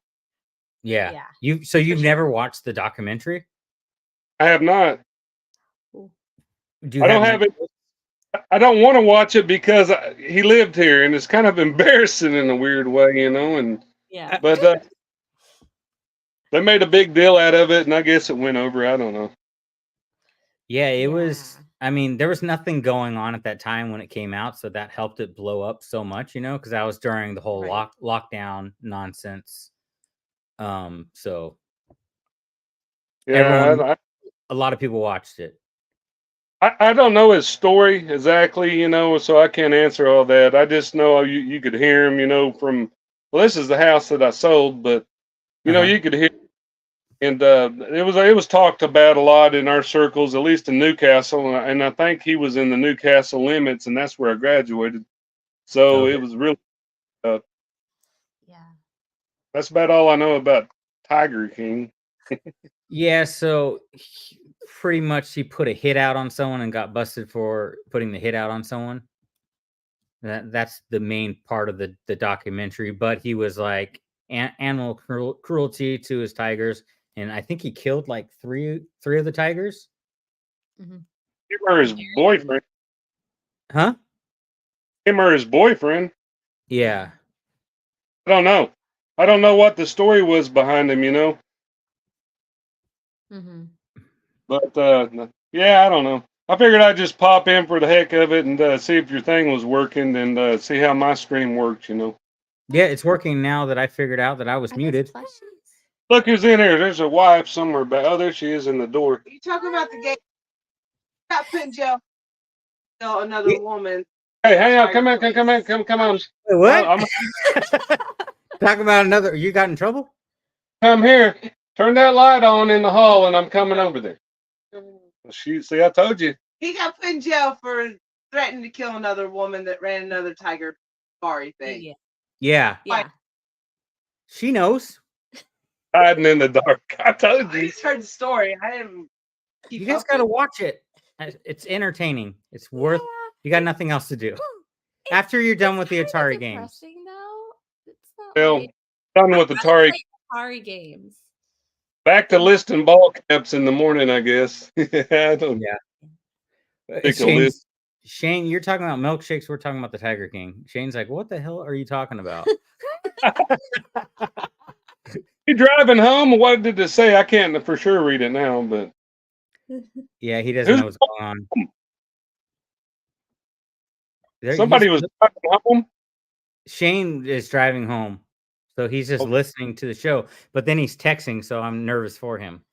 Yeah. You've never watched the documentary? I have not. Do you I don't have have it. I don't want to watch it because he lived here, and it's kind of embarrassing in a weird way, And Yeah. but they made a big deal out of it, and I guess it went over. I don't know. Yeah, it was. Yeah. I mean, there was nothing going on at that time when it came out, so that helped it blow up so much, because that was during the whole Right. lockdown nonsense. So Yeah, a lot of people watched it. I don't know his story exactly, so I can't answer all that. I just know you could hear him, from. Well, this is the house that I sold, but you could hear. And it was talked about a lot in our circles, at least in Newcastle, and I think he was in the Newcastle limits, and that's where I graduated. So Okay. it was really. Yeah. That's about all I know about Tiger King. Yeah, so pretty much he put a hit out on someone and got busted for putting the hit out on someone. That's the main part of the documentary, but he was like animal cruelty to his tigers, and I think he killed like three of the tigers. Mhm. Him or his boyfriend. Huh? Him or his boyfriend. Yeah. I don't know. I don't know what the story was behind him, Mhm. But yeah, I don't know. I figured I'd just pop in for the heck of it and see if your thing was working and see how my stream works, Yeah, it's working now that I figured out that I was Are those muted. plushies? Look who's in here. There's a wife somewhere back. Oh, there she is in the door. You talking about the gay? Got put in jail. No, another Yeah. woman. Hey, hang on. Come on. Come on. Wait, what? I'm Talk about another. You got in trouble? come here. Turn that light on in the hall, and I'm coming over there. See, I told you. He got put in jail for threatening to kill another woman that ran another tiger safari thing. Yeah. Yeah. Yeah. She knows. Hiding in the dark. I told I you. just heard the story. I didn't keep You guys up got to with it. watch it. It's entertaining. It's worth. Yeah. You got nothing else to do. After you're done with the It's Atari kinda games. depressing, though. It's not Well, like done with I Atari. play Atari games. Back to listing ball caps in the morning, I guess. I don't pick a list. Shane, you're talking about milkshakes. We're talking about the Tiger King. Shane's like, what the hell are you talking about? You driving home? What did it say? I can't for sure read it now, but Yeah, he doesn't know what's going on. somebody was driving home. Shane is driving home, so he's just Oh. listening to the show. But then he's texting, so I'm nervous for him.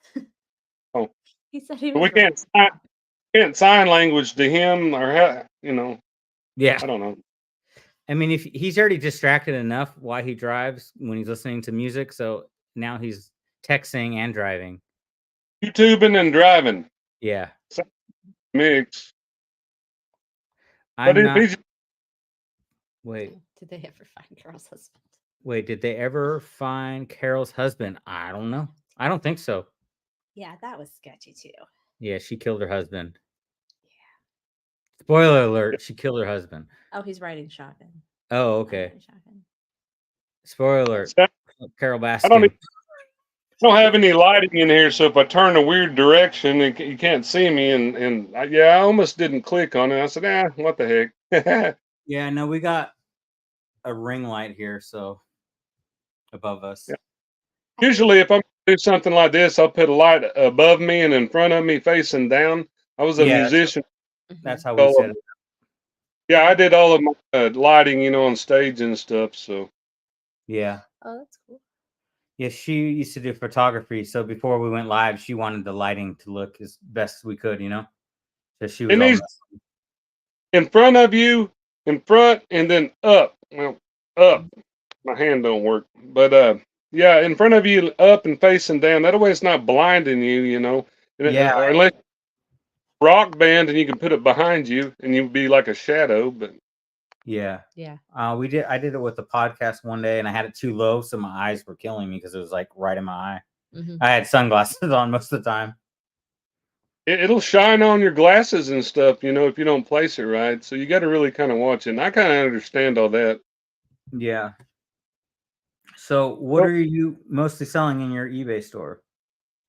He said he But was we can't sign language to him or how, Yeah, I don't know. I mean, if he's already distracted enough while he drives when he's listening to music, so now he's texting and driving. YouTubing and driving. Yeah, Mix. I'm But not. he's Wait, Did they ever find Carol's husband? wait. Did they ever find Carol's husband? I don't know. I don't think so. Yeah, that was sketchy too. Yeah, she killed her husband. Yeah. Spoiler alert: she killed her husband. Oh, he's riding shotgun. Oh, Not okay. riding shotgun. Spoiler alert: Carol I Baskin. don't have any lighting in here, so if I turn a weird direction, you can't see me. And I almost didn't click on it. I said, what the heck? Yeah, no, we got a ring light here, so above us. Yeah. Usually, if I'm gonna do something like this, I'll put a light above me and in front of me, facing down. I was a musician. That's how we set it. Yeah, I did all of my lighting, on stage and stuff. So Yeah. Oh, that's cool. Yeah, she used to do photography, so before we went live, she wanted the lighting to look as best we could, So she was it all needs in front of you, in front, and then up. Well, up. My hand don't work, but Yeah, in front of you, up and facing down. That way, it's not blinding you. You know, Yeah. or unless rock band and you can put it behind you and you'd be like a shadow. But Yeah. Yeah. I did it with the podcast one day, and I had it too low, so my eyes were killing me because it was like right in my eye. Mhm. I had sunglasses on most of the time. it'll shine on your glasses and stuff, you know, if you don't place it right. So you got to really kind of watch it. And I kind of understand all that. Yeah. So, what Well, are you mostly selling in your eBay store?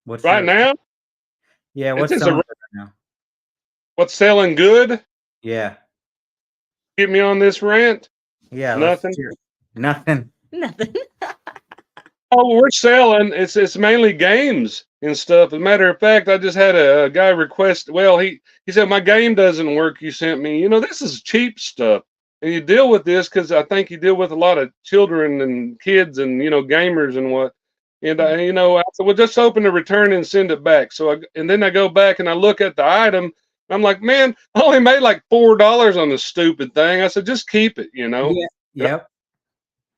What's right your now, Yeah? it's What's just selling good right now? what's selling good. Yeah. Get me on this rant. Yeah. Let's Nothing. hear. Nothing. Nothing. Oh, we're selling. It's mainly games and stuff. As a matter of fact, I just had a guy request. Well, he said my game doesn't work. You sent me. You know, this is cheap stuff, and you deal with this because I think you deal with a lot of children and kids and gamers and what. And I said, well, just open the return and send it back. And then I go back and I look at the item. I'm like, man, I only made like $4 on this stupid thing. I said, just keep it. Yeah. Yep.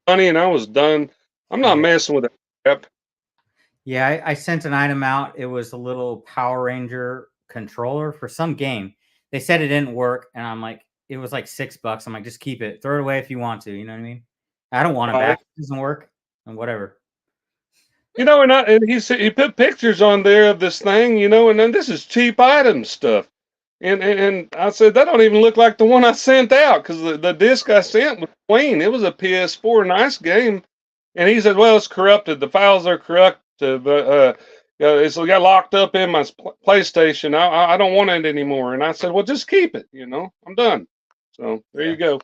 Money, and I was done. I'm not Yeah. messing with it. Crap. Yeah. I sent an item out. It was a little Power Ranger controller for some game. They said it didn't work, and I'm like, it was like $6. I'm like, just keep it. Throw it away if you want to. You know what I mean? I don't want it back. It doesn't work, and whatever. And he said he put pictures on there of this thing, and then this is cheap item stuff. And I said that don't even look like the one I sent out because the disc I sent was clean. It was a PS4, nice game. And he said, well, it's corrupted. The files are corrupted, but it's got locked up in my PlayStation. I don't want it anymore. And I said, well, just keep it. I'm done. So there you go.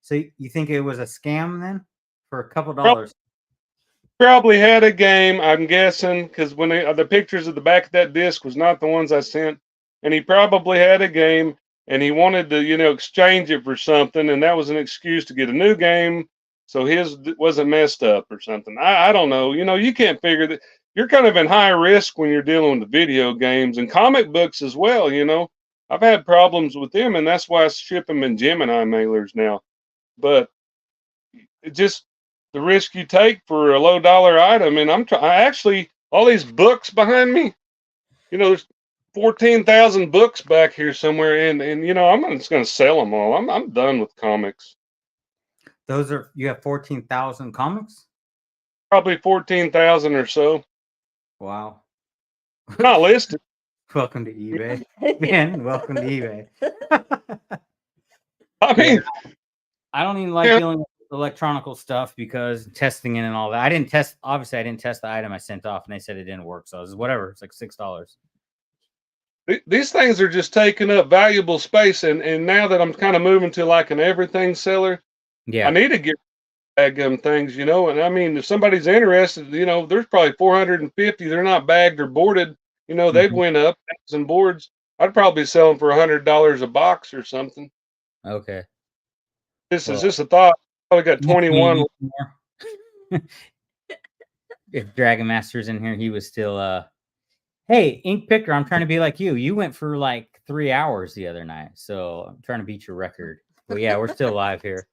So you think it was a scam then for a couple Prob- dollars? Probably had a game, I'm guessing, because when the pictures of the back of that disc was not the ones I sent, and he probably had a game, and he wanted to, exchange it for something, and that was an excuse to get a new game, so his wasn't messed up or something. I don't know. You can't figure that. You're kind of in high risk when you're dealing with the video games and comic books as well. I've had problems with them, and that's why I ship them in Gemini mailers now. But it just the risk you take for a low dollar item. And I actually, all these books behind me, there's 14,000 books back here somewhere. And I'm just going to sell them all. I'm done with comics. You have 14,000 comics? Probably 14,000 or so. Wow. Not listed. Welcome to eBay. Man, welcome to eBay. I mean, I don't even like dealing with electronical stuff because testing it and all that. I didn't test the item I sent off, and they said it didn't work. So I was whatever. It's like $6. These things are just taking up valuable space. And now that I'm kind of moving to like an everything seller, I need to get bag things, and I mean, if somebody's interested, there's probably 450. They're not bagged or boarded. They've went up and boards. I'd probably sell them for $100 a box or something. Okay. This is just a thought. Probably got 21. If Dragon Master's in here, he was still hey, Ink Picker, I'm trying to be like you. You went for like 3 hours the other night, so I'm trying to beat your record. But yeah, we're still live here.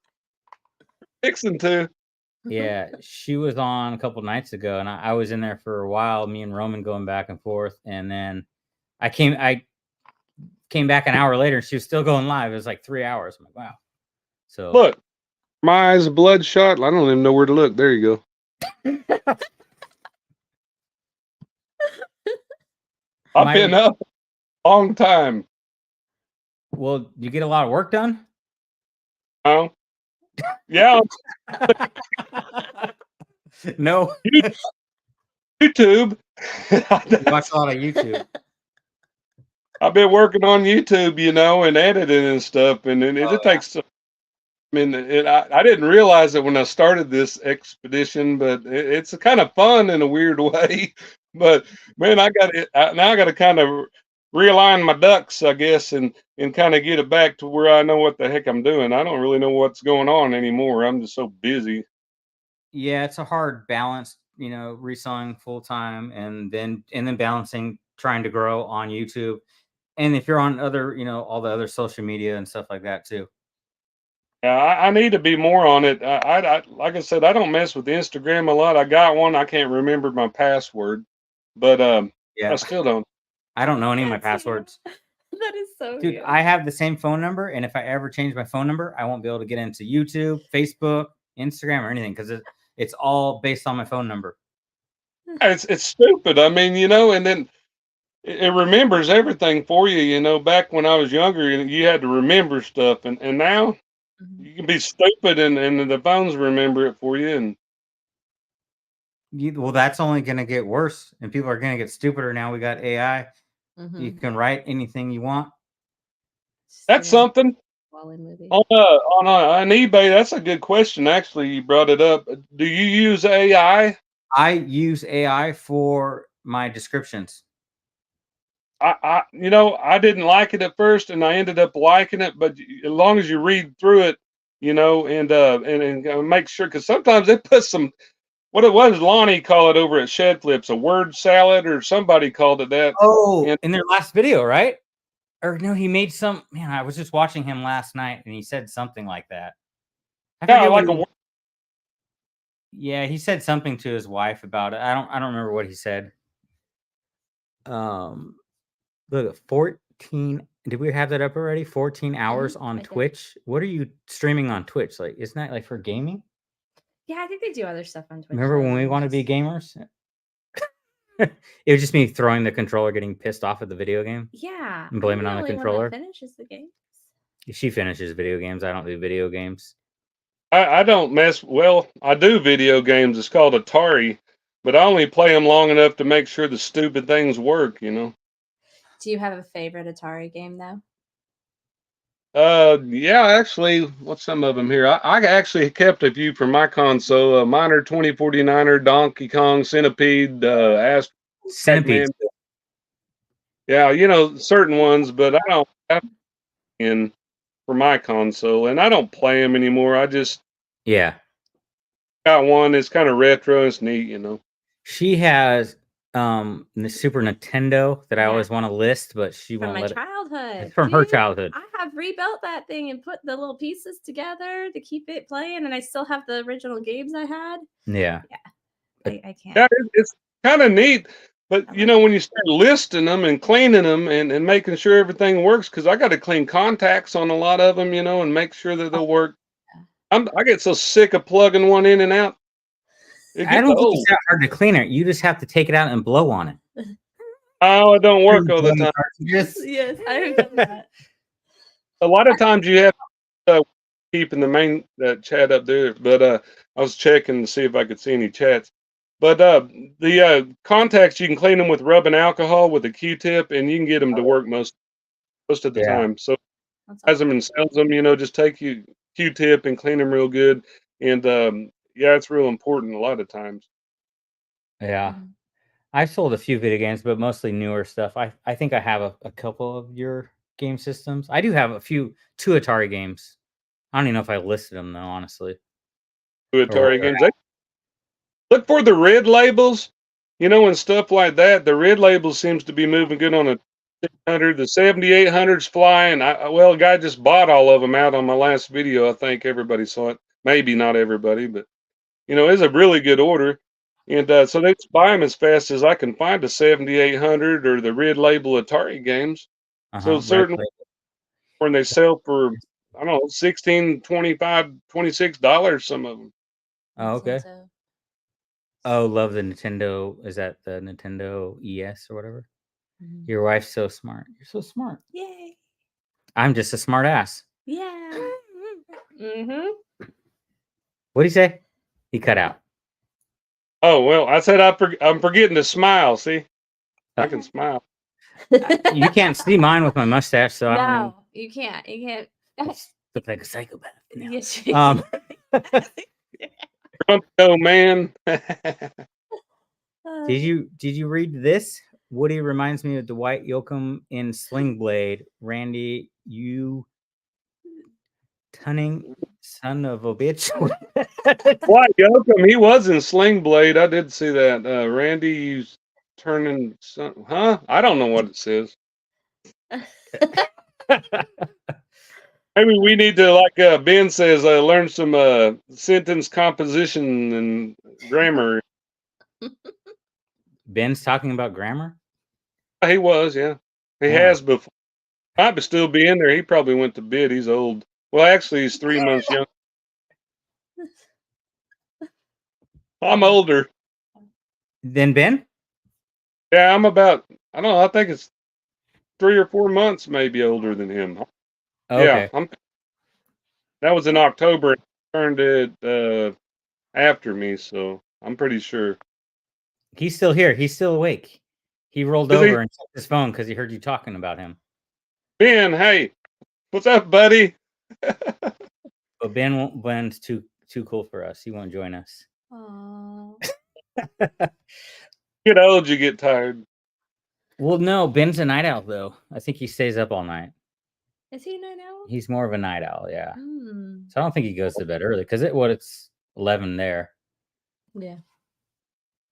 Fixing to. Yeah, she was on a couple nights ago, and I was in there for a while. Me and Roman going back and forth, and then I came back an hour later, and she was still going live. It was like 3 hours. I'm like, wow. So look, my eyes bloodshot. I don't even know where to look. There you go. I've been up a long time. Well, you get a lot of work done? Oh, yeah. No. YouTube. Watch a lot of YouTube. I've been working on YouTube, and editing and stuff, and it takes. I mean, I didn't realize it when I started this expedition, but it's kind of fun in a weird way. But man, I got to kind of realign my ducks, I guess, and kind of get it back to where I know what the heck I'm doing. I don't really know what's going on anymore. I'm just so busy. Yeah, it's a hard balance, reselling full time and then balancing trying to grow on YouTube. And if you're on other, all the other social media and stuff like that too. Yeah, I need to be more on it. Like I said, I don't mess with Instagram a lot. I got one. I can't remember my password, but I Yeah. still don't. I don't know any of my That's you. passwords. That is so Dude, cute. I have the same phone number, and if I ever change my phone number, I won't be able to get into YouTube, Facebook, Instagram, or anything because it's all based on my phone number. It's stupid. I mean, and then it remembers everything for you. Back when I was younger, you had to remember stuff, and now Mhm. you can be stupid, and the phones remember it for you. And Well, that's only going to get worse, and people are going to get stupider now. We got AI. You Mhm. can write anything you want. Just that's like a something. Wall-E movie. On eBay, that's a good question. Actually, you brought it up. Do you use AI? I use AI for my descriptions. I didn't like it at first, and I ended up liking it. But as long as you read through it, and make sure, because sometimes they put some. What it was, Lonnie called it over at Shed Flips, a word salad, or somebody called it that. Oh, And in their last video, right? Or no, he made some. Man, I was just watching him last night, and he said something like that. I yeah, forget what like a he. word. Yeah, he said something to his wife about it. I don't remember what he said. Look at 14. Did we have that up already? 14 hours on I did. Twitch. What are you streaming on Twitch? Like, isn't that like for gaming? Yeah, I think they do other stuff on Twitch. Remember when we want to be gamers? It was just me throwing the controller, getting pissed off at the video game. Yeah, And blaming I'm on the only one controller. that finishes the game. She finishes video games. I don't do video games. I don't mess. Well, I do video games. It's called Atari, but I only play them long enough to make sure the stupid things work. Do you have a favorite Atari game though? Yeah, actually, what's some of them here? I actually kept a few from my console. Miner 2049er, Donkey Kong, Centipede, Astro, Centipede. Pac-Man. Yeah, certain ones, but I don't have in for my console, and I don't play them anymore. I just Yeah. got one. It's kind of retro. It's neat. She has the Super Nintendo that I Yeah. always want to list, but she From won't my let it. childhood. It's from her Dude, childhood. I have rebuilt that thing and put the little pieces together to keep it playing, and I still have the original games I had. Yeah. I can't. Yeah, it's kind of neat. But I like when you start listing them and cleaning them and making sure everything works, because I got to clean contacts on a lot of them, and make sure that they'll work. I get so sick of plugging one in and out. It I gets don't think old. it's that hard to clean it. You just have to take it out and blow on it. Oh, it don't work all the time. Just Yes, I have done that. A lot of times you have keeping the main chat up there, but I was checking to see if I could see any chats. But the contacts, you can clean them with rubbing alcohol with a Q-tip, and you can get them to work most of the Yeah. time. So That's has them and sells them, just take you Q-tip and clean them real good. And yeah, it's real important a lot of times. Yeah. Mhm. I've sold a few video games, but mostly newer stuff. I think I have a couple of your game systems. I do have two Atari games. I don't even know if I listed them though, honestly. Atari games. Look for the red labels, and stuff like that. The red label seems to be moving good on a 600. The 7800's flying. Well, a guy just bought all of them out on my last video. I think everybody saw it. Maybe not everybody, but it's a really good order. And so they just buy them as fast as I can find a 7800 or the red label Atari games. So certainly when they sell for, I don't know, $16, $25, $26, some of them. Oh, okay. Oh, love the Nintendo. Is that the Nintendo ES or whatever? Mhm. Your wife's so smart. You're so smart. Yay. I'm just a smart ass. Yeah. Mm-hmm. What do you say? He cut out. Oh, well, I said I'm forgetting to smile. See, I can smile. You can't see mine with my mustache, so I don't No, know. you can't. You can't. Look like a psychopath. now. Yes, you Oh man. Did you read this? Woody reminds me of Dwight Yoakam in Sling Blade. Randy, you tunning son of a bitch. Why, Yoakum? He was in Sling Blade. I did see that. Randy, you turning some, huh? I don't know what it says. Maybe we need to, like Ben says, learn some sentence composition and grammar. Ben's talking about grammar. He was, yeah. He Yeah. has before. Might be still be in there. He probably went to bed. He's old. Well, actually, he's 3 months young. I'm older. Then Ben. Yeah, I'm about. I don't know. I think it's 3 or 4 months, maybe older than him. Oh, Yeah, okay. that was in October. He turned it after me, so I'm pretty sure. He's still here. He's still awake. He rolled Is he? over and checked his phone because he heard you talking about him. Ben, hey, what's up, buddy? But Ben's too cool for us. He won't join us. Oh. Get old, you get tired. Well, no, Ben's a night owl though. I think he stays up all night. Is he a night owl? He's more of a night owl, yeah. Hmm. So I don't think he goes to bed early because it's 11 there. Yeah.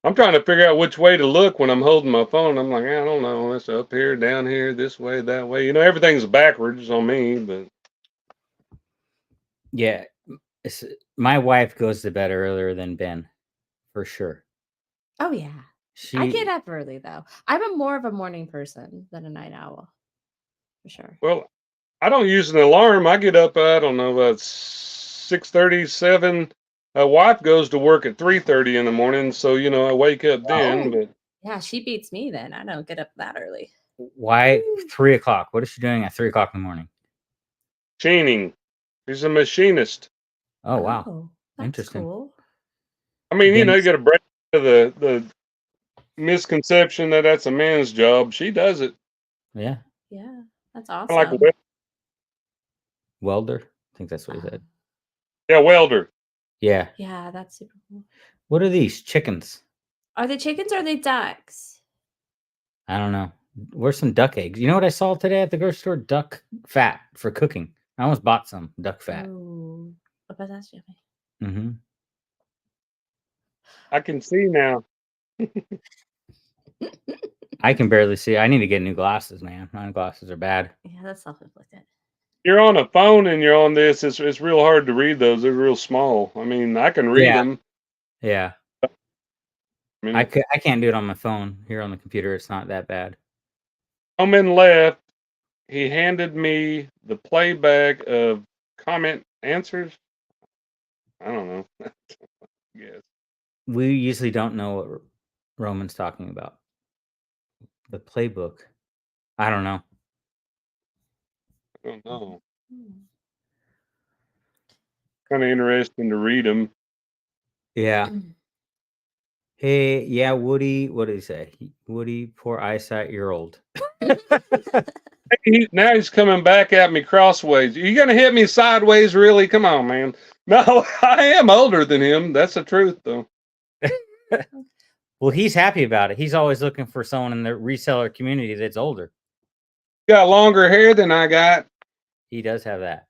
I'm trying to figure out which way to look when I'm holding my phone. I'm like, I don't know. It's up here, down here, this way, that way. You know, everything's backwards on me, but Yeah, my wife goes to bed earlier than Ben, for sure. Oh yeah. I get up early though. I'm more of a morning person than a night owl, for sure. well, I don't use an alarm. I get up, I don't know, about 6:30, 7. My wife goes to work at 3:30 in the morning, so you know I wake up then. Oh. But Yeah, she beats me then. I don't get up that early. Why 3 o'clock? What is she doing at 3 o'clock in the morning? machining, she's a machinist. Oh wow, Oh, that's interesting. cool. I mean, you know, you Ben's- got to break the misconception that that's a man's job. She does it. Yeah, Yeah, that's I awesome. like a welder. I think that's what he said. yeah, welder. Yeah. Yeah, that's super cool. What are these chickens? Are they chickens or are they ducks? I don't know. Where's some duck eggs? You know what I saw today at the grocery store? Duck fat for cooking. I almost bought some duck fat. Ooh, I bet that's yummy. Mm-hmm. I can see now. I can barely see. I need to get new glasses, man. My glasses are bad. Yeah, that's self-inflicted. You're on a phone and you're on this. It's real hard to read those. They're real small. I mean, I can read them. Yeah. I mean, I can't do it on my phone. Here on the computer, it's not that bad. Omen left. He handed me the playback of comment answers. I don't know. Yes. We usually don't know what Roman's talking about. The playbook. I don't know. I don't know. Hmm. Kind of interesting to read them. Yeah. Hey, yeah, Woody. What did he say? Woody, poor eyesight, you're old. Now he's coming back at me crossways. You gonna hit me sideways? Really? Come on, man. No, I am older than him. That's the truth, though. Well, he's happy about it. He's always looking for someone in the reseller community that's older. Got longer hair than I got. He does have that.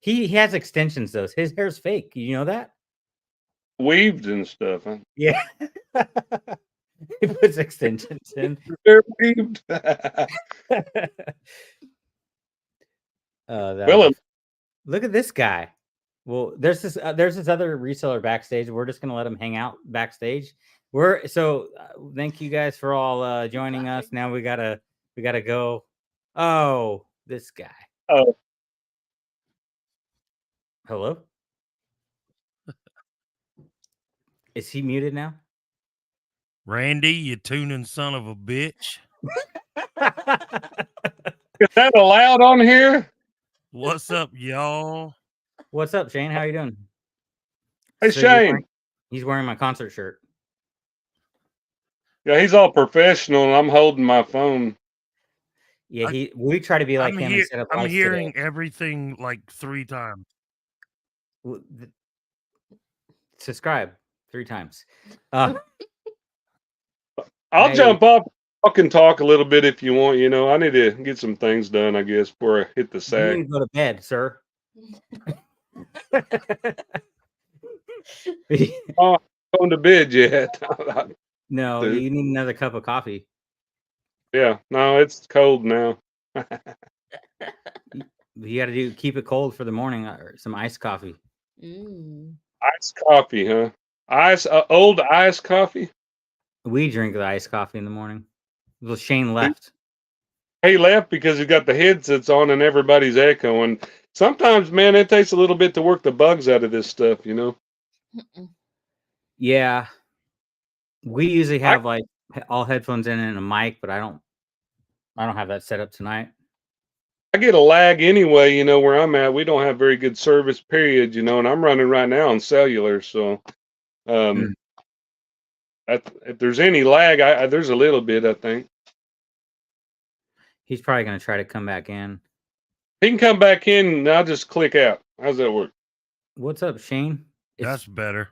He has extensions, though. His hair's fake. You know that? Weaved and stuff. Huh? Yeah. He puts extensions in. They're weaved. Well, Look at this guy. Well, there's this other reseller backstage. We're just gonna let him hang out backstage. Thank you guys for all joining us. Now we gotta go. Oh, this guy. oh, Hello. Is he muted now? Randy, you tuning son of a bitch. is that allowed on here? What's up, y'all? What's up, Shane? How you doing? Hey, So Shane. he's wearing my concert shirt. Yeah, he's all professional, and I'm holding my phone. Yeah, we try to be like him and set up I'm lights hearing today. everything like 3 times. Subscribe 3 times. I'll jump off. I can talk a little bit if you want. You know, I need to get some things done, I guess, before I hit the You sack. need to go to bed, sir. Oh, I'm going to bed yet. No, Dude. you need another cup of coffee. Yeah, no, it's cold now. He But you got to keep it cold for the morning or some iced coffee. Iced coffee, huh? Old iced coffee. We drink the iced coffee in the morning. Well, Shane left. He left because he got the headsets on and everybody's echoing. Sometimes, man, it takes a little bit to work the bugs out of this stuff, you know. Yeah. We usually have like all headphones in and a mic, but I don't have that set up tonight. I get a lag anyway, you know, where I'm at. We don't have very good service, period, you know, and I'm running right now on cellular. So if there's any lag, there's a little bit, I think. He's probably going to try to come back in. He can come back in and I'll just click out. How's that work? What's up, Shane? That's better.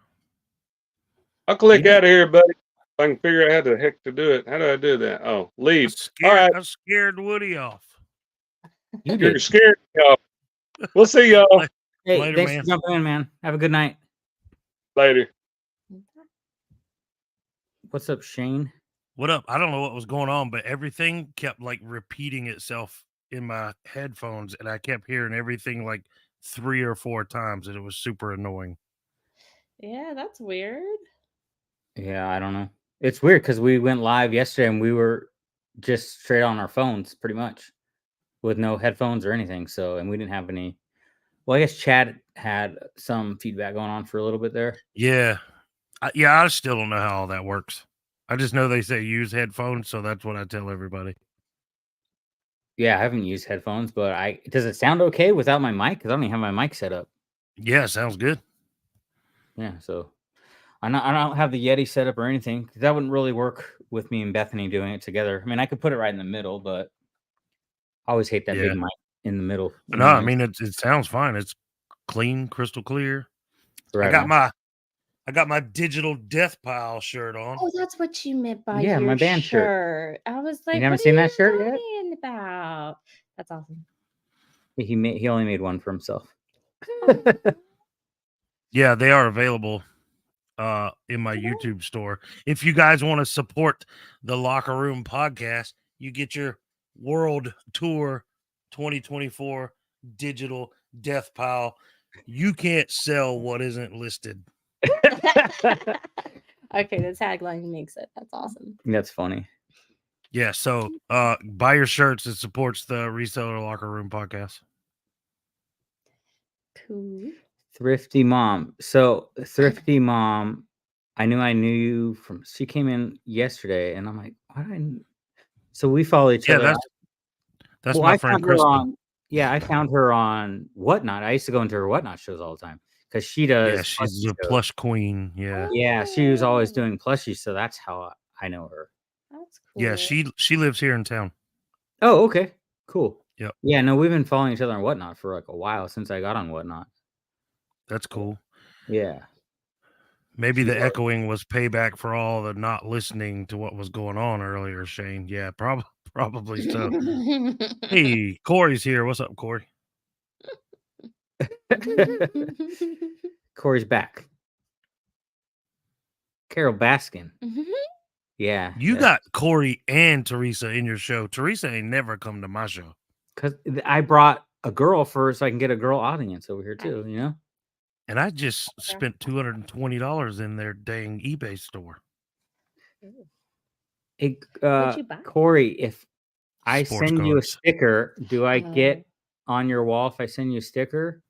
I'll click out of here, buddy. I can figure out how the heck to do it. How do I do that? Oh, leave. All right. I scared Woody off. You're scared, y'all. We'll see y'all. Hey, Later, thanks man. for jumping in, man. Have a good night. Later. What's up, Shane? What up? I don't know what was going on, but everything kept like repeating itself in my headphones, and I kept hearing everything like 3 or 4 times, and it was super annoying. Yeah, that's weird. Yeah, I don't know. It's weird because we went live yesterday and we were just straight on our phones pretty much with no headphones or anything. So, and we didn't have any. Well, I guess Chad had some feedback going on for a little bit there. Yeah. I still don't know how all that works. I just know they say use headphones, so that's what I tell everybody. Yeah, I haven't used headphones, but does it sound okay without my mic? Because I don't even have my mic set up. Yeah, sounds good. Yeah, so I don't have the Yeti set up or anything because that wouldn't really work with me and Bethany doing it together. I mean, I could put it right in the middle, but I always hate that big mic in the middle. No, I mean it sounds fine. It's clean, crystal clear. Right I got my digital death pile shirt on. Oh, that's what you meant by Yeah, your my band shirt. I was like, You haven't what seen are that shirt yet? talking about? That's awesome. He only made one for himself. Yeah, they are available in my YouTube store. If you guys want to support the Locker Room podcast, you get your World Tour 2024 digital death pile. You can't sell what isn't listed. Okay, the tagline makes it. That's awesome. That's funny. Yeah, so buy your shirts. It supports the Reseller Locker Room podcast. Cool. Thrifty Mom. So Thrifty Mom, I knew you from. She came in yesterday, and I'm like, so we follow each other. That's my friend Kristen. I found her on Whatnot. I used to go into her Whatnot shows all the time because she does. Yeah, she's a plush queen. Yeah. Yeah, she was always doing plushies, so that's how I know her. That's cool. Yeah, she lives here in town. Oh, okay, cool. Yep. Yeah, no, we've been following each other on Whatnot for like a while since I got on Whatnot. That's cool. Yeah. Maybe the echoing was payback for all the not listening to what was going on earlier, Shane. Yeah, probably so. Hey, Corey's here. What's up, Corey? Corey's back. Carol Baskin. Yeah. You got Corey and Teresa in your show. Teresa ain't never come to my show. Because I brought a girl first so I can get a girl audience over here too, you know? And I just spent $220 in their dang eBay store. Hey, Corey, if I send you a sticker, do I get on your wall if I send you a sticker?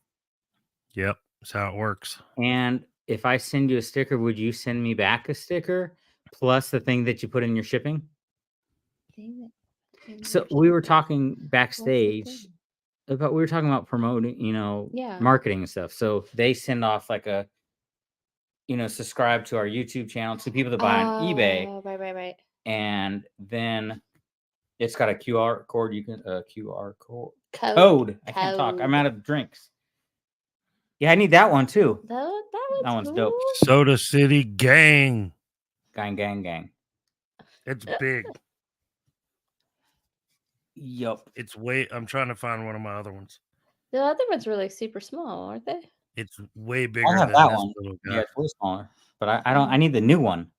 Yep, that's how it works. And if I send you a sticker, would you send me back a sticker plus the thing that you put in your shipping? So we were talking backstage about promoting, marketing and stuff. So they send off like a, subscribe to our YouTube channel to people that buy on eBay. Right. And then it's got a QR code. You can QR code. I can't talk. I'm out of drinks. Yeah, I need that one too. That one's dope. Soda City Gang. Gang. It's big. Yup. I'm trying to find one of my other ones. The other ones were like super small, aren't they? It's way bigger I have than that this one. little guy. Yeah, it's way smaller. But I need the new one.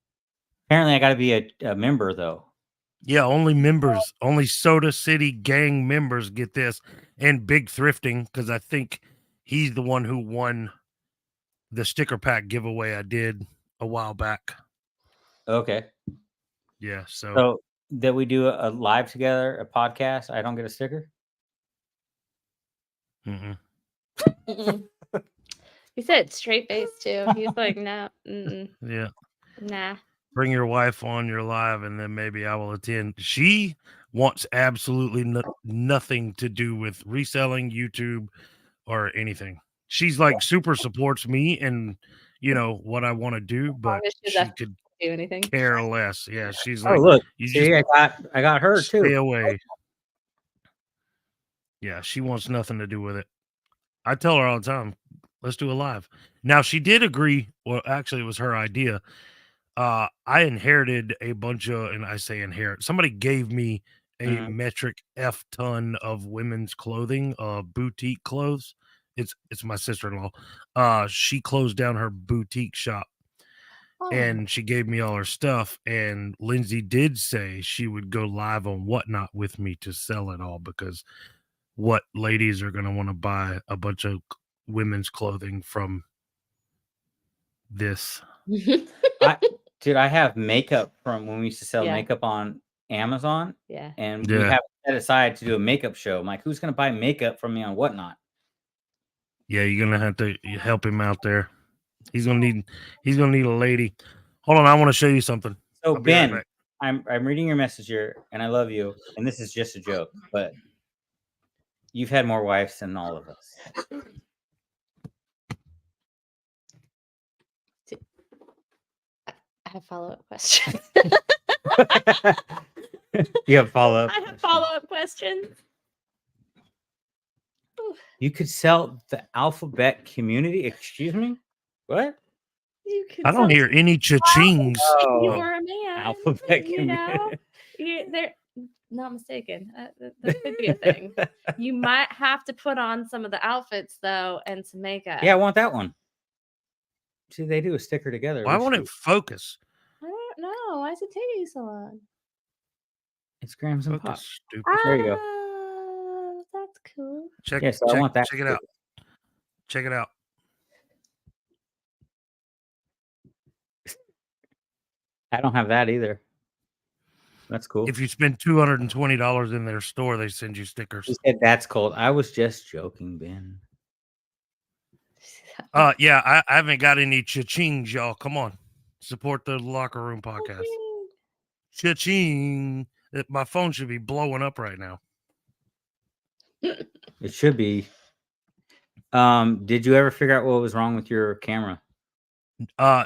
Apparently I gotta be a member though. Yeah, only members, only Soda City gang members get this, and Big Thrifting, because I think he's the one who won the sticker pack giveaway I did a while back. Okay. Yeah, so So that we do a live together, a podcast. I don't get a sticker. mm-mm. Mm-mm. He said straight face too. He's like, no, Yeah, nah. bring your wife on your live, and then maybe I will attend. She wants absolutely nothing to do with reselling, YouTube, or anything. She's like super supports me and what I want to do, but She she doesn't could do anything. care less. Yeah, she's Oh, like, look. you See, just I got her stay too. away. Yeah, she wants nothing to do with it. I tell her all the time, let's do a live. Now she did agree. Well, actually, it was her idea. I inherited a bunch of, and I say inherit. Somebody gave me a Mhm. metric F ton of women's clothing, boutique clothes. It's my sister-in-law. She closed down her boutique shop, Oh. and she gave me all her stuff. And Lindsay did say she would go live on Whatnot with me to sell it all, because what ladies are going to want to buy a bunch of women's clothing from this? Dude, I have makeup from when we used to sell Yeah. makeup on Amazon, Yeah. and we Yeah. have set aside to do a makeup show. I'm like, who's gonna buy makeup from me on Whatnot? Yeah, you're gonna have to help him out there. He's gonna need a lady. Hold on, I want to show you something. So I'll be right Ben, back. I'm reading your message here, and I love you. And this is just a joke, but you've had more wives than all of us. I have follow-up questions. You have follow up. I have follow-up questions. You could sell the alphabet community. Excuse me? What? You could I don't sell hear any cha-chings. if you Oh, were a man. alphabet You know, they're not mistaken. That could be a thing. You might have to put on some of the outfits though, and some makeup. Yeah, I want that one. See, they do a sticker together. Why We won't should- it focus? I don't know. Why is it taking you so long? It's grams and Focus, pops. stupid. There you go. Oh, that's cool. Check, Yeah, so I want that. check it out. Check it out. I don't have that either. That's cool. If you spend $220 in their store, they send you stickers. He said that's cold. I was just joking, Ben. Yeah, I haven't got any cha-chings, y'all. Come on, support the Locker Room Podcast. Cha-ching! My phone should be blowing up right now. It should be. Did you ever figure out what was wrong with your camera?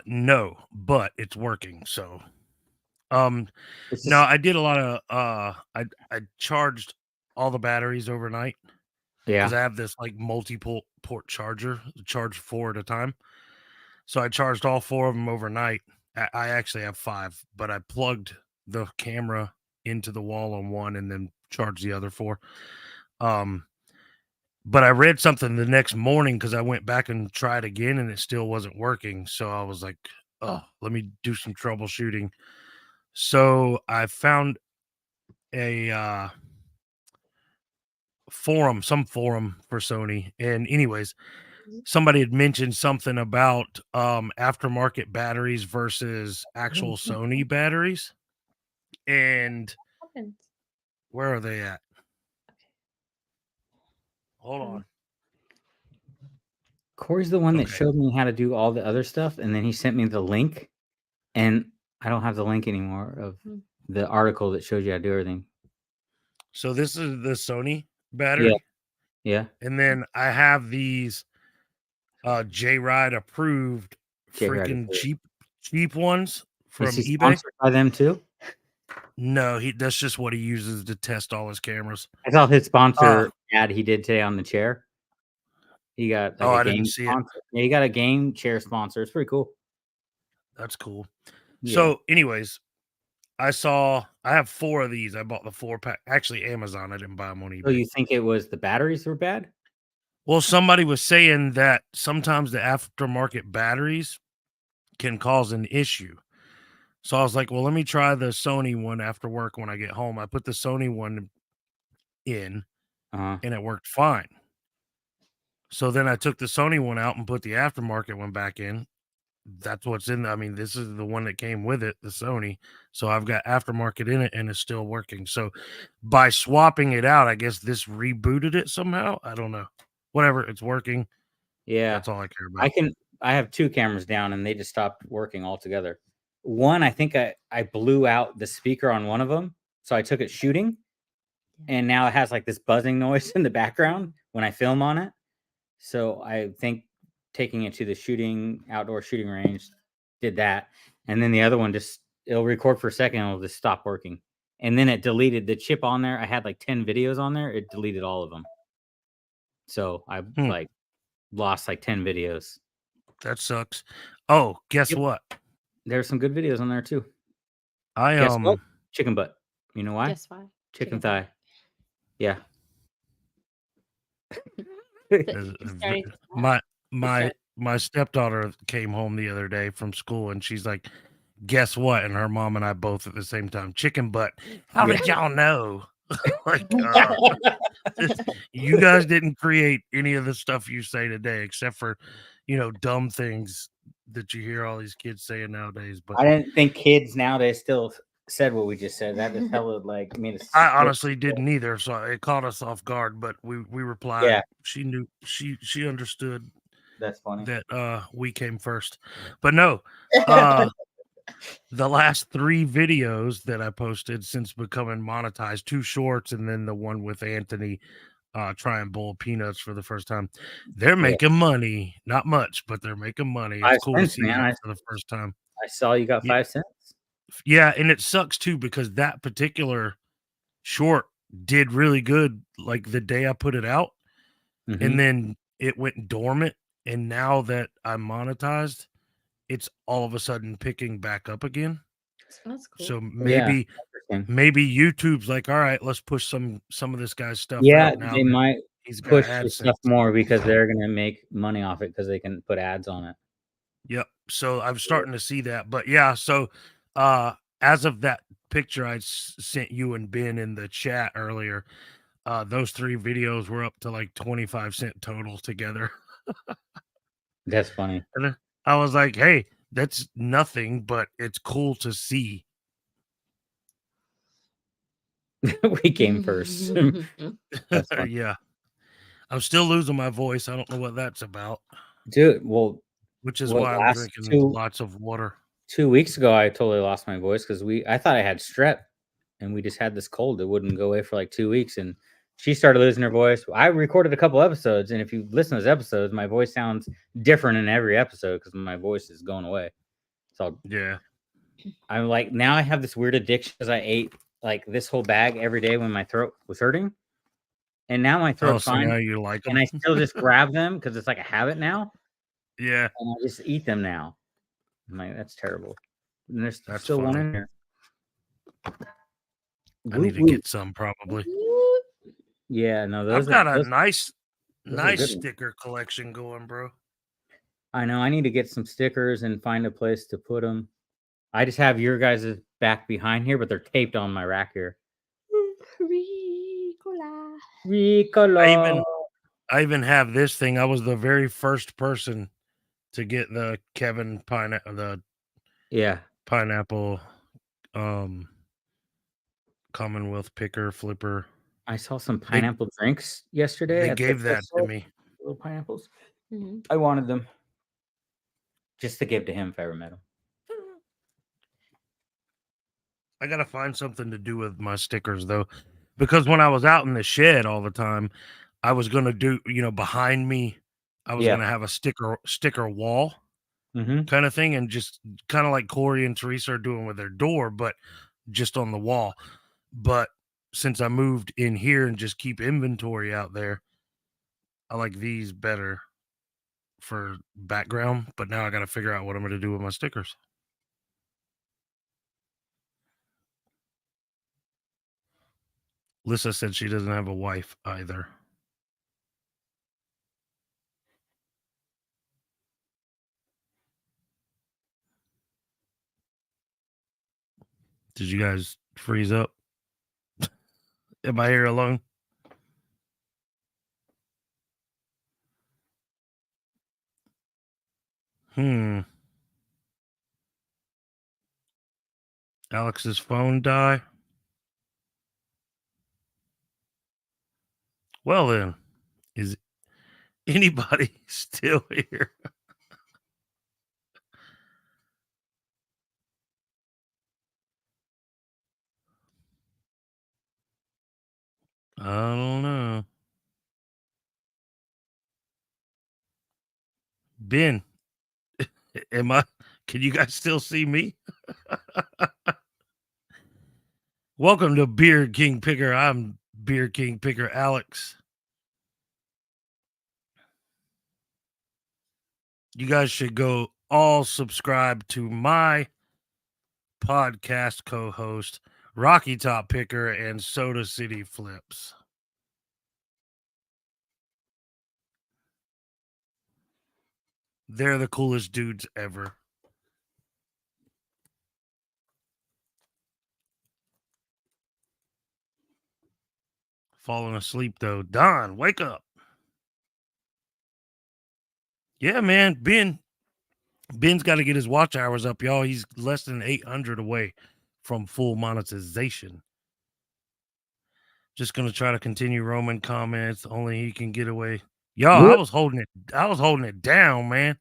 No, but it's working. So, It's no, I did a lot of I charged all the batteries overnight yeah. because I have this like multi-port charger, charge 4 at a time. So I charged all 4 of them overnight. I actually have 5, but I plugged the camera into the wall on one and then charged the other 4. But I read something the next morning because I went back and tried again and it still wasn't working. So I was like, oh, let me do some troubleshooting. So I found a some forum for Sony. And anyways, somebody had mentioned something about aftermarket batteries versus actual Sony batteries. And where are they at? Hold on. Corey's the one that Okay. showed me how to do all the other stuff, and then he sent me the link, and I don't have the link anymore of the article that shows you how to do everything. So this is the Sony battery. Yeah. And then I have these J-Ride approved J-Ride freaking approved. cheap ones from Is he eBay. sponsored by them too? No, that's just what he uses to test all his cameras. I saw his sponsor ad he did today on the chair. He got like a I game didn't see it. sponsor. Yeah, he got a game chair sponsor. It's pretty cool. That's cool. Yeah. So, anyways, I have 4 of these. I bought the 4-pack. Actually, Amazon. I didn't buy them on eBay. So you think it was the batteries were bad? Well, somebody was saying that sometimes the aftermarket batteries can cause an issue. So I was like, well, let me try the Sony one after work when I get home. I put the Sony one in Uh-huh. and it worked fine. So then I took the Sony one out and put the aftermarket one back in. That's what's in. I mean, this is the one that came with it, the Sony. So I've got aftermarket in it and it's still working. So by swapping it out, I guess this rebooted it somehow. I don't know. Whatever, it's working. Yeah. That's all I care about. I have 2 cameras down and they just stopped working altogether. One, I think I blew out the speaker on one of them, so I took it shooting, and now it has like this buzzing noise in the background when I film on it. So I think taking it to the outdoor shooting range did that. And then the other one it'll record for a second and it'll just stop working. And then it deleted the chip on there. I had like 10 videos on there. It deleted all of them. So I like lost like 10 videos. That sucks. Oh, guess Yep. what? There's some good videos on there too. I Guess what? Chicken butt. You know why? Guess why? Chicken thigh. Yeah. My stepdaughter came home the other day from school and she's like, guess what? And her mom and I both at the same time, chicken butt. How did y'all know? Like, you guys didn't create any of the stuff you say today, except for, dumb things that you hear all these kids saying nowadays. But I didn't think kids nowadays still said what we just said. That just hella like made us. I honestly didn't either, so it caught us off guard. But we replied. Yeah. She knew. She understood. That's funny. That we came first. But no, the last 3 videos that I posted since becoming monetized, 2 shorts and then the one with Anthony trying bowl peanuts for the first time. They're making money. Not much, but they're making money. It's 5 cool cents, to see man. that for the first time. I saw you got 5 cents. Yeah, and it sucks too because that particular short did really good like the day I put it out. And then it went dormant, and now that I'm monetized, it's all of a sudden picking back up again. That's cool. So maybe YouTube's like, all right, let's push some of this guy's stuff out now. They might he's got push AdSense. the stuff more because they're gonna make money off it because they can put ads on it. Yep. So I'm starting to see that. But yeah, so as of that picture I sent you and Ben in the chat earlier, those 3 videos were up to like 25 cents total together. That's funny. And I was like, hey, that's nothing, but it's cool to see. We came first. That's funny. Yeah. I'm still losing my voice. I don't know what that's about. Dude, well, which is why I'm drinking lots of water. 2 weeks ago, I totally lost my voice because I thought I had strep, and we just had this cold that wouldn't go away for like 2 weeks, and she started losing her voice. I recorded a couple episodes, and if you listen to those episodes, my voice sounds different in every episode because my voice is going away. So yeah, I'm like, now I have this weird addiction because I ate like this whole bag every day when my throat was hurting, and now my throat's fine. Now you like them, and I still just grab them because it's like a habit now. Yeah, and I just eat them now. I'm like, that's terrible. And there's still funny. one in there. I need to get some probably. Yeah, no, those. I've got a nice nice sticker collection going, bro. I know. I need to get some stickers and find a place to put them. I just have your guys' back behind here, but they're taped on my rack here. Ricola. I even have this thing. I was the very first person to get the Kevin pineapple Commonwealth picker flipper. I saw some pineapple drinks yesterday. They gave that to me. Little pineapples. I wanted them just to give to him if I ever met him. I gotta find something to do with my stickers though, because when I was out in the shed all the time, I was gonna do, behind me, I was gonna have a sticker wall kind of thing, and just kind of like Corey and Teresa are doing with their door, but just on the wall. But since I moved in here and just keep inventory out there, I like these better for background. But now I got to figure out what I'm going to do with my stickers. Lissa said she doesn't have a wife either. Did you guys freeze up? Am I here alone? Alex's phone die? Well then, is anybody still here? I don't know. Ben, can you guys still see me? Welcome to Beer King Picker. I'm Beer King Picker Alex. You guys should go all subscribe to my podcast co-host, Rocky Top Picker and Soda City Flips. They're the coolest dudes ever. Falling asleep though. Don, wake up. Yeah, man. Ben's got to get his watch hours up, y'all. He's less than 800 away from full monetization. Just gonna try to continue Roman comments. Only he can get away. Y'all, I was holding it down, man.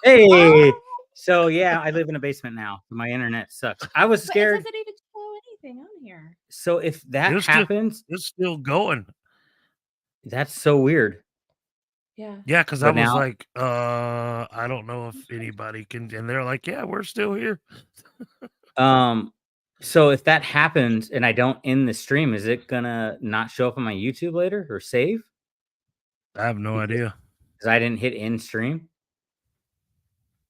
Hey. So yeah, I live in a basement now. My internet sucks. I was But it scared. doesn't even show anything on here. So if that happens, It's still going. that's so weird. Yeah. Yeah, because I But was now- like, I don't know if anybody can, and they're like, yeah, we're still here. So if that happens and I don't end the stream, is it gonna not show up on my YouTube later or save? I have no idea. Because I didn't hit end stream.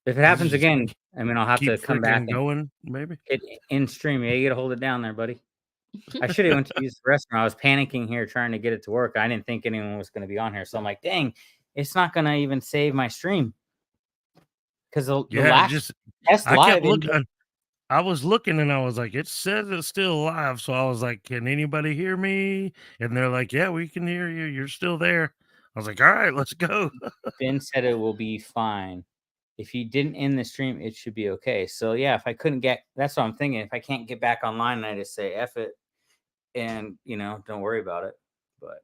If it happens just again, I mean, I'll have to Keep come back freaking and going, maybe. hit end stream. Yeah, you gotta hold it down there, buddy. I should have went to use the restroom. I was panicking here trying to get it to work. I didn't think anyone was going to be on here. So I'm like, dang, it's not going to even save my stream. Because the last test I live kept looking. I was looking and I was like, it says it's still live. So I was like, can anybody hear me? And they're like, yeah, we can hear you. You're still there. I was like, all right, let's go. Ben said it will be fine. If you didn't end the stream, it should be okay. So yeah, if I couldn't get, that's what I'm thinking. If I can't get back online, and I just say F it and, don't worry about it. But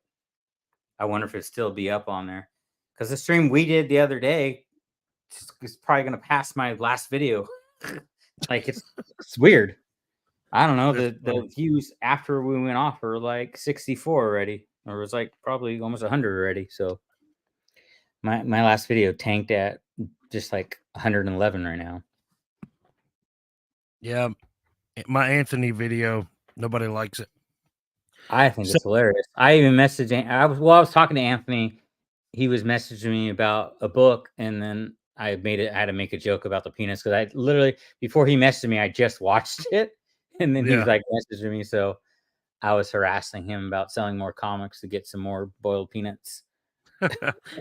I wonder if it'd still be up on there. Because the stream we did the other day is probably going to pass my last video. Like it's weird. I don't know. The views after we went off are like 64 already. Or it was like probably almost 100 already. So my last video tanked at just like 111 right now. Yeah. My Anthony video, nobody likes it. I think it's hilarious. I even messaged. I was talking to Anthony. He was messaging me about a book, and then I had to make a joke about the penis because I literally before he messaged me, I just watched it, and then he was like messaging me. So I was harassing him about selling more comics to get some more boiled peanuts.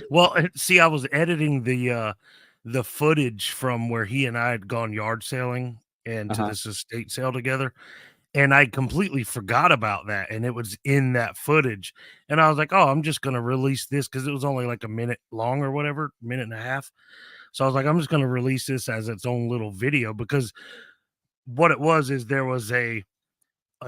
Well, see, I was editing the footage from where he and I had gone yard sailing and to this estate sale together. And I completely forgot about that. And it was in that footage. And I was like, oh, I'm just going to release this because it was only like a minute long or whatever, minute and a half. So I was like, I'm just going to release this as its own little video because what it was is there was a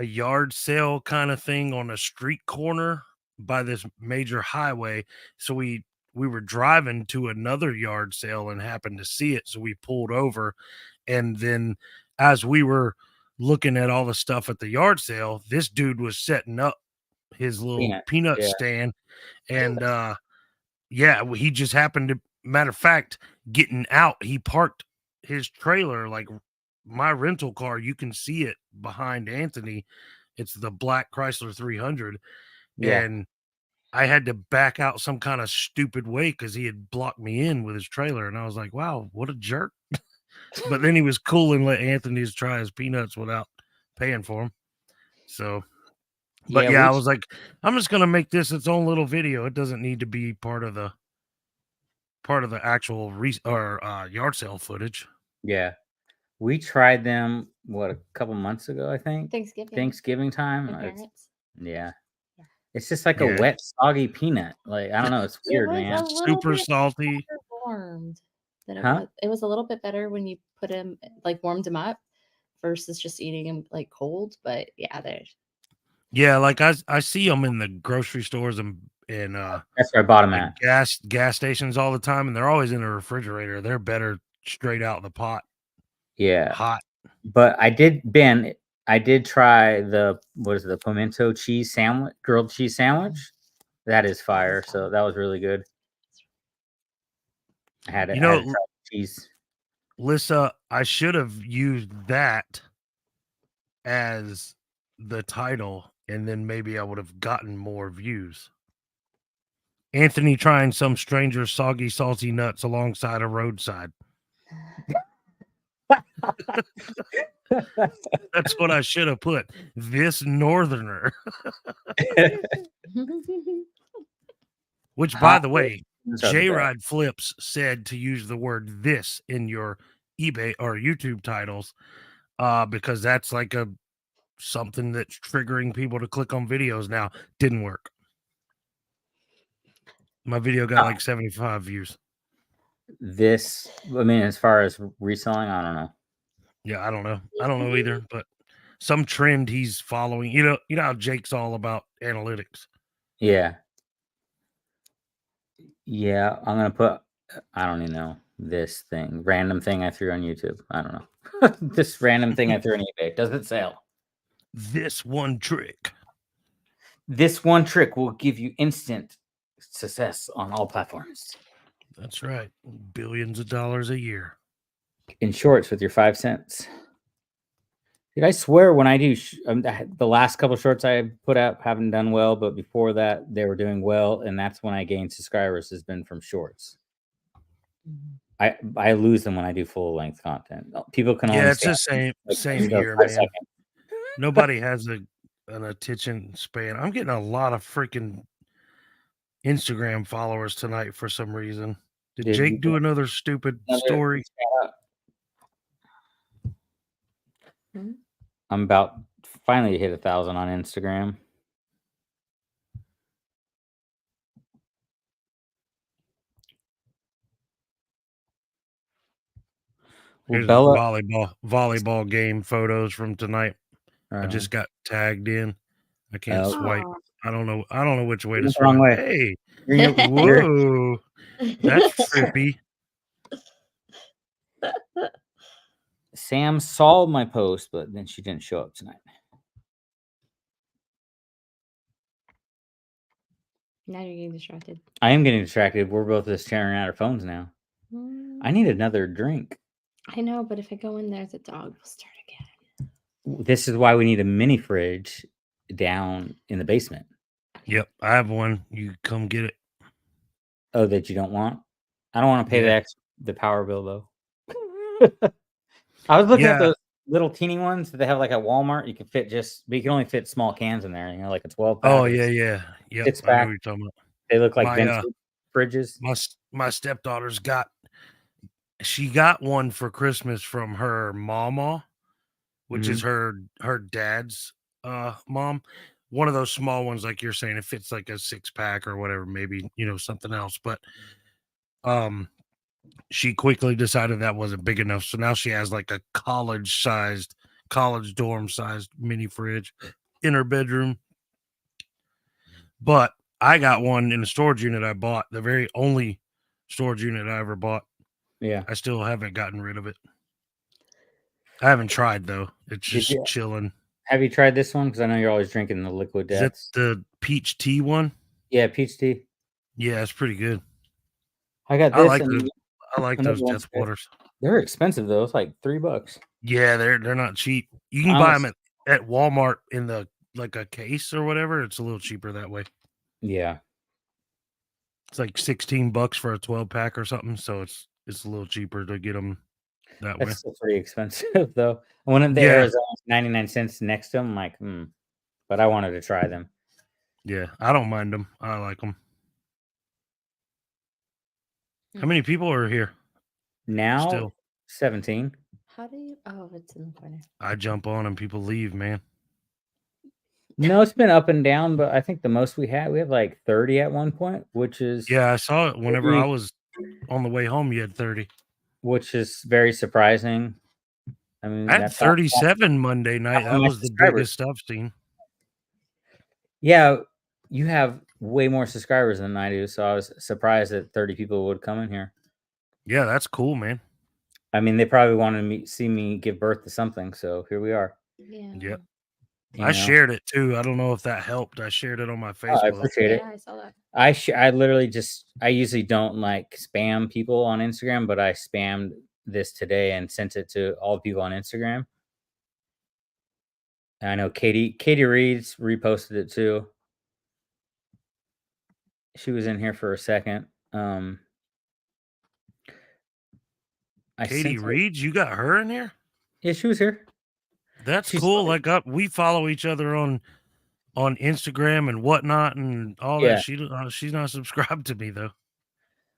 yard sale kind of thing on a street corner by this major highway. So we were driving to another yard sale and happened to see it. So we pulled over. And then as we were looking at all the stuff at the yard sale, this dude was setting up his little peanut stand. And he just happened to, matter of fact, getting out, he parked his trailer, like my rental car, you can see it behind Anthony. It's the black Chrysler 300. And I had to back out some kind of stupid way because he had blocked me in with his trailer. And I was like, wow, what a jerk. But then he was cool and let Anthony try his peanuts without paying for them. So, but I was like, I'm just going to make this its own little video. It doesn't need to be part of the actual yard sale footage. Yeah. We tried them a couple months ago, I think. Thanksgiving. time. My It's, parents. yeah. Yeah. It's just like Yeah. a wet, soggy peanut. Like, I don't know. It's It weird, was man. a little Super bit salty. better warmed than it Huh? was. It was a little bit better when you put him, like, warmed him up versus just eating him like cold. But yeah, there's Yeah, like I see them in the grocery stores and That's where I bought them like at. gas stations all the time, and they're always in a refrigerator. They're better straight out of the pot, Yeah. hot. But I did try the pimento cheese sandwich, grilled cheese sandwich. That is fire. So that was really good. I had to try cheese. Lissa, I should have used that as the title, and then maybe I would have gotten more views. Anthony trying some stranger's soggy, salty nuts alongside a roadside. That's what I should have put. This northerner. Which, by the way, J-Ride Flips said to use the word "this" in your eBay or YouTube titles, because that's like something that's triggering people to click on videos now. Didn't work. My video got like 75 views. I mean, as far as reselling, I don't know. Yeah, I don't know. I don't know either, but some trend he's following. You know how Jake's all about analytics. Yeah. Yeah, I'm gonna put. I don't even know this thing. Random thing I threw on YouTube. I don't know. This random thing I threw on eBay. Does it sell? This one trick. This one trick will give you instant success on all platforms. That's right. Billions of dollars a year. In shorts with your 5 cents. Did I swear when I do the last couple shorts I put out haven't done well, but before that they were doing well, and that's when I gained subscribers has been from shorts. I lose them when I do full length content. People can only it's the same here, man. Seconds. Nobody has an attention span. I'm getting a lot of freaking Instagram followers tonight for some reason. Did Jake do another stupid story? I'm about finally hit 1,000 on Instagram. Here's volleyball game photos from tonight. I just got tagged in. I can't swipe. I don't know which way to swipe. Hey, whoa, that's trippy. Sam saw my post, but then she didn't show up tonight. Now you're getting distracted. I am getting distracted. We're both just staring at our phones now. I need another drink. I know, but if I go in there, the dog will start again. This is why we need a mini fridge down in the basement. Yep, I have one. You come get it. Oh, that you don't want? I don't want to pay the power bill though. I was looking at those little teeny ones that they have like at Walmart. You can fit but you can only fit small cans in there. You know, like a 12 pack. Oh yeah. Yep, Six I know pack. what you're talking about. They look like vintage fridges. My stepdaughter's got one for Christmas from her mama, which is her dad's mom. One of those small ones, like you're saying, it fits like a 6-pack or whatever, maybe something else. But she quickly decided that wasn't big enough, so now she has like a college dorm sized mini fridge in her bedroom. But I got one in the storage unit I bought, the very only storage unit I ever bought. Yeah. I still haven't gotten rid of it. I haven't tried though. It's just chilling. Have you tried this one? Because I know you're always drinking the Liquid Death. Is it the peach tea one? Yeah, peach tea. Yeah, it's pretty good. I got this. I like those Death Waters. They're expensive though. It's like $3. Yeah, they're not cheap. You can buy them at Walmart in the like a case or whatever. It's a little cheaper that way. Yeah. It's like $16 for a 12-pack or something. So it's a little cheaper to get them that way. That's still pretty expensive though. I went in the Arizona 99 cents next to them. I'm like, but I wanted to try them. Yeah, I don't mind them. I like them. How many people are here? Now, 17. How do you? Oh, it's in the corner. I jump on and people leave, man. No, it's been up and down, but I think the most we had like 30 at one point, which is Yeah, I saw it whenever I pretty- was on the way home. You had 30. which is very surprising. I mean, I had that's 37 Monday night. half of That my was the subscribers. biggest I've seen. Yeah, you have way more subscribers than I do, so I was surprised that 30 people would come in here. Yeah, that's cool, man. I mean, they probably wanted to see me give birth to something, so here we are. Yeah. Yep. you I know? shared it too. I don't know if that helped. I shared it on my Oh, Facebook. I appreciate it. Yeah, I saw that. I literally I usually don't like spam people on Instagram, but I spammed this today and sent it to all the people on Instagram. And I know Katie Reeds reposted it too. She was in here for a second. I Katie sent her, Reeds, you got her in here? yeah, she was here. That's She's cool. Like we follow each other on Instagram and whatnot and all Yeah. that. She's not subscribed to me though.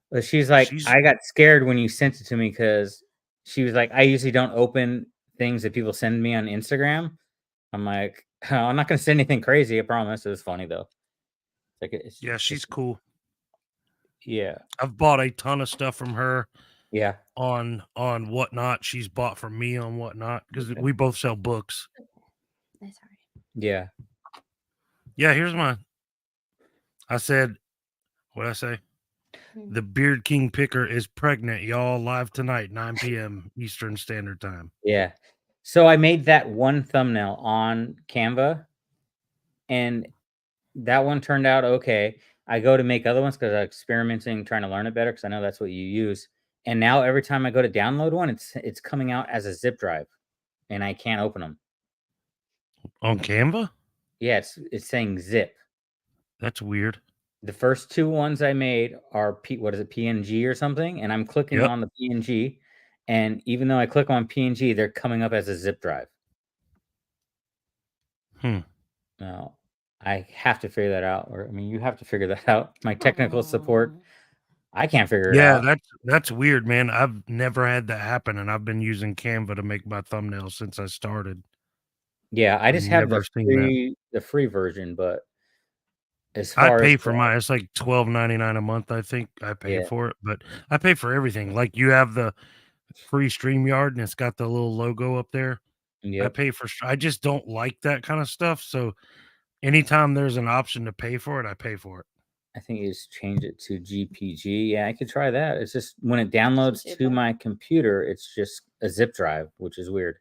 But she's like, She's- I got scared when you sent it to me because she was like, I usually don't open things that people send me on Instagram. I'm like, I'm not gonna send anything crazy. I promise. It was funny though. Like, Yeah, she's cool. Yeah. I've bought a ton of stuff from her Yeah. on whatnot. She's bought from me on whatnot because Okay. we both sell books. That's all right. Yeah. Yeah, here's mine. I said, what'd I say? The Beard King Picker is pregnant, y'all. Live tonight, 9 p.m. Eastern Standard Time. Yeah. So I made that one thumbnail on Canva, and that one turned out okay. I go to make other ones because I'm experimenting, trying to learn it better because I know that's what you use. And now every time I go to download one, it's coming out as a zip drive, and I can't open them. On Canva? Yeah, it's saying zip. That's weird. The first two ones I made are PNG or something, and I'm clicking Yep. on the PNG, and even though I click on PNG, they're coming up as a zip drive. Now, I have to figure that out, or I mean, you have to figure that out. My technical support, I can't figure it out. Yeah, that's weird, man. I've never had that happen, and I've been using Canva to make my thumbnails since I started. Yeah, I just have Never seen that. the free version, but as I far pay as for mine. It's like $12.99 a month. I think I pay Yeah. for it, but I pay for everything. Like you have the free StreamYard, and it's got the little logo up there. I Yep. pay for. I just don't like that kind of stuff. So anytime there's an option to pay for it, I pay for it. I think you just change it to GPG. Yeah, I could try that. It's just when it downloads to my computer, it's just a zip drive, which is weird.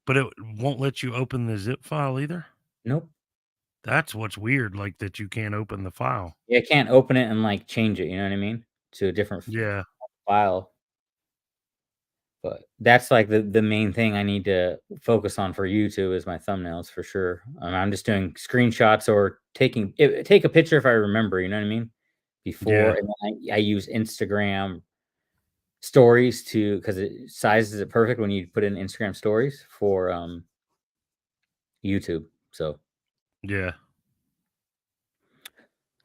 But it won't let you open the zip file either. Nope. That's what's weird, like that you can't open the file. Yeah, I can't open it and like change it. You know what I mean? To a different file. But that's like the main thing I need to focus on for YouTube is my thumbnails for sure. I'm just doing screenshots or take a picture if I remember. You know what I mean? Before, and then I use Instagram stories because it sizes it perfect when you put in Instagram stories for YouTube. So yeah.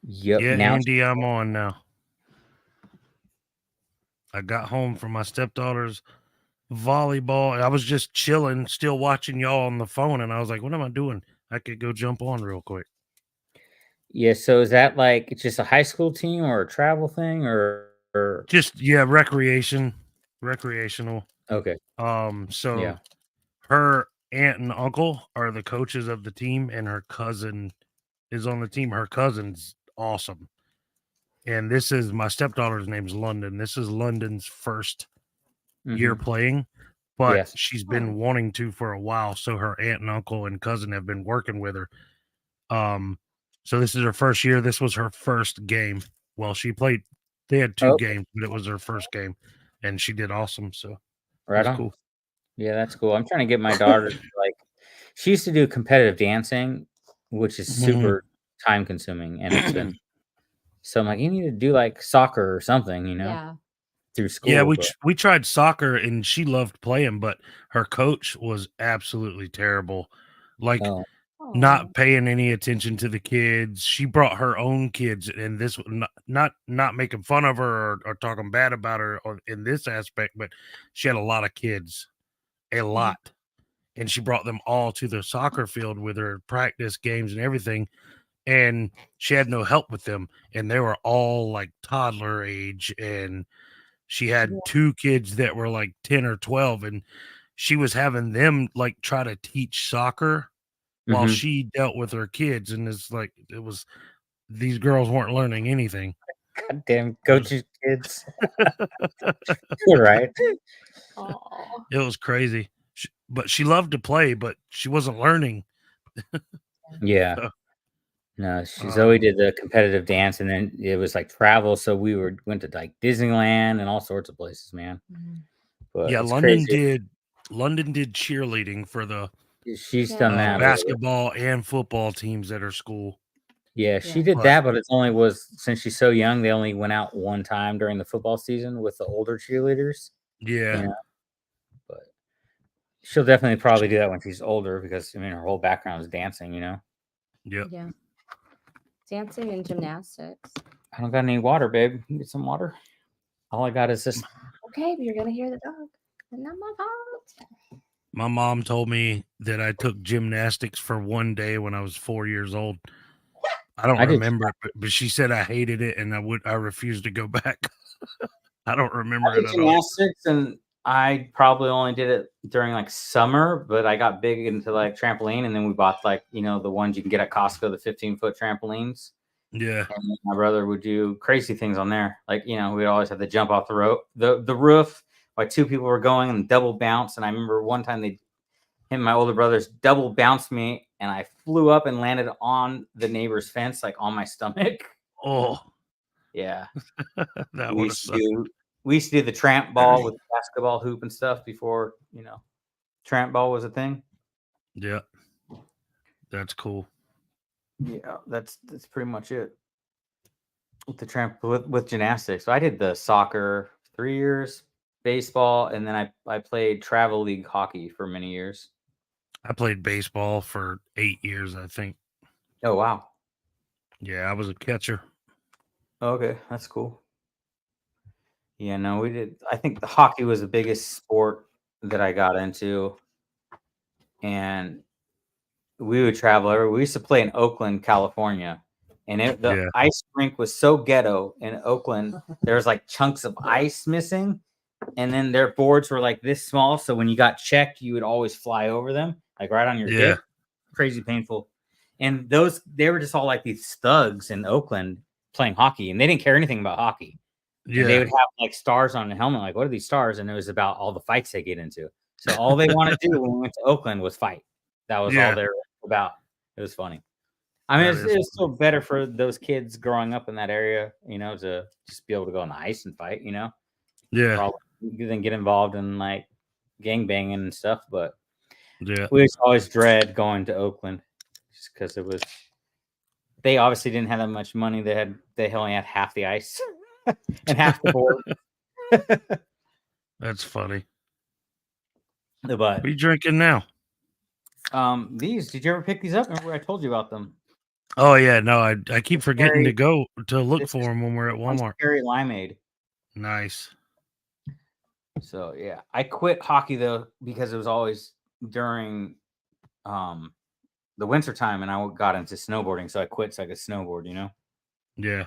Yep. Yeah, Now Andy, I'm on now. I got home from my stepdaughter's volleyball, and I was just chilling, still watching y'all on the phone, and I was like, what am I doing? I could go jump on real quick. Yeah, so is that like it's just a high school team or a travel thing or just recreational. Okay. So her aunt and uncle are the coaches of the team, and her cousin is on the team. Her cousin's awesome. And this is my stepdaughter's name's London. This is London's first year playing, but she's been wanting to for a while. So her aunt and uncle and cousin have been working with her. So this is her first year. This was her first game. Well, she played. They had two games, but it was her first game, and she did awesome. So right on. Cool. Yeah, that's cool. I'm trying to get my daughter to, like. She used to do competitive dancing, which is super time consuming and expensive. So I'm like, you need to do like soccer or something, you know, through school. Yeah, we tried soccer and she loved playing, but her coach was absolutely terrible. Like not paying any attention to the kids. She brought her own kids, and this not making fun of her or talking bad about her in this aspect, but she had a lot of kids. a lot. And she brought them all to the soccer field with her practice games and everything. And she had no help with them. And they were all like toddler age. And she had 2 kids that were like 10 or 12. And she was having them like try to teach soccer while Mhm. she dealt with her kids. And it's like, these girls weren't learning anything. Goddamn coaches, kids. Right. Aw. It was crazy. But she loved to play, but she wasn't learning. Yeah. So, No, Zoe did the competitive dance, and then it was like travel. So we went to like Disneyland and all sorts of places, man. Mhm. But yeah, it's London crazy. did cheerleading for the She's Yeah. done that a little bit. basketball and football teams at her school. Yeah, she Yeah. did But that, but it's only was since she's so young, they only went out one time during the football season with the older cheerleaders. yeah, You know, but she'll definitely probably do that when she's older because I mean her whole background is dancing, you know. yep. Yeah. Dancing and gymnastics. I don't got any water, babe. You get some water. All I got is this. Okay, but you're gonna hear the dog. And not my fault. My mom told me that I took gymnastics for one day when I was 4 years old. I don't I did remember it, but she said I hated it and I refused to go back. I don't remember it at all. gymnastics, and I probably only did it during like summer, but I got big into like trampoline, and then we bought like the ones you can get at Costco, the 15-foot trampolines. Yeah, And then my brother would do crazy things on there, like we'd always have to jump off the rope, the roof, while 2 people were going and double bounce. And I remember one time him and my older brothers double bounced me, and I flew up and landed on the neighbor's fence, like on my stomach. oh, Yeah. that We would have used to sucked. do the tramp ball with the basketball hoop and stuff before, tramp ball was a thing. Yeah, that's cool. Yeah, that's pretty much it. With the tramp with gymnastics. So I did the soccer 3 years, baseball, and then I played travel league hockey for many years. I played baseball for 8 years, I think. Oh wow. Yeah, I was a catcher. Okay, that's cool. Yeah, no, we did. I think the hockey was the biggest sport that I got into, and we would travel everywhere. We used to play in Oakland, California, and the Yeah, ice rink was so ghetto in Oakland. There was like chunks of ice missing, and then their boards were like this small. So when you got checked, you would always fly over them, like right on your yeah, hip. Crazy painful. And they were just all like these thugs in Oakland playing hockey, and they didn't care anything about hockey. And they yeah, would have like stars on the helmet, like, what are these stars? And it was about all the fights they get into. So all they wanted to do when we went to Oakland was fight. That was all yeah. they were about. It was funny. I mean, That is it was still better for those kids growing up in that area, to just be able to go on the ice and fight, yeah, probably then get involved in like gang banging and stuff. But yeah, we used to always dread going to Oakland just because they obviously didn't have that much money. They only had half the ice and half the board. that's funny. But What are you drinking now? these, did you ever pick these up? Remember I told you about them? Oh yeah, no, I keep forgetting to Cherry- go to look this for is them when we're at Walmart. Cherry limeade. Nice. So yeah, I quit hockey though because it was always during the winter time, and I got into snowboarding, so I quit so I could snowboard, Yeah.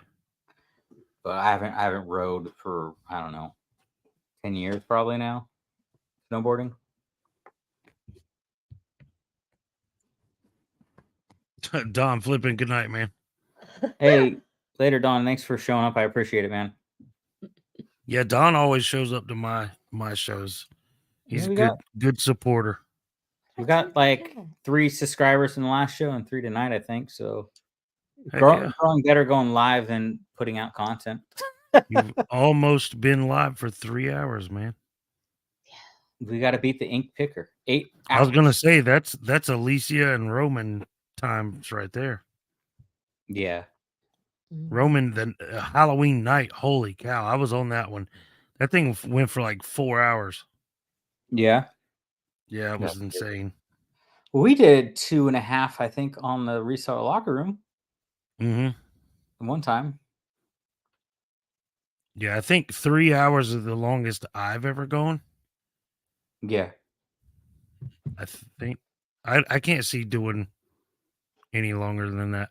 But I haven't rode for I don't know 10 years probably now, snowboarding. Don flipping. Good night, man. Hey, later, Don. Thanks for showing up. I appreciate it, man. Yeah, Don always shows up to my shows. He's Yeah, a good supporter. We got like 3 subscribers in the last show and 3 tonight, I think. So Heck growing yeah. better going live than putting out content. You've almost been live for 3 hours, man. We got to beat the ink picker. 8 hours. I was gonna say that's Alicia and Roman times right there. Yeah. Roman, the Halloween night. Holy cow! I was on that one. That thing went for like 4 hours. Yeah. Yeah, it was insane. We did 2.5, I think, on the reseller locker room. Mm-hmm. One time. Yeah, I think 3 hours is the longest I've ever gone. Yeah. I think I can't see doing any longer than that.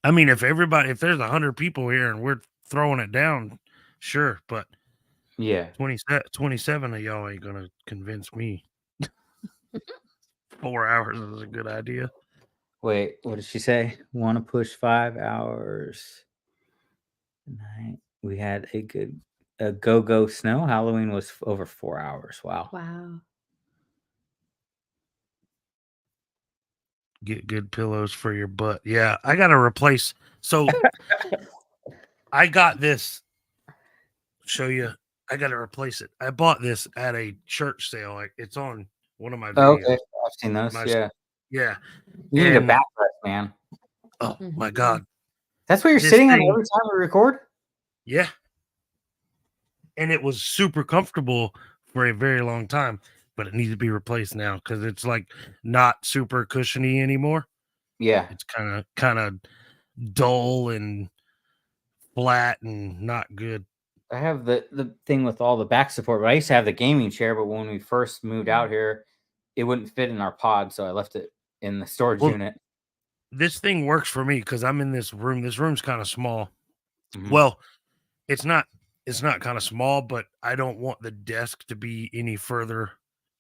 I mean, if there's 100 people here and we're throwing it down, sure, but Yeah. 27 of y'all ain't gonna convince me 4 hours is a good idea. Wait, what did she say? Want to push 5 hours tonight? We had a go snow. Halloween was over 4 hours. Wow. Wow. Get good pillows for your butt. Yeah, I gotta replace. So I got this. Show you. I gotta replace it. I bought this at a church sale. Like it's on one of my Oh, videos. okay, I've seen those. My- Yeah, Yeah. you need a And- backrest, man. Oh my Mhm. God. That's what you're This sitting on thing- every time we record. Yeah. And it was super comfortable for a very long time, but it needs to be replaced now because it's like not super cushiony anymore. Yeah, It's kind of dull and flat and not good. I have the thing with all the back support. But I used to have the gaming chair, but when we first moved out here, it wouldn't fit in our pod, so I left it in the storage Well, unit. This thing works for me because I'm in this room. This room's kind of small. Mhm. Well, it's not kind of small, but I don't want the desk to be any further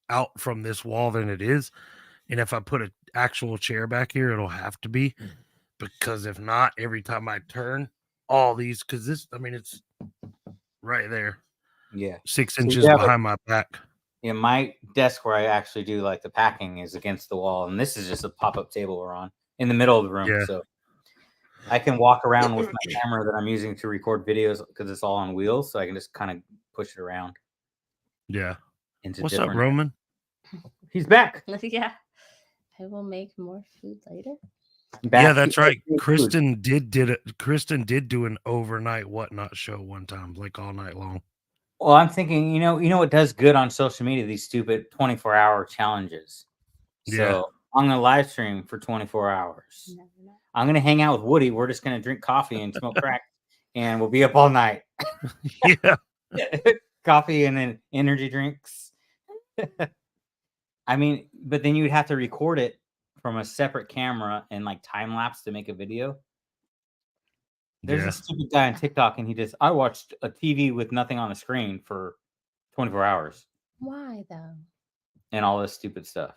out from this wall than it is. And if I put an actual chair back here, it'll have to be, because if not, every time I turn, all these, because it's right there, Yeah, 6 So you inches have a- behind my back. yeah. My desk where I actually do like the packing is against the wall, and this is just a pop up table we're on in the middle of the room. Yeah. So I can walk around with my camera that I'm using to record videos because it's all on wheels, so I can just kind of push it around Yeah. into What's up, different. Roman? He's back. Yeah. I will make more food later. Yeah, that's Back. right. Food. Kristen did it. Kristen did do an overnight whatnot show one time, like all night long. Well, I'm thinking, you know what does good on social media? These stupid 24-hour challenges. Yeah. So I'm gonna live stream for 24 hours. Never know. I'm gonna hang out with Woody. We're just gonna drink coffee and smoke crack, and we'll be up all night. Yeah. Coffee and then energy drinks. I mean, but then you'd have to record it from a separate camera and like time lapse to make a video. There's Yeah. a stupid guy on TikTok, and I watched a TV with nothing on the screen for 24 hours Why though? and all this stupid stuff.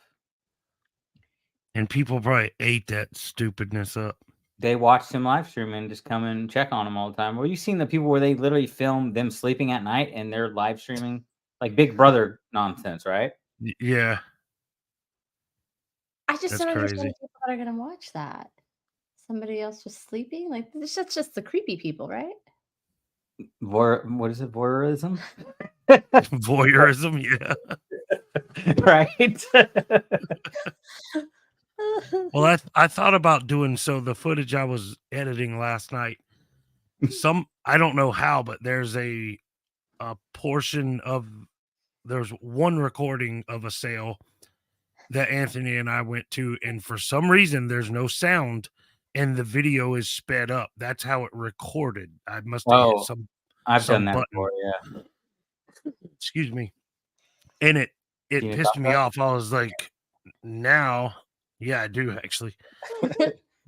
And people probably ate that stupidness up. They watched him live stream and just come and check on him all the time. Well, you've seen the people where they literally film them sleeping at night and they're live streaming like Big Brother nonsense, right? Yeah. I just That's don't understand crazy. people that are gonna watch that. Somebody else just sleeping? Like that's just the creepy people, right? What is it? Voyeurism, Voyeurism. Yeah. right? Well, I thought about doing the footage I was editing last night. I don't know how, but there's a portion of there's one recording of a sale that Anthony and I went to, and for some reason there's no sound and the video is sped up. That's how it recorded. I must have hit some I've some done that button. before. Yeah. Excuse me. And it Can you pissed talk me about off. I was like, now, yeah, I do actually.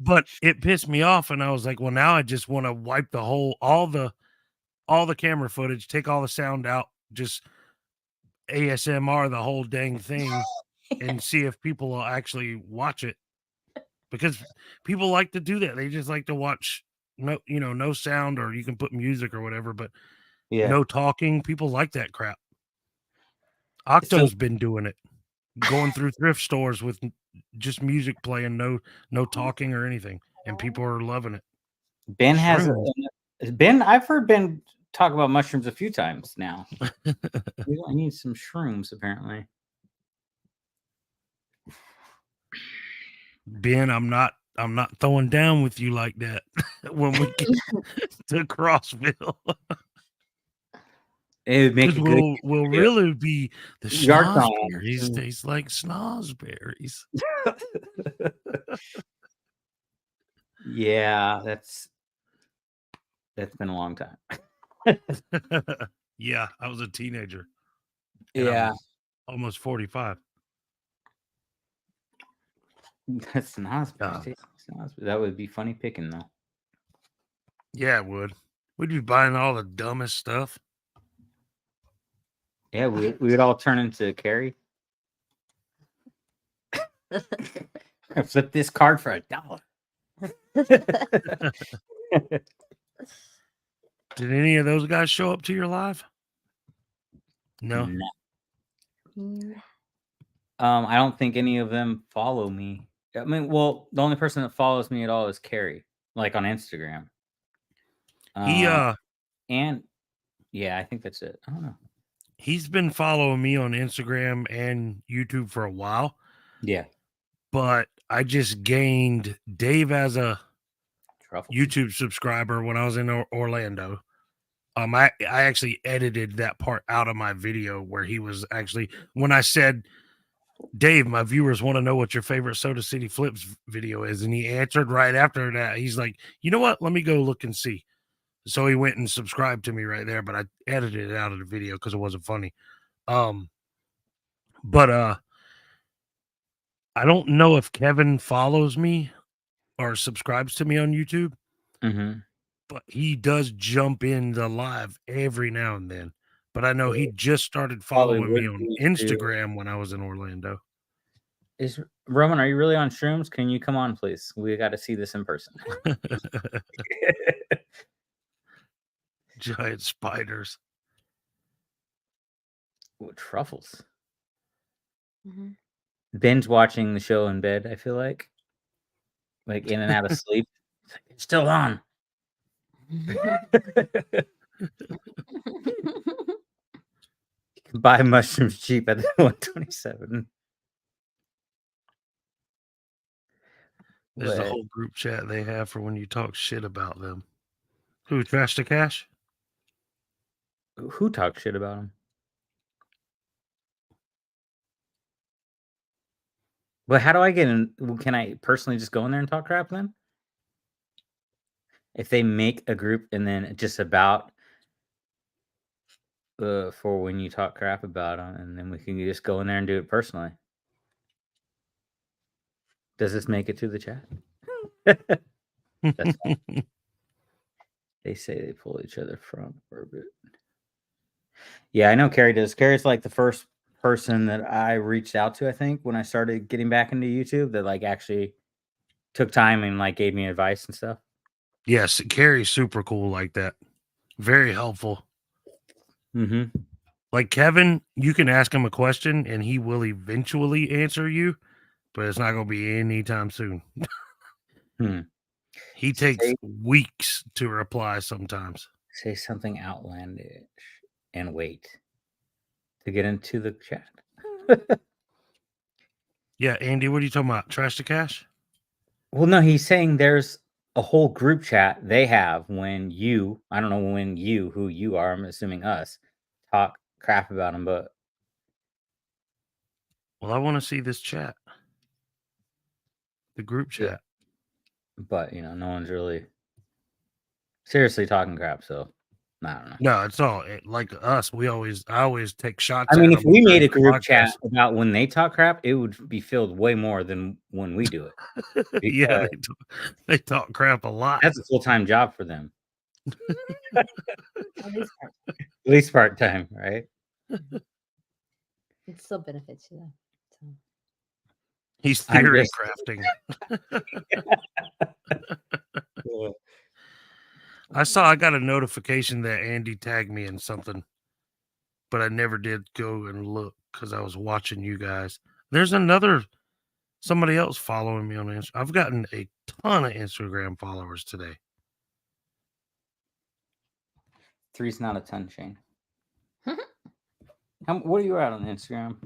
But it pissed me off, and I was like, well, now I just want to wipe all the camera footage, take all the sound out, just ASMR the whole dang thing, and see if people will actually watch it, because people like to do that. They just like to watch no sound, or you can put music or whatever, but Yeah. no talking. People like that crap. Octo's been doing it, going through thrift stores with just music playing, no talking or anything, and people are loving it. Ben has Shrooms. Ben. I've heard Ben talk about mushrooms a few times now. I need some shrooms, apparently. Ben, I'm not throwing down with you like that when we get to Crossville. It would make a good. We'll really be the Yard song. snozberries taste like snozberries. Yeah, that's been a long time. Yeah, I was a teenager. And Yeah, I'm almost 45. That's not Oh. that would be funny picking though. Yeah, it would. We'd be buying all the dumbest stuff. Yeah, we would all turn into Carrie. Flip this card for $1. Did any of those guys show up to your live? No. No. Mm, I don't think any of them follow me. I mean, well, the only person that follows me at all is Carrie, like on Instagram. He And yeah, I think that's it. I don't know. he's been following me on Instagram and YouTube for a while, Yeah, but I just gained Dave as a Truffles. YouTube subscriber when I was in Orlando. I actually edited that part out of my video where he was actually, when I said, Dave, my viewers want to know what your favorite Soda City Flips video is, and he answered right after that. He's like, you know what? Let me go look and see. So he went and subscribed to me right there, but I edited it out of the video because it wasn't funny. But I don't know if Kevin follows me or subscribes to me on YouTube, Mm-hmm. but he does jump in the live every now and then. But I know he just started Probably following me would on be too. Instagram when I was in Orlando. Is Roman? Are you really on shrooms? Can you come on, please? We got to see this in person. Giant spiders. Ooh, Truffles. mhm. Binge watching the show in bed. I feel like in and out of sleep. It's still on. Buy mushrooms cheap at the 127. There's the What? whole group chat they have for when you talk shit about them. Who, Trash to Cash? Who talks shit about him? But how do I get in? Can I personally just go in there and talk crap then? If they make a group and then just about for when you talk crap about them, and then we can just go in there and do it personally. Does this make it to the chat? That's fine. They say they pull each other from orbit. Yeah, I know Carrie does. Carrie's like the first person that I reached out to, I think, when I started getting back into YouTube that like actually took time and like gave me advice and stuff. Yes, Carrie's super cool like that. Very helpful. Mm-hmm. Like Kevin, you can ask him a question and he will eventually answer you, but it's not going to be anytime soon. He takes weeks to reply sometimes. Say something outlandish and wait to get into the chat. Yeah, Andy, what are you talking about? Trash to Cash? Well, no, he's saying there's a whole group chat they have when you, I don't know when you, who you are, I'm assuming us, talk crap about him, but Well, I want to see this chat. The group chat. but no one's really seriously talking crap, so I don't know. No, it's all like us. I always take shots. I mean, at if them we made during a the group podcast. chat about when they talk crap, it would be filled way more than when we do it. Yeah, they talk crap a lot. That's a full-time job for them. At least At least part-time, right? it still benefits you though. So. He's I'm theory just- crafting. I got a notification that Andy tagged me in something, but I never did go and look because I was watching you guys. There's somebody else following me on Instagram. I've gotten a ton of Instagram followers today. 3's not a ton, Shane. What are you at on Instagram?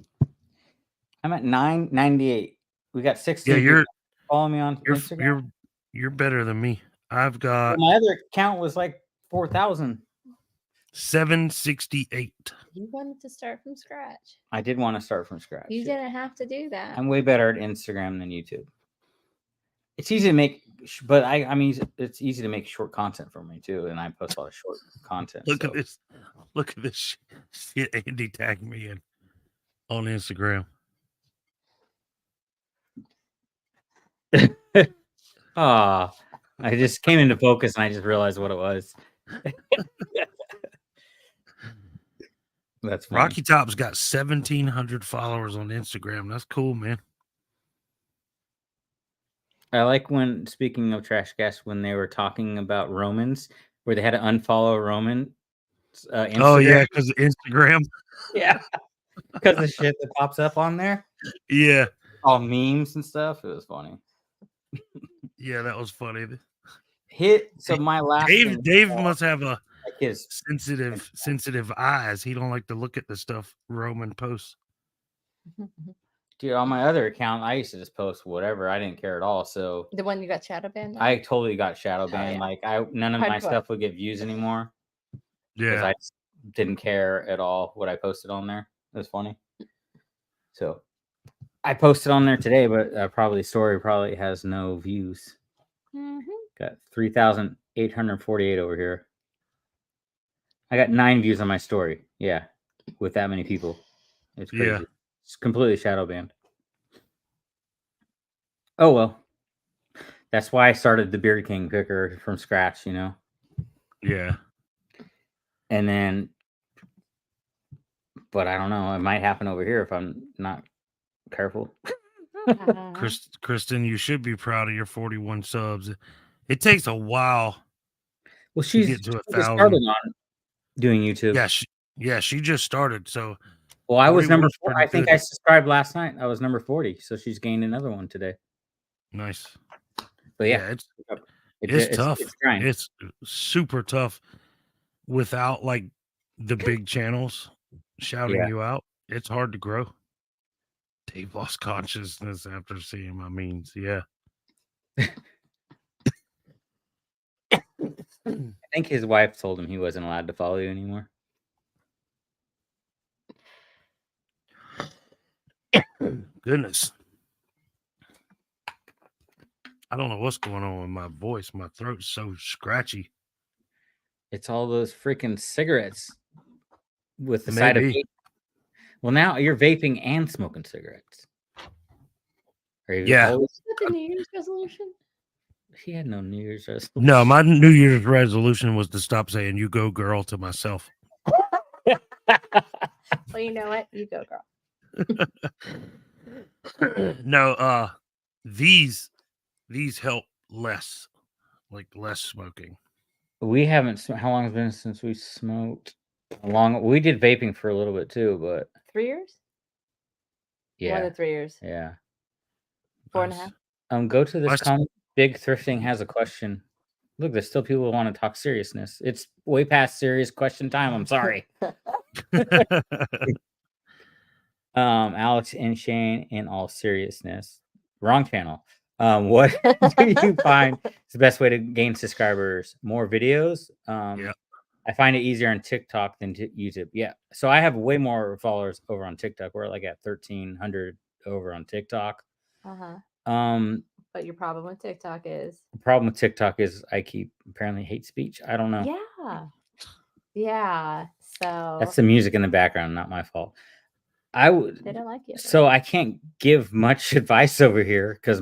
I'm at 998. We got 16. Yeah, you're follow me on Instagram. You're better than me. I've got my other account was like 4,000. 768. You wanted to start from scratch. I did want to start from scratch. You didn't have to do that. I'm way better at Instagram than YouTube. It's easy to make, but I mean, it's easy to make short content for me too, and I post a lot of short content. Look at this shit Andy tagged me in on Instagram. Ah, I just came into focus and I just realized what it was. That's funny. Rocky Top's got 1,700 followers on Instagram. That's cool, man. I like when, speaking of Trash Gas, when they were talking about Romans, where they had to unfollow Roman Instagram. Oh yeah, because of Instagram. Yeah, because the shit that pops up on there, Yeah, all memes and stuff. It was funny. yeah, that was funny. So my last thing, Dave must have a like his sensitive eyes. He don't like to look at the stuff Roman posts. dude, on my other account, I used to just post whatever. I didn't care at all. So The one you got shadow banned on? I totally got shadow banned. yeah. Like none of my Hardcore. stuff would get views anymore because Yeah, I just didn't care at all what I posted on there. It was funny. So I posted on there today, but probably story probably has no views. Got 3,848 over here. I got 9 views on my story. Yeah, with that many people, it's crazy. Yeah. It's completely shadow banned. Oh well, that's why I started the Beard King picker from scratch, you know. yeah. And then, but I don't know. It might happen over here if I'm not careful. Kristen, you should be proud of your 41 subs. It takes a while. Well, to she's get to she just 1,000. started on doing YouTube. Yeah, she just started. So, well, I was 41 number is 4. pretty I think good. I subscribed last night. I was number 40, so she's gained another one today. Nice. But yeah, it's tough. It's grind. It's super tough without like the big channels shouting you out. It's hard to grow. Dave lost consciousness after seeing my memes. Yeah. I think his wife told him he wasn't allowed to follow you anymore. Goodness. I don't know what's going on with my voice. My throat's so scratchy. It's all those freaking cigarettes with the side of Maybe. vape. Well, now you're vaping and smoking cigarettes. Are you Yeah. always... Is that the New Year's resolution? He had no New Year's resolution. No, my New Year's resolution was to stop saying "you go, girl" to myself. Well, you know what? You go, girl. No, these help less, like less smoking. We haven't. How long has it been since we smoked? We did vaping for a little bit too, but 3 years? yeah, More than 3 years. yeah. 4.5. Go to this comment. Big Thrifting has a question. Look, there's still people who want to talk seriousness. It's way past serious question time. I'm sorry. Alex and Shane, in all seriousness, wrong channel. What do you find is the best way to gain subscribers? More videos? Yeah. I find it easier on TikTok than YouTube. Yeah. So I have way more followers over on TikTok. We're like at 1,300 over on TikTok. But your problem with TikTok is? The problem with TikTok is I keep apparently hate speech. I don't know. Yeah. Yeah. So that's the music in the background, not my fault. They don't like you. So I can't give much advice over here because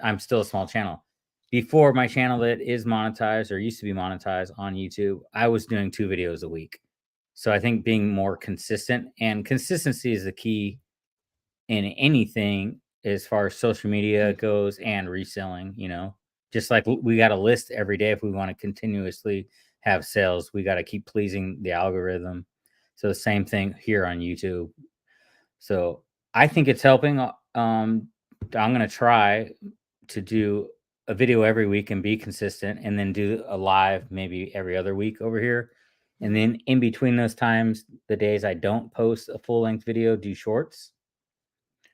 I'm still a small channel. Before my channel that is monetized or used to be monetized on YouTube, I was doing 2 videos a week. So I think being more consistent, and consistency is the key in anything as far as social media goes and reselling, you know. Just like we got to list every day if we want to continuously have sales, we got to keep pleasing the algorithm. So the same thing here on YouTube. So I think it's helping. I'm going to try to do a video every week and be consistent, and then do a live maybe every other week over here. And then in between those times, the days I don't post a full-length video, do shorts.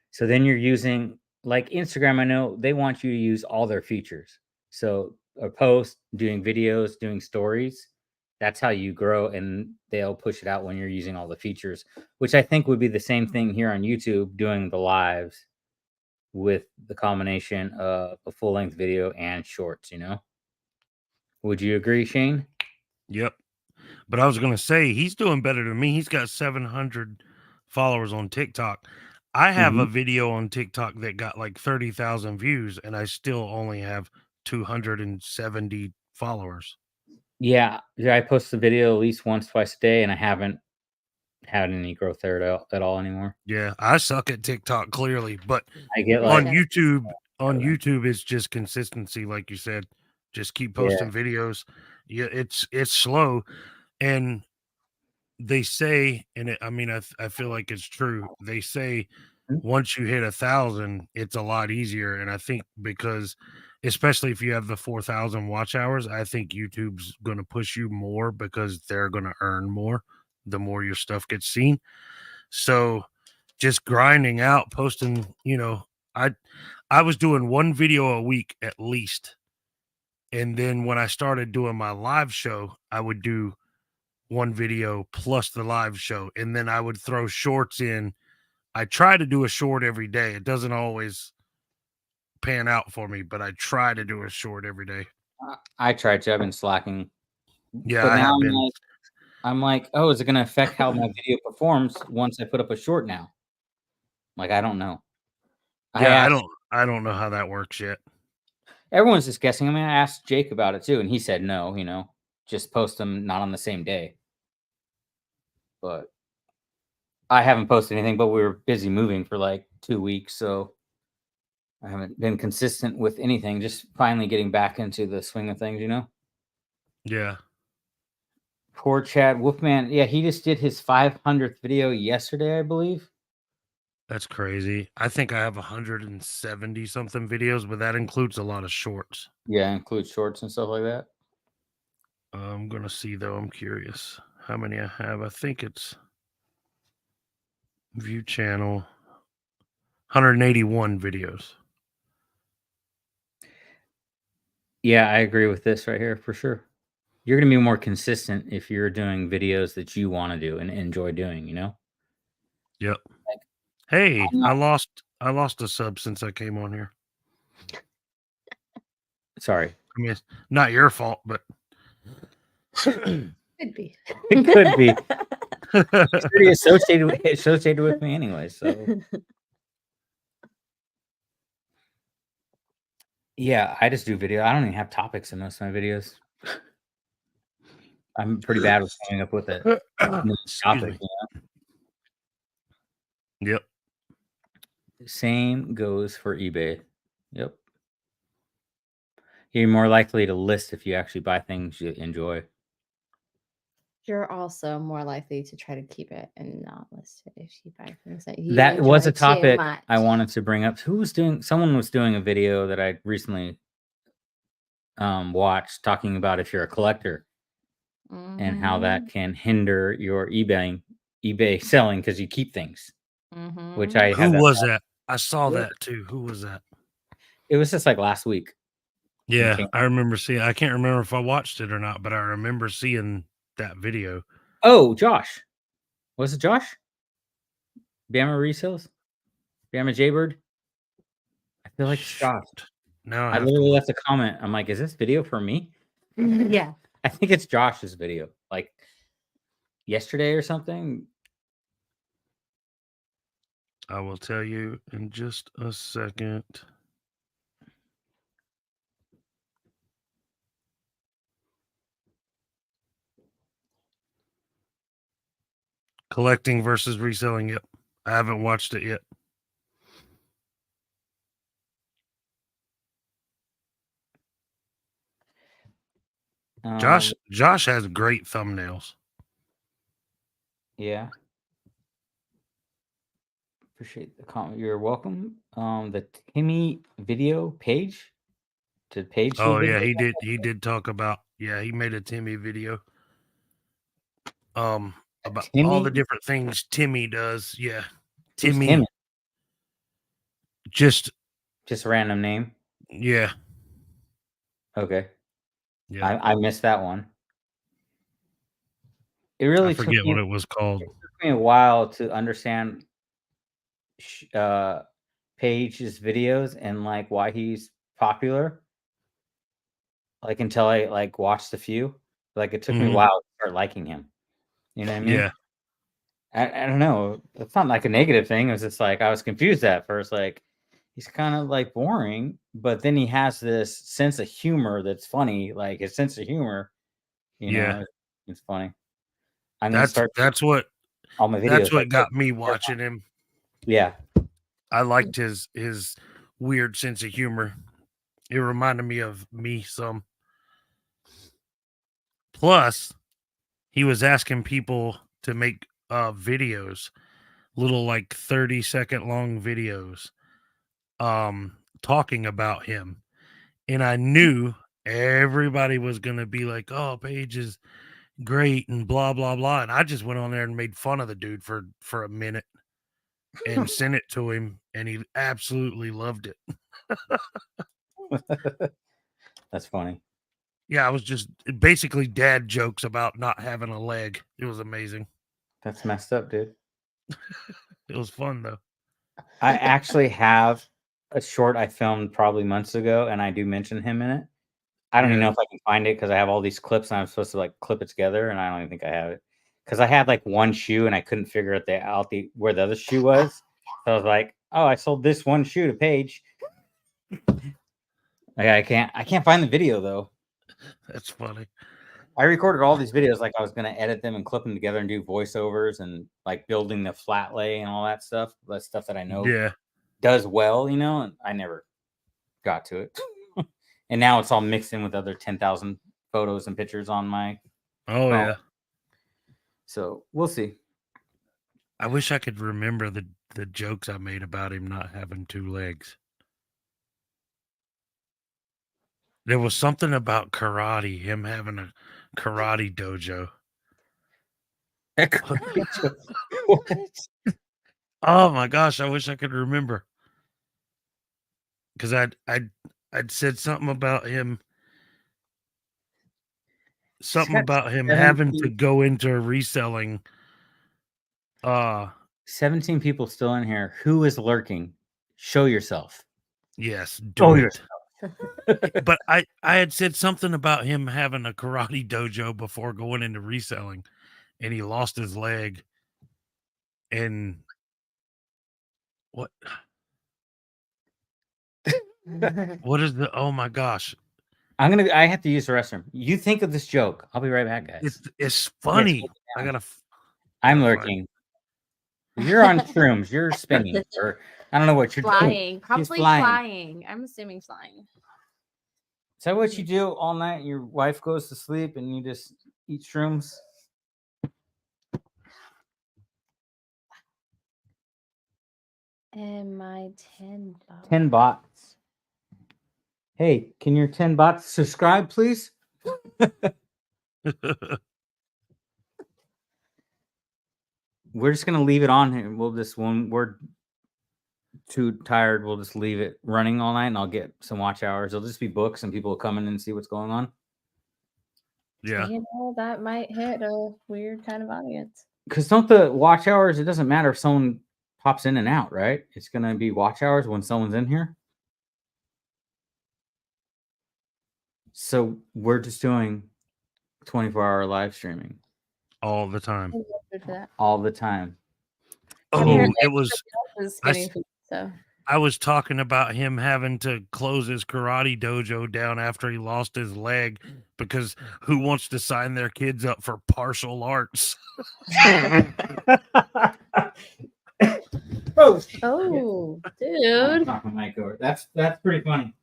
So then you're using, like Instagram, I know they want you to use all their features. So a post, doing videos, doing stories, that's how you grow, and they'll push it out when you're using all the features, which I think would be the same thing here on YouTube, doing the lives with the combination of a full-length video and shorts, you know? Would you agree, Shane? Yep. But I was going to say, he's doing better than me. He's got 700 followers on TikTok. I have a video on TikTok that got like 30,000 views, and I still only have 270 followers. Yeah, I post the video at least once, twice a day, and I haven't had any growth there at all anymore. Yeah, I suck at TikTok clearly, but I get on like, YouTube, everything. YouTube, it's just consistency, like you said. Just keep Yeah. posting videos. Yeah, it's slow, and they say, and I mean, I feel like it's true. They say once you hit 1,000, it's a lot easier, and I think because, especially if you have the 4,000 watch hours, I think YouTube's going to push you more because they're going to earn more the more your stuff gets seen. So just grinding out, posting, I was doing one video a week at least. And then when I started doing my live show, I would do one video plus the live show. And then I would throw shorts in. I try to do a short every day. It doesn't always pan out for me, but I try to do a short every day. I tried to. I've been slacking. Yeah, but I now have been. I'm like, oh, is it going to affect how my video performs once I put up a short now? Like, I don't know. Yeah, I don't know how that works yet. Everyone's just guessing. I mean, I asked Jake about it too, and he said no, just post them not on the same day. But I haven't posted anything, but we were busy moving for like 2 weeks, so I haven't been consistent with anything. Just finally getting back into the swing of things, Yeah. Poor Chad Wolfman. Yeah, he just did his 500th video yesterday, I believe. That's crazy. I think I have 170 something videos, but that includes a lot of shorts. Yeah, includes shorts and stuff like that. I'm going to see, though. I'm curious how many I have. I think it's view channel 181 videos. Yeah, I agree with this right here for sure. You're going to be more consistent if you're doing videos that you want to do and enjoy doing, Yep. Hey, I lost a sub since I came on here. Sorry. I mean, it's not your fault, but Could be. It could be. It's pretty associated with me anyway, so. Yeah, I just do video. I don't even have topics in most of my videos. I'm pretty bad with coming up with a topic. Yep. Same goes for eBay. Yep. You're more likely to list if you actually buy things you enjoy. You're also more likely to try to keep it and not list it if you buy things that you That was enjoy a too topic much. I wanted to bring up. Someone was doing a video that I recently watched talking about if you're a collector and how that can hinder your eBay selling because you keep things. Which I Who was that? I saw that too. Who was that? It was just like last week. Yeah, I remember seeing. I can't remember if I watched it or not, but I remember seeing that video. Oh, Josh. Was it Josh? Bama Resells? Bama Jaybird? I feel like it's Josh. Now I literally left a comment. I'm like, is this video for me? Yeah. I think it's Josh's video. Like yesterday or something. I will tell you in just a second. Collecting versus reselling. Yep. I haven't watched it yet. Josh has great thumbnails. Yeah. Appreciate the comment. You're welcome. The Timmy video page. Did Page? Oh yeah, he did. He did talk about. Yeah, he made a Timmy video. About all the different things Timmy does. Yeah, Timmy. Just a random name. Yeah. Okay. Yeah, I missed that one. It really I forget what it was called. It took me a while to understand Page's videos and like why he's popular. Like until I like watched a few. Like it took me a while to start liking him. You know what I mean? Yeah. I don't know. It's not like a negative thing. It was just like I was confused at first. Like he's kind of like boring, but then he has this sense of humor that's funny. Like his sense of humor, Yeah. it's funny. I'm gonna start That's what all my videos. Like got me watching him. Yeah. I liked his weird sense of humor. It reminded me of me some. Plus, he was asking people to make videos, little like 30-second long videos, talking about him. And I knew everybody was gonna be like, "Oh, Paige is great," and blah blah blah. And I just went on there and made fun of the dude for a minute and sent it to him, and he absolutely loved it. That's funny. Yeah, I was just basically dad jokes about not having a leg. It was amazing. That's messed up, dude. It was fun though. I actually have a short I filmed probably months ago, and I do mention him in it. I don't even know if I can find it because I have all these clips and I'm supposed to like clip it together, and I don't even think I have it because I had like one shoe and I couldn't figure out where the other shoe was. So I was like, "Oh, I sold this one shoe to Paige." Like, I can't find the video though. That's funny. I recorded all these videos like I was gonna edit them and clip them together and do voiceovers and like building the flat lay and all that stuff. That stuff that I know does well, and I never got to it. And now it's all mixed in with other 10,000 photos and pictures on my phone. Yeah. So we'll see. I wish I could remember the jokes I made about him not having two legs. There was something about karate, him having a karate dojo. Oh my gosh, I wish I could remember. Because I'd said something about him. Something about him having to go into a reselling. 17 people still in here. Who is lurking? Show yourself. Yes, do it. But I had said something about him having a karate dojo before going into reselling, and he lost his leg. And what? What is the? Oh my gosh! I have to use the restroom. You think of this joke. I'll be right back, guys. It's funny. I'm lurking. You're on shrooms. You're spinning, or I don't know what you're doing. Probably flying. flying. I'm assuming flying. Is that what you do all night? Your wife goes to sleep and you just eat shrooms? And my 10 bots. 10 bots. Hey, can your 10 bots subscribe, please? We're just going to leave it on here. When we're too tired, we'll just leave it running all night and I'll get some watch hours. It'll just be books and people will come in and see what's going on. Yeah. That might hit a weird kind of audience. Because don't the watch hours, it doesn't matter if someone pops in and out, right? It's going to be watch hours when someone's in here. So we're just doing 24-hour live streaming. All the time. All the time. Oh, it was. I was talking about him having to close his karate dojo down after he lost his leg because who wants to sign their kids up for martial arts? Oh, dude. That's pretty funny.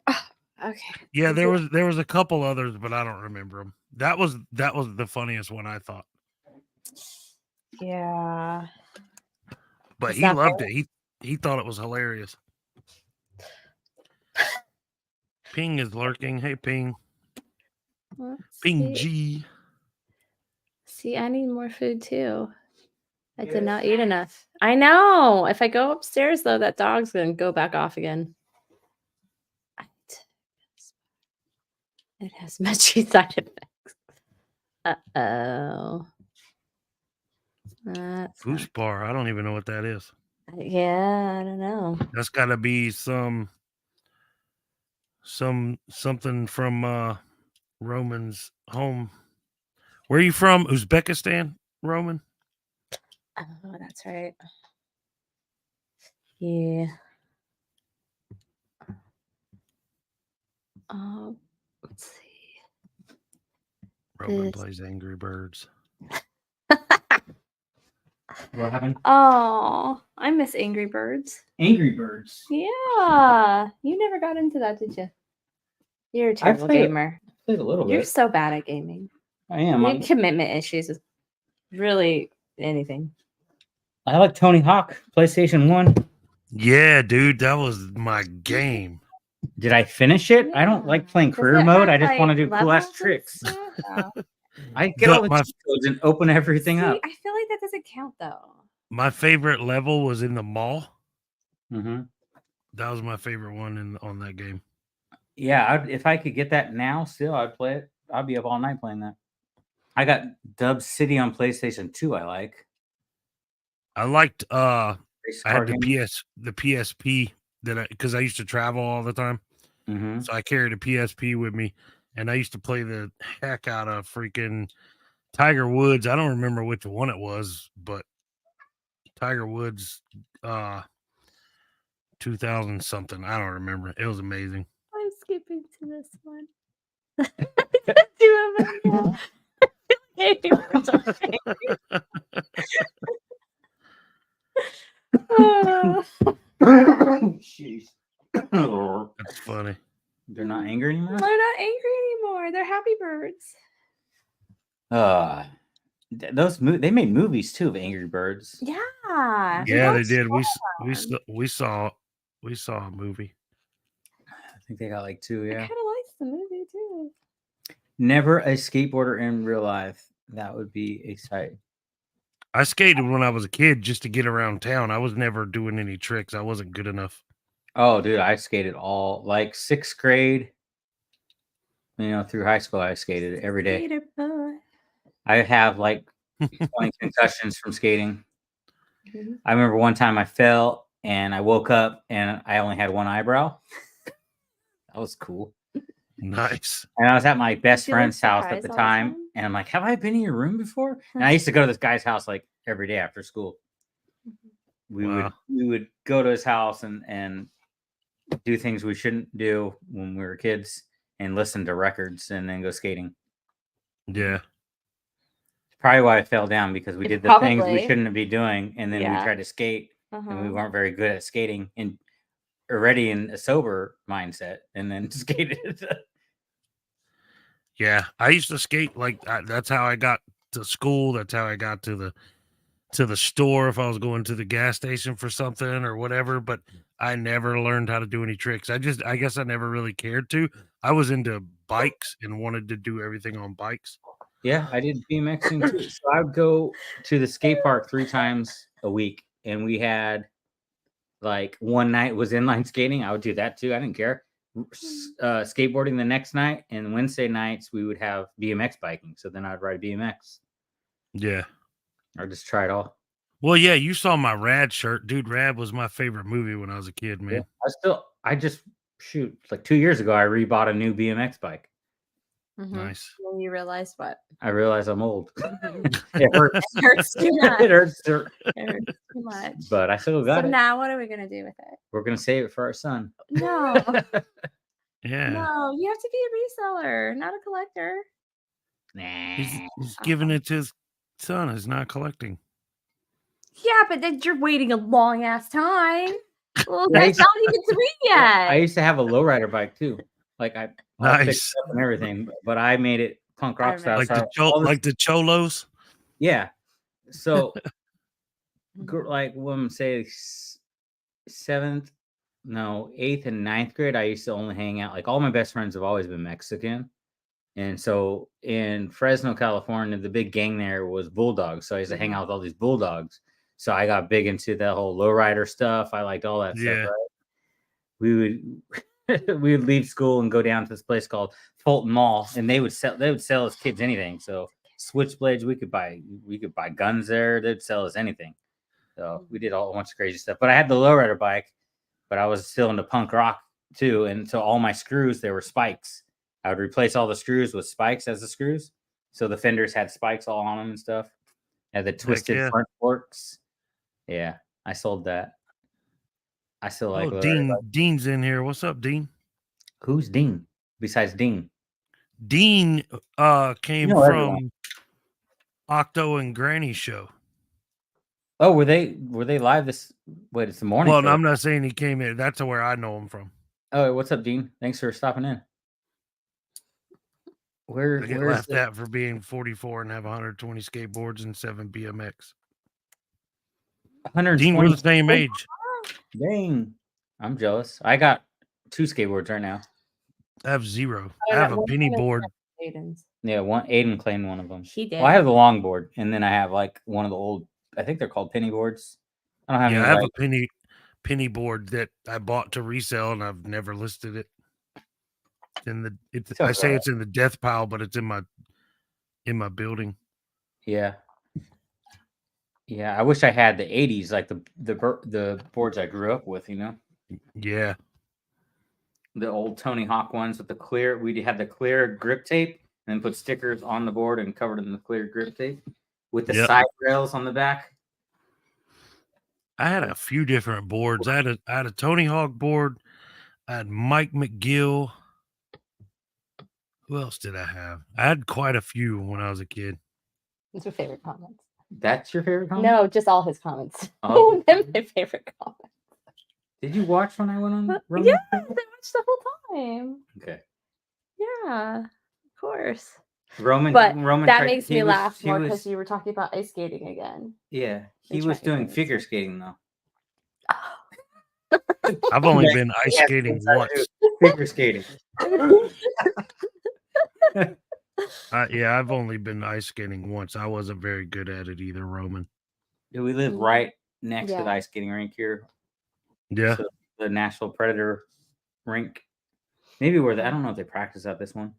Okay. Yeah, there was a couple others, but I don't remember them. That was the funniest one, I thought. Yeah. But he loved it. He thought it was hilarious. Ping is lurking. Hey, Ping. Ping G. See, I need more food too. I did not eat enough. I know. If I go upstairs, though, that dog's going to go back off again. It has much side effects. Uh-oh. Goose bar. I don't even know what that is. Yeah, I don't know. That's got to be something from Roman's home. Where are you from? Uzbekistan, Roman? Oh, that's right. Yeah. Let's see. Roman This. plays Angry Birds. What happened? Oh, I miss Angry Birds. Angry Birds. Yeah. You never got into that, did you? You're a terrible gamer. Played a little You're bit. so bad at gaming. I am. You have commitment issues with really anything. I like Tony Hawk, PlayStation 1. Yeah, dude, that was my game. Did I finish it? I don't like playing Does career it mode. have, I just want to like, do cool ass levels and tricks. stuff? Oh. I get all the my cheat codes and open everything See, up. I feel like that doesn't count though. my favorite level was in the mall. Mm-hmm. That was my favorite one on that game. Yeah, if I could get that now, still I'd play it. I'd be up all night playing that. I got Dub City on PlayStation 2. I like. I liked Race I car had the game. PSP because I used to travel all the time. Mm-hmm. So I carried a PSP with me, and I used to play the heck out of freaking Tiger Woods. I don't remember which one it was, but Tiger Woods 2000 something. I don't remember. It was amazing. I'm skipping to this one. Do them again. Jeez. That's funny. They're not angry anymore? They're not angry anymore. They're happy birds. They made movies too of Angry Birds. Yeah. Yeah, they did. We saw a movie. I think they got like 2, I yeah. kind of liked the movie too. Never a skateboarder in real life. That would be a sight. I skated when I was a kid just to get around town. I was never doing any tricks. I wasn't good enough. Oh, dude, I skated all like 6th grade. Through high school, I skated every day. Skater boy. I have like 20 concussions from skating. Mhm. I remember one time I fell and I woke up and I only had one eyebrow. That was cool. Nice. And I was at my best Did you, like, friend's house at surprise the all the time. time? And I'm like, have I been in your room before? And I used to go to this guy's house like every day after school. We would go to his house and do things we shouldn't do when we were kids and listen to records and then go skating. Yeah. Probably why I fell down, because we did the things we shouldn't be doing, and then we tried to skate and we weren't very good at skating and already in a sober mindset, and then skated. Yeah, I used to skate like that's how I got to school. That's how I got to the store if I was going to the gas station for something or whatever. But I never learned how to do any tricks. I guess I never really cared to. I was into bikes and wanted to do everything on bikes. Yeah, I did BMXing too. So I would go to the skate park 3 times a week, and we had like one night was inline skating. I would do that too. I didn't care. Skateboarding the next night, and Wednesday nights we would have BMX biking. So then I'd ride BMX. Yeah. Or just try it all. Well, yeah, you saw my Rad shirt. Dude, Rad was my favorite movie when I was a kid, man. Yeah, like 2 years ago, I rebought a new BMX bike. Mm-hmm. Nice. When you realized what? I realized I'm old. Mm-hmm. It hurts. It hurts too much. It hurts too much. But I still got So it. now what are we gonna do with it? We're gonna save it for our son. No. Yeah. No, you have to be a reseller, not a collector. Nah. He's giving it to his son. He's not collecting. Yeah, but then you're waiting a long ass time. Well, Yeah, that's not even 3 yet. I used to have a lowrider bike too. Like I Nice. fixed it up and everything, but I made it punk rock style. Like so the Cholos. Yeah. So like when say 8th and 9th grade, I used to only hang out. Like all my best friends have always been Mexican. And so in Fresno, California, the big gang there was bulldogs. So I used to hang out with all these bulldogs. So I got big into that whole lowrider stuff. I liked all that stuff. Right? We would leave school and go down to this place called Fulton Mall, and they would sell us kids anything. So switchblades, we could buy guns there. They'd sell us anything. So we did a bunch of crazy stuff. But I had the lowrider bike, but I was still into punk rock too. And so all my screws, there were spikes. I would replace all the screws with spikes as the screws. So the fenders had spikes all on them and stuff. Yeah, the twisted yeah. front forks. Yeah, I sold that. I still like Oh, it. Dean's in here. What's up, Dean? Who's Dean? Besides Dean, Dean you came know everyone. from Octo and Granny show. Oh, were they live this? Wait, it's the morning Well, show. I'm not saying he came in. That's where I know him from. Oh, what's up, Dean? Thanks for stopping in. I get Where's laughed at for being 44 and have 120 skateboards and 7 BMX. 120? Dean, we're the same age. Dang, I'm jealous. I got 2 skateboards right now. I have 0. Oh, I have no, a one penny time it's board. Aiden's. Yeah, Aiden claimed one of them. He did. Well, I have the long board, and then I have like one of the old. I think they're called penny boards. I don't have Yeah, I any. have Like, a penny board that I bought to resell, and I've never listed it. I say it's in the death pile, but it's in my building. Yeah. Yeah, I wish I had the 80s, like the boards I grew up with, you know? Yeah. The old Tony Hawk ones with the clear. We had the clear grip tape and then put stickers on the board and covered in the clear grip tape with the side rails on the back. I had a few different boards. I had a Tony Hawk board. I had Mike McGill. Who else did I have? I had quite a few when I was a kid. What's your favorite comments? That's your favorite comment? No, just all his comments. Oh. They're my favorite comments. Did you watch when I went on? Yes, I watched the whole time. Okay. Yeah, of course. Roman That makes me laugh more because you were talking about ice skating again. Yeah, he was doing figure skating though. I've only been ice skating once. Figure skating. Yeah, I've only been ice skating once. I wasn't very good at it either, Roman. Yeah, we live right next to the ice skating rink here. Yeah. So the Nashville Predator rink. Maybe I don't know if they practice at this one.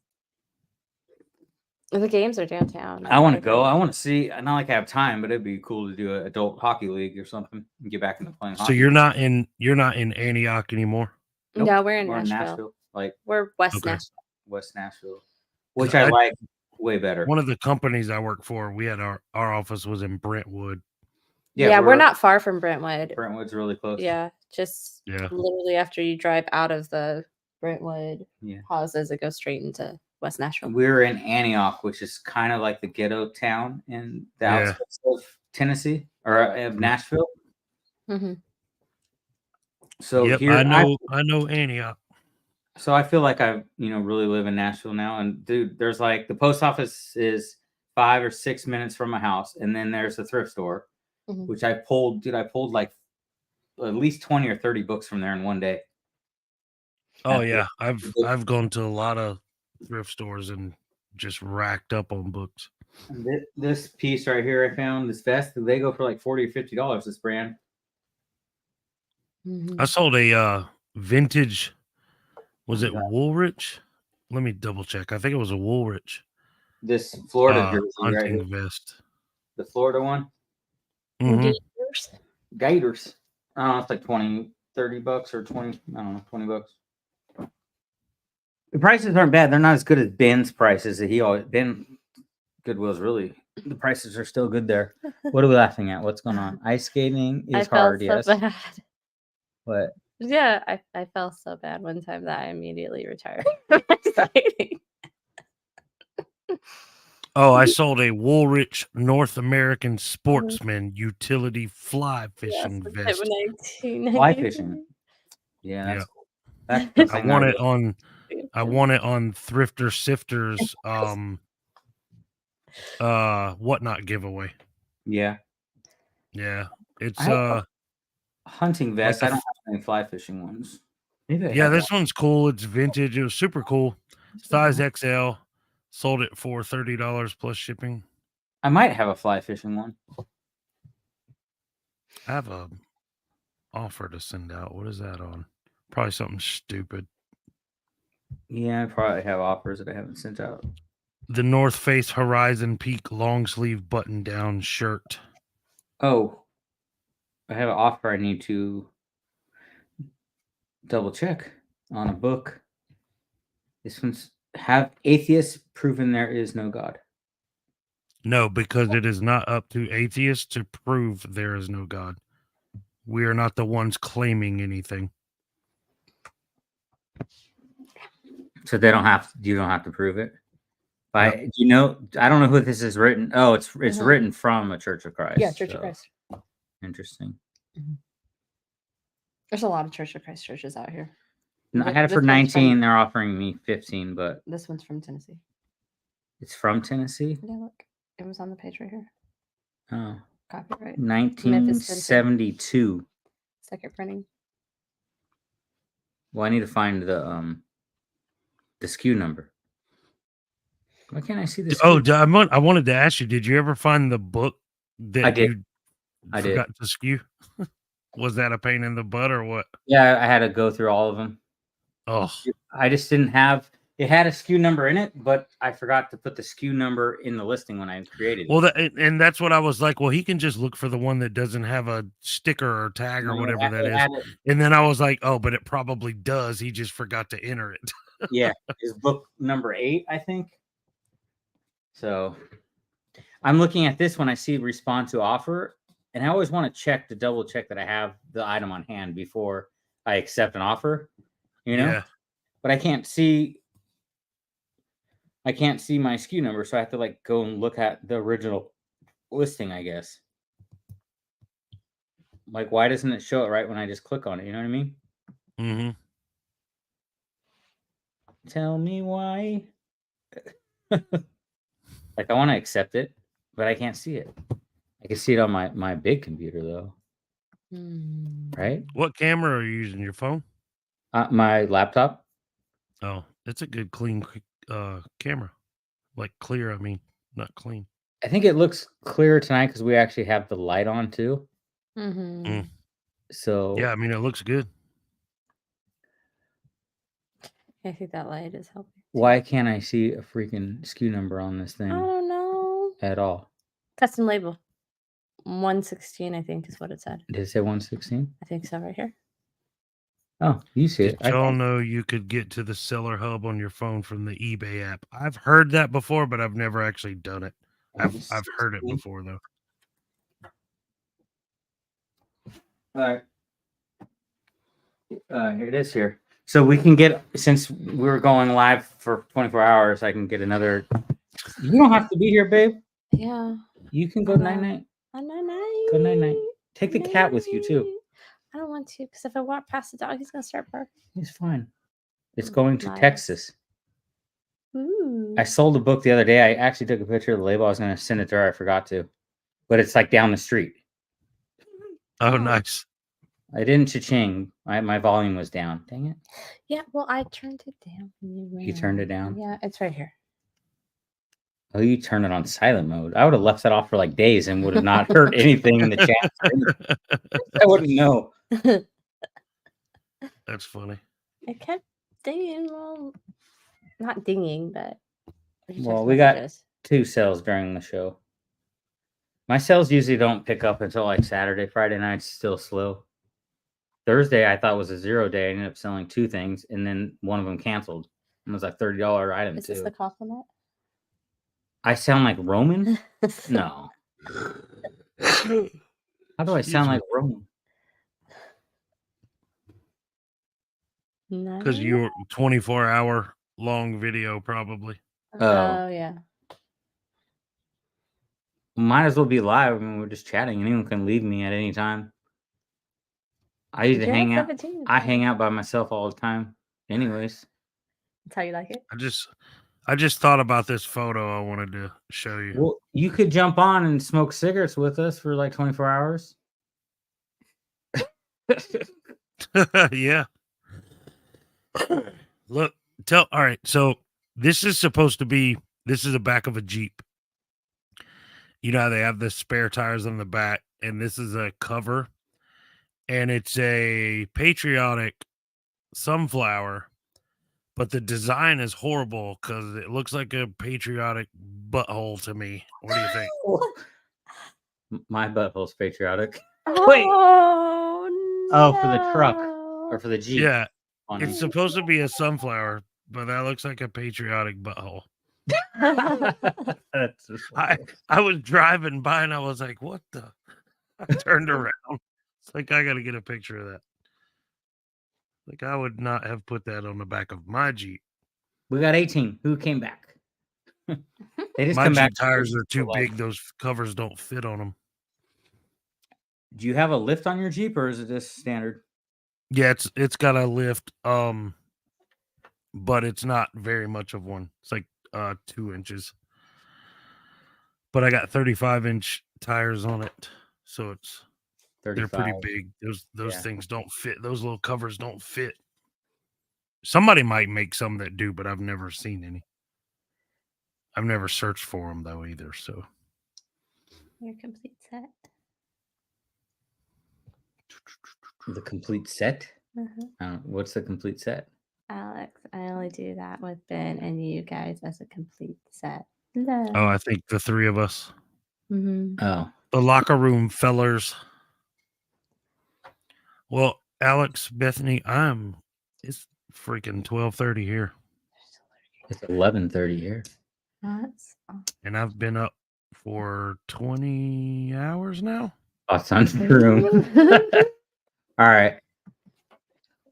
The games are downtown. I want to go. I want to see. Not like I have time, but it'd be cool to do an adult hockey league or something and get back into playing hockey. So you're not in Antioch anymore? Nope. No, we're in Nashville. Like we're Nashville. West Nashville, which I like way better. One of the companies I work for, we had our office was in Brentwood. Yeah, we're not far from Brentwood. Brentwood's really close. Yeah, just literally after you drive out of the Brentwood houses, it goes straight into West Nashville. We're in Antioch, which is kind of like the ghetto town in the outskirts of Tennessee or of Nashville. Mm-hmm. So here, I know Antioch. So I feel like I, really live in Nashville now. And dude, there's like the post office is 5 or 6 minutes from my house, and then there's a thrift store, which I pulled. Dude, I pulled like at least 20 or 30 books from there in one day. Oh yeah, I've gone to a lot of thrift stores and just racked up on books. This piece right here, I found this vest. They go for like $40 or $50. This brand. I sold a vintage. Was it Woolrich? Let me double check. I think it was a Woolrich. This Florida jersey hunting vest. The Florida one. Mm-hmm. Gators. I don't know. It's like $20-$30 or 20. I don't know, $20. The prices aren't bad. They're not as good as Ben's prices. Ben Goodwill's really. The prices are still good there. What are we laughing at? What's going on? Ice skating is hard. Yes. Bad. What? Yeah, I felt so bad one time that I immediately retired from skating. Oh, I sold a Woolrich North American Sportsman utility fly fishing vest. Fly fishing. Yeah, that's cool. I won it on Thrifter Sifters whatnot giveaway. Yeah. Yeah. It's hunting vest. I don't have any fly fishing ones. This one's cool. It's vintage. It was super cool. Size XL. Sold it for $30 plus shipping. I might have a fly fishing one. I have a offer to send out. What is that on? Probably something stupid. Yeah, I probably have offers that I haven't sent out. The North Face Horizon Peak long sleeve button down shirt. Oh, I have an offer I need to double check on a book. This one's have atheists proven there is no God. No, because it is not up to atheists to prove there is no God. We are not the ones claiming anything. So they don't have. You don't have to prove it. Yep. You know, I don't know who this is written. Oh, it's written from a Church of Christ. Yeah, Church of so Christ. Interesting. There's a lot of Church of Christ churches out here. No, I had it This for one's 19. from- They're offering me 15, but This one's from Tennessee. it's from Tennessee. Yeah, look. It was on the page right here. Oh, Copyright. 1972. Second printing. Well, I need to find the SKU number. Why can't I see the SKU? Oh, I wanted to ask you, did you ever find the book that I did. you I forgot to skew? Was that a pain in the butt or what? Yeah, I had to go through all of them. Oh, I just didn't have. It had a SKU number in it, but I forgot to put the SKU number in the listing when I created it. well, and that's what I was like. Well, he can just look for the one that doesn't have a sticker or tag or whatever that is. And then I was like, oh, but it probably does. He just forgot to enter it. Yeah, it's book number 8, I think. So I'm looking at this when I see respond to offer, and I always want to double check that I have the item on hand before I accept an offer, you know? Yeah. But I can't see my SKU number, so I have to like go and look at the original listing, I guess. Like, why doesn't it show it right when I just click on it? You know what I mean? Mm-hmm. Tell me why. Like, I want to accept it, but I can't see it. I can see it on my big computer though. Right? What camera are you using? Your phone? My laptop. Oh, it's a good clean camera. Like clear, I mean, not clean. I think it looks clearer tonight because we actually have the light on too. Mm-hmm. So Yeah, I mean, it looks good. I think that light is helping. Why can't I see a freaking SKU number on this thing I don't know. at all? Custom label. 116, I think, is what it said. Did it say 116? I think so, right here. Oh, you see Did it. y'all know you could get to the seller hub on your phone from the eBay app? I've heard that before, but I've never actually done it. I've heard it before though. All right. Here it is here. So we can get, since we were going live for 24 hours, I can get another. You don't have to be here, babe. Yeah. You can go night-night. Night-night. Go night-night. Take the cat with you too. I don't want to, because if I walk past the dog, he's going to start barking. It's fine. It's going to Nice. Texas. Ooh. I sold a book the other day. I actually took a picture of the label. I was going to send it to her. I forgot to. But it's like down the street. Oh, nice. I didn't cha-ching. My volume was down. Dang it. Yeah, well, I turned it down. You turned it down? Yeah, it's right here. Oh, you turned it on silent mode. I would have left that off for like days and would have not heard anything in the chat. I wouldn't know. That's funny. It kept dinging. Well, not dinging, but. Well, we got 2 sales during the show. My sales usually don't pick up until like Saturday. Friday night's still slow. Thursday, I thought was a 0 day. I ended up selling 2 things, and then one of them canceled. It was like $30 item Is too. this the compliment? I sound like Roman? No. How do I sound like Roman? No. Because you're 24-hour long video, probably. Oh, yeah. Might as well be live. I mean, we're just chatting. Anyone can leave me at any time. I usually You're hang at out. 17. I hang out by myself all the time. Anyways. That's how you like it? I just thought about this photo I wanted to show you. Well, you could jump on and smoke cigarettes with us for like 24 hours. Yeah. Look, all right. So this is supposed to be, this is the back of a Jeep. You know how they have the spare tires on the back, and this is a cover, and it's a patriotic sunflower, but the design is horrible because it looks like a patriotic butthole to me. What do you think? My butthole's patriotic. Wait. Oh, for the truck or for the Jeep. Yeah, Funny. it's supposed to be a sunflower, but that looks like a patriotic butthole. That's I was driving by and I was like, what the? I turned around. It's like, I got to get a picture of that. Like, I would not have put that on the back of my Jeep. we got 18. Who came back? They just My come Jeep back. tires are too like, big. Those covers don't fit on them. Do you have a lift on your Jeep or is it just standard? Yeah, it's got a lift, but it's not very much of one. It's like 2 inches. But I got 35-inch tires on it, so they're 35. pretty big. Those Yeah. things don't fit. Those little covers don't fit. Somebody might make some that do, but I've never seen any. I've never searched for them though either. So Your complete set. The complete set? Uh-huh. What's the complete set? Alex, I only do that with Ben and you guys as a complete set. oh, I think the three of us. Mm-hmm. Oh, The locker room fellers. Well, Alex, Bethany, it's freaking 12:30 here. it's 11:30 here. That's And I've been up for 20 hours now. Thoughts on the room. All right.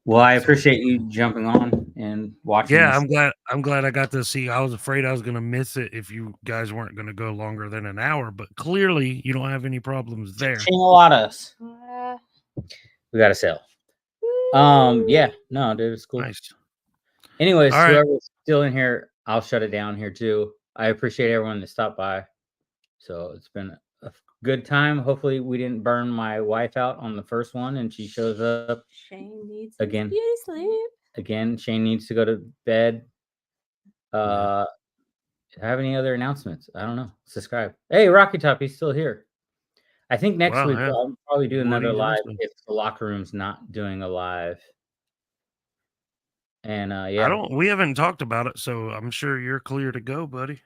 Well, I appreciate you jumping on and watching. Yeah, this. I'm glad I got to see. I was afraid I was gonna miss it if you guys weren't gonna go longer than an hour, but clearly you don't have any problems there. Ching-a-ladas. We got to sell. Yeah, no, dude, it's cool. Nice. Anyways, All right. whoever's still in here, I'll shut it down here too. I appreciate everyone that stopped by. So it's been a good time. Hopefully, we didn't burn my wife out on the first one, and she shows up Shane needs again. beauty sleep. Again, Shane needs to go to bed. Have any other announcements? I don't know. Subscribe. Hey, Rocky Top, he's still here. I think next Wow, week yeah. I'll probably do another Bloody live awesome. if the locker room's not doing a live. And yeah, we haven't talked about it, so I'm sure you're clear to go, buddy.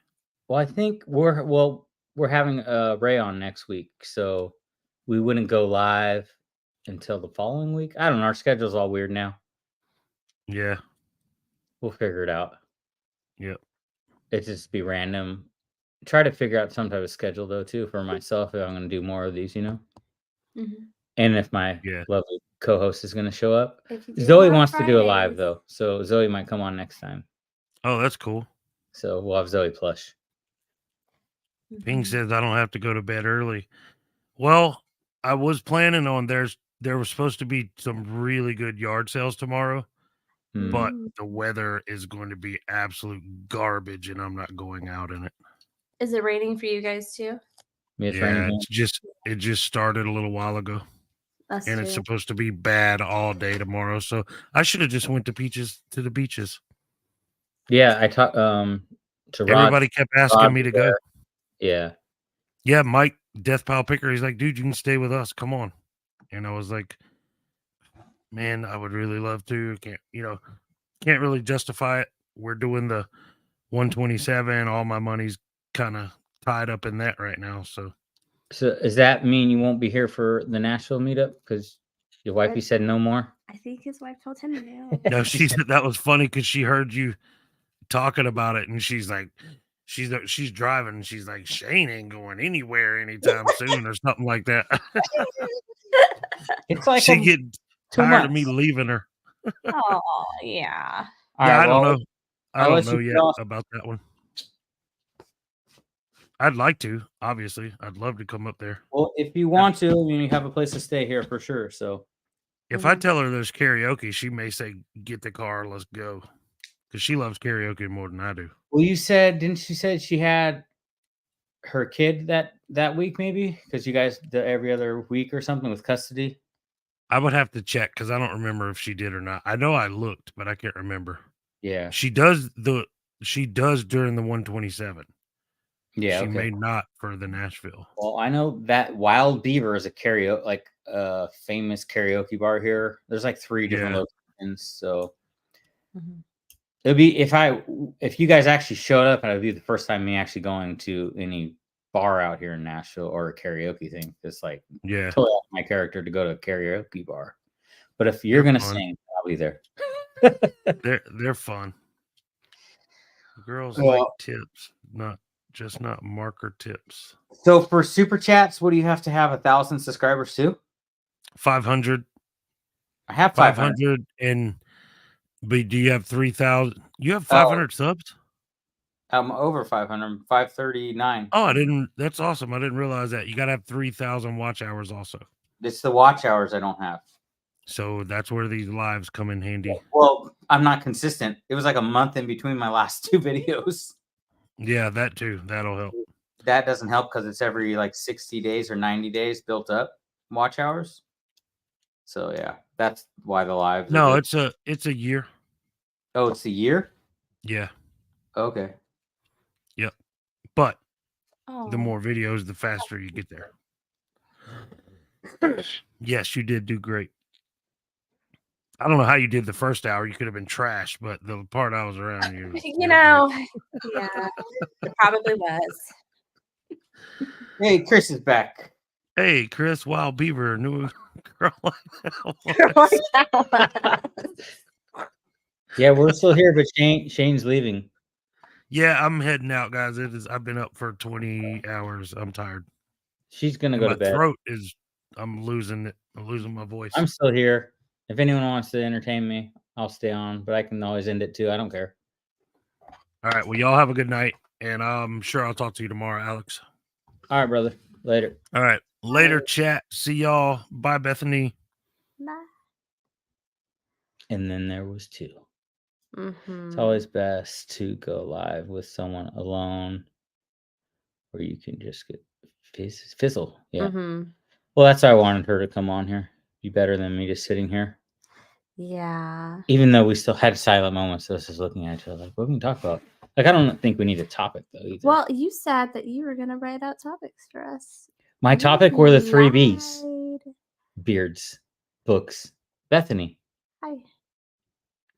Well, I think we're having Ray on next week, so we wouldn't go live until the following week. I don't know. Our schedule's all weird now. Yeah. We'll figure it out. Yep. It just be random. Try to figure out some type of schedule though too for myself if I'm going to do more of these, Mm-hmm. And if my lovely co-host is going to show up. Zoe wants to do a live though, so Zoe might come on next time. Oh, that's cool. So we'll have Zoe plush. Ping says I don't have to go to bed early. Well, I was planning on there was supposed to be some really good yard sales tomorrow, but the weather is going to be absolute garbage, and I'm not going out in it. Is it raining for you guys too? Yeah, it just started a little while ago. It's supposed to be bad all day tomorrow. So I should have just went to the beaches. Yeah, I talked to Rod. Everybody kept asking me to go. Yeah. Yeah, Mike, Death Pile Picker, he's like, dude, you can stay with us. Come on. And I was like, man, I would really love to. Can't really justify it. We're doing the 127. All my money's kind of tied up in that right now. So does that mean you won't be here for the Nashville meetup? Because your wifey said no more? I think his wife told him no. No, she said that was funny because she heard you talking about it, and she's like, she's driving, and she's like, Shane ain't going anywhere anytime soon, or something like that. It's like she get tired of me leaving her. Oh yeah. Yeah, I don't know. I don't know yet about that one. I'd like to, obviously. I'd love to come up there. Well, if you want to, you have a place to stay here for sure. So if I tell her there's karaoke, she may say, get the car, let's go. Because she loves karaoke more than I do. Well, didn't she say she had her kid that week maybe? Because you guys every other week or something with custody? I would have to check because I don't remember if she did or not. I know I looked, but I can't remember. Yeah. She does during the 127. Yeah. She may not for the Nashville. Well, I know that Wild Beaver is a karaoke, like a famous karaoke bar here. There's like 3 different locations. So it'd be if you guys actually showed up, and it'd be the first time me actually going to any bar out here in Nashville or a karaoke thing. It's like totally off my character to go to a karaoke bar. But if you're gonna sing, I'll be there. They're fun. Girls Well- like tips, not marker tips. So for super chats, what do you have to have 1,000 subscribers too? 500. I have 500. 500 and but do you have 3,000? You have Oh. 500 subs? I'm over 500. 539. Oh, I didn't. That's awesome. I didn't realize that. You got to have 3,000 watch hours also. It's the watch hours I don't have. So that's where these lives come in handy. Well, I'm not consistent. It was like a month in between my last 2 videos. Yeah, that too. That'll help. That doesn't help because it's every like 60 days or 90 days built up watch hours. So yeah, that's why the lives. No, are it's a year. Oh, it's a year? Yeah. Okay. But Oh. the more videos, the faster you get there. Yes, you did do great. I don't know how you did the first hour. You could have been trash, but the part I was around you. You know, yeah, it probably was. Hey, Chris is back. Hey, Chris, Wild Beaver, new girl like that. Yeah, we're still here, but Shane's leaving. Yeah, I'm heading out, guys. I've been up for 20 hours. I'm tired. She's gonna And go my to bed. throat is. I'm losing it. I'm losing my voice. I'm still here. If anyone wants to entertain me, I'll stay on, but I can always end it too. I don't care. All right. Well, y'all have a good night, and I'm sure I'll talk to you tomorrow, Alex. All right, brother. Later. All right. Later, chat. See y'all. Bye, Bethany. Bye. And then there was 2. Mm-hmm. It's always best to go live with someone alone where you can just get fizzle. Yeah. Mm-hmm. Well, that's why I wanted her to come on here. Be better than me just sitting here. Yeah. Even though we still had silent moments, I was just looking at each other like, what can we talk about? Like, I don't think we need a topic though either. Well, you said that you were gonna write out topics for us. My topic were the 3 B's: Lied. beards, books. Bethany, Hi,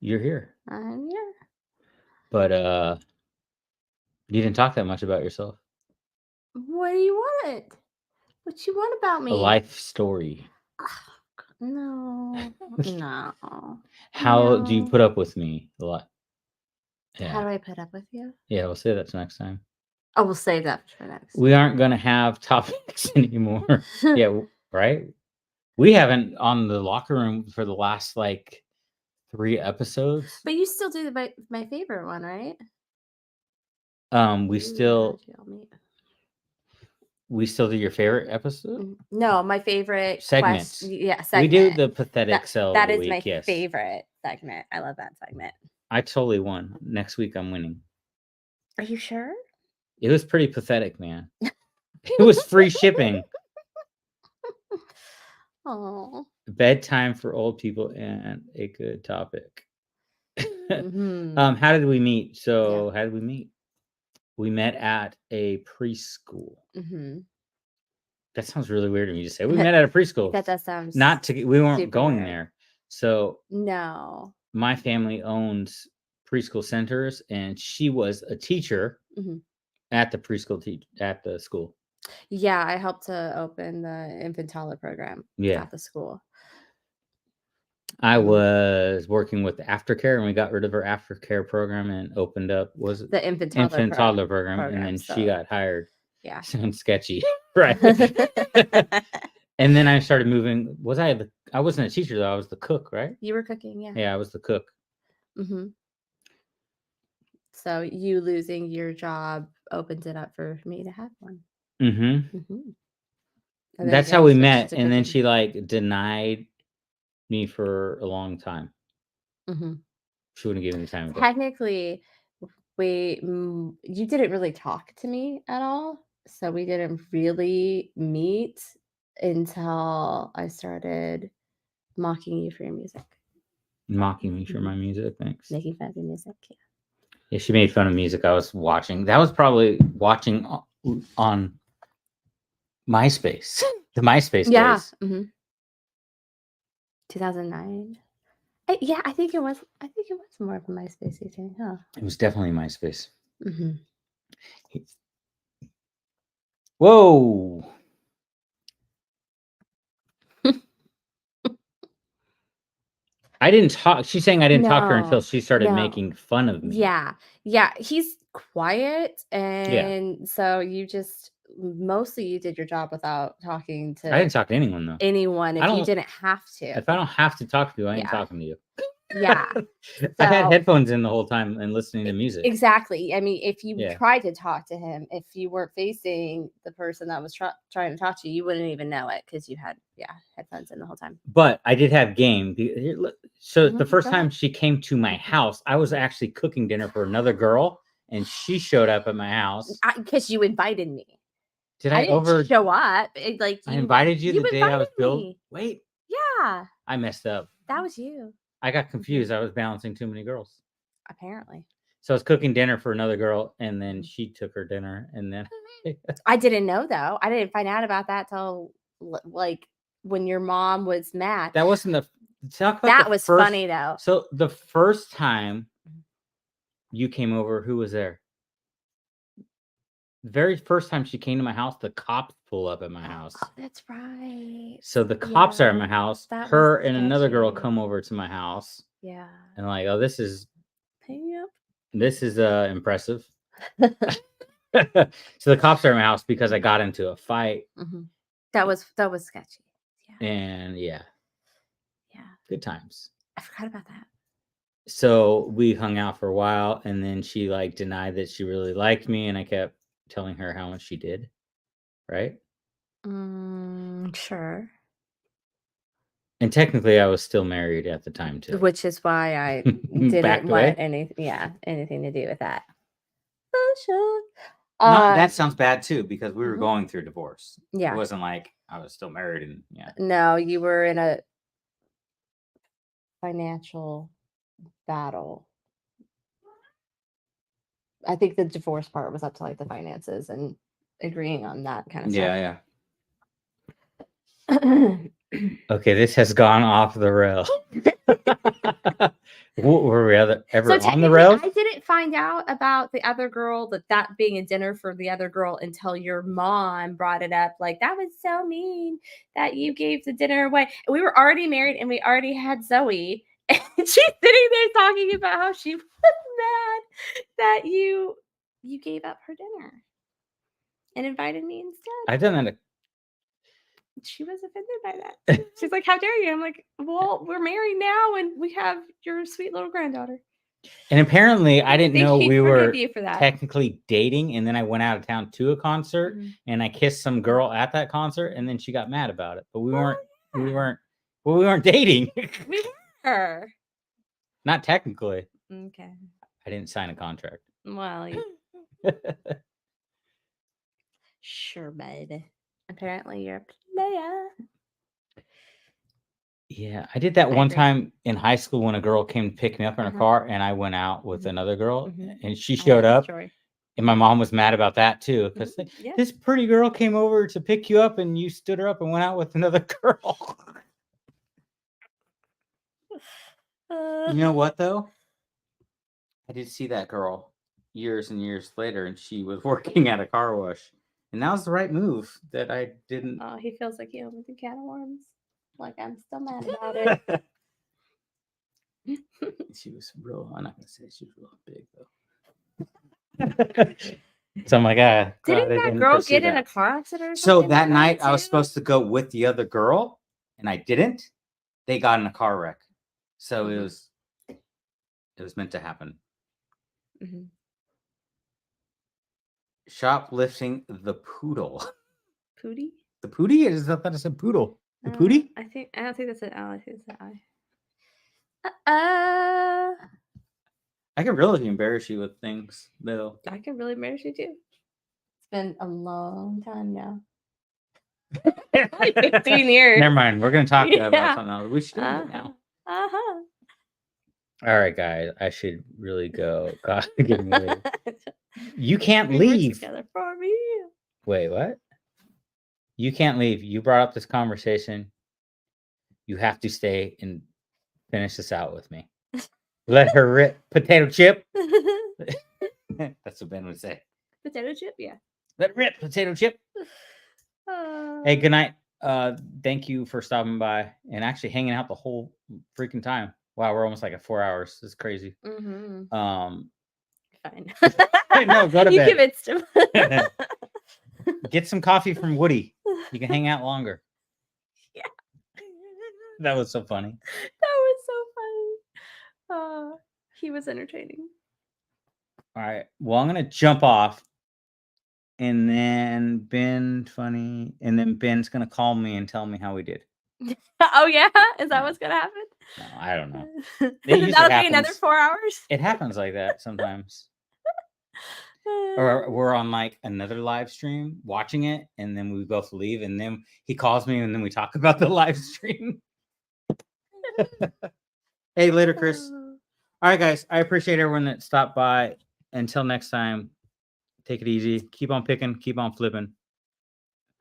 you're here. I'm here. But you didn't talk that much about yourself. What do you want? What you want about me? A life story. No, no. How do you No. put up with me a lot? How Yeah. do I put up with you? Yeah, we'll say that next time. Oh, we'll save that for next. We aren't going to have topics anymore. Yeah, right? We haven't on the locker room for the last like 3 episodes. But you still do my favorite one, right? We still do your favorite episode? No, my favorite Segments. Yeah, We do segment. the pathetic sell That of is the my week, yes. favorite segment. I love that segment. I totally won. Next week I'm winning. Are you sure? It was pretty pathetic, man. It was free shipping. Oh. Bedtime for old people and a good topic. Mhm. How did we meet? So how did we meet? We met at a preschool. Mhm. That sounds really weird to me to say. We met at a preschool. That does sound We weren't super going weird. there. So No. my family owns preschool centers, and she was a teacher Mhm. at the preschool at the school. Yeah, I helped to open the infant toddler program at the school. I was working with aftercare, and we got rid of our aftercare program and opened up The infant toddler program, and then she so- got hired. Yeah. Sounds sketchy, right? And then I started moving. I wasn't a teacher though. I was the cook, right? You were cooking, yeah. Yeah, I was the cook. Mm-hmm. So you losing your job opened it up for me to have one. Mm-hmm. Mm-hmm. That's how we met, and then she like denied me for a long time. Mm-hmm. She wouldn't give me the time. Technically, you didn't really talk to me at all, so we didn't really meet until I started mocking you for your music. Mocking me for my music, thanks. Making fun of your music, yeah. Yeah, she made fun of music I was watching. That was probably watching on MySpace. The MySpace days. Mm-hmm. 2009. I think it was. I think it was more of a MySpace thing, huh? It was definitely MySpace. Mm-hmm. Whoa. I didn't talk. She's saying I didn't talk to her until No, she started no. making fun of me. Yeah. Yeah. He's quiet. And so you just mostly you did your job without talking I to didn't talk to anyone though. anyone if you don't- didn't have to. If I don't have to talk to you, I ain't Yeah. talking to you. Yeah. I had So- headphones in the whole time and listening to music. Exactly. I mean, if you Yeah. tried to talk to him, if you weren't facing the person that was trying to talk to you, you wouldn't even know it because you had headphones in the whole time. But I did have game. So the first Go time ahead. she came to my house, I was actually cooking dinner for another girl, and she showed up at my house. Because you invited me. Did I I didn't over? show up. I invited you the day I was invited built. me. Wait, Yeah, I messed up. that was you. I got confused. I was balancing too many girls. Apparently. So I was cooking dinner for another girl, and then she took her dinner, and then I didn't know though. I didn't find out about that till like when your mom was mad. that wasn't the talk about That the was first, funny though. So the first time you came over, who was there? The very first time she came to my house, the cops pull up at my house. Oh, that's right. So the cops are at my Yeah, house. that Her was and another girl sketchy. come over to my house, Yeah. and like, oh, this is Yep. impressive. So the cops are at my house because I got into a fight, That was sketchy. Yeah. and yeah, good times. I forgot about that. So we hung out for a while, and then she like denied that she really liked me, and I kept telling her how much she did. Right? Sure. And technically, I was still married at the time too. Which is why I Backed didn't away? want anything to do with that. Oh, sure. No, that sounds bad too because we were Mhm. going through divorce. Yeah. It wasn't like I was still married and yeah. No, you were in a financial battle. I think the divorce part was up to like the finances and agreeing on that kind of Yeah. stuff. Okay, this has gone off the rail. Were we ever on the technically, rails? I didn't find out about the other girl that being a dinner for the other girl until your mom brought it up. Like, that was so mean that you gave the dinner away. And we were already married and we already had Zoe. And she's sitting there talking about how she was mad that you gave up her dinner and invited me instead. I've done that. She was offended by that. She's like, how dare you? I'm like, well, we're married now and we have your sweet little granddaughter. And apparently, I didn't know we were you for that. technically dating. And then I went out of town to a concert and I kissed some girl at that concert, and then she got mad about it. But we weren't dating. We were. Not technically. Okay. I didn't sign a contract. Well, sure, bud. Apparently, you're a player. Yeah, I did that one agree. time in high school when a girl came to pick me up in her car, and I went out with another girl, and she I know showed the up, story. and my mom was mad about that too because Yeah. this pretty girl came over to pick you up, and you stood her up and went out with another girl. You know what though? I did see that girl years and years later, and she was working at a car wash, and that was the right move that I didn't. Oh, he feels like he opened a can of worms. Like, I'm still mad about it. She was real. I'm not gonna say she was real big though. So I'm like, Didn't that girl get in a car accident or So something? that like night I was too? supposed to go with the other girl, and I didn't. They got in a car wreck, so it was meant to happen. Shoplifting the poodle. Pootie? The pootie? I thought it said poodle. The pootie? I don't think that's an L. I think it's an I. I can really embarrass you with things, though. I can really embarrass you too. It's been a long time now. 15 years. Never mind. We're gonna talk about something else. We should do it now. All right, guys. I should really go. God, give me leave. You can't leave. Together for me. Wait, what? You can't leave. You brought up this conversation. You have to stay and finish this out with me. Let her rip potato chip. That's what Ben would say. Potato chip, yeah. Let it rip potato chip. Hey, good night. Thank you for stopping by and actually hanging out the whole freaking time. Wow, we're almost like at 4 hours. This is crazy. Mm-hmm. Fine. No, go to you bed. convinced him. Get some coffee from Woody. You can hang out longer. Yeah. That was so funny. That was so funny. He was entertaining. All right. Well, I'm gonna jump off, and then Ben's gonna call me and tell me how we did. Oh yeah, is that what's gonna happen? No, I don't know. That'll be another 4 hours. It happens like that sometimes. Or we're on like another live stream watching it, and then we both leave, and then he calls me, and then we talk about the live stream. Hey, later, Chris. All right, guys. I appreciate everyone that stopped by. Until next time, take it easy. Keep on picking. Keep on flipping.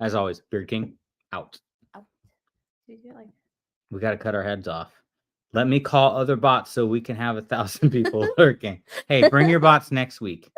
As always, Beard King out. Did you like? We got to cut our heads off. Let me call other bots so we can have 1,000 people lurking. Hey, bring your bots next week.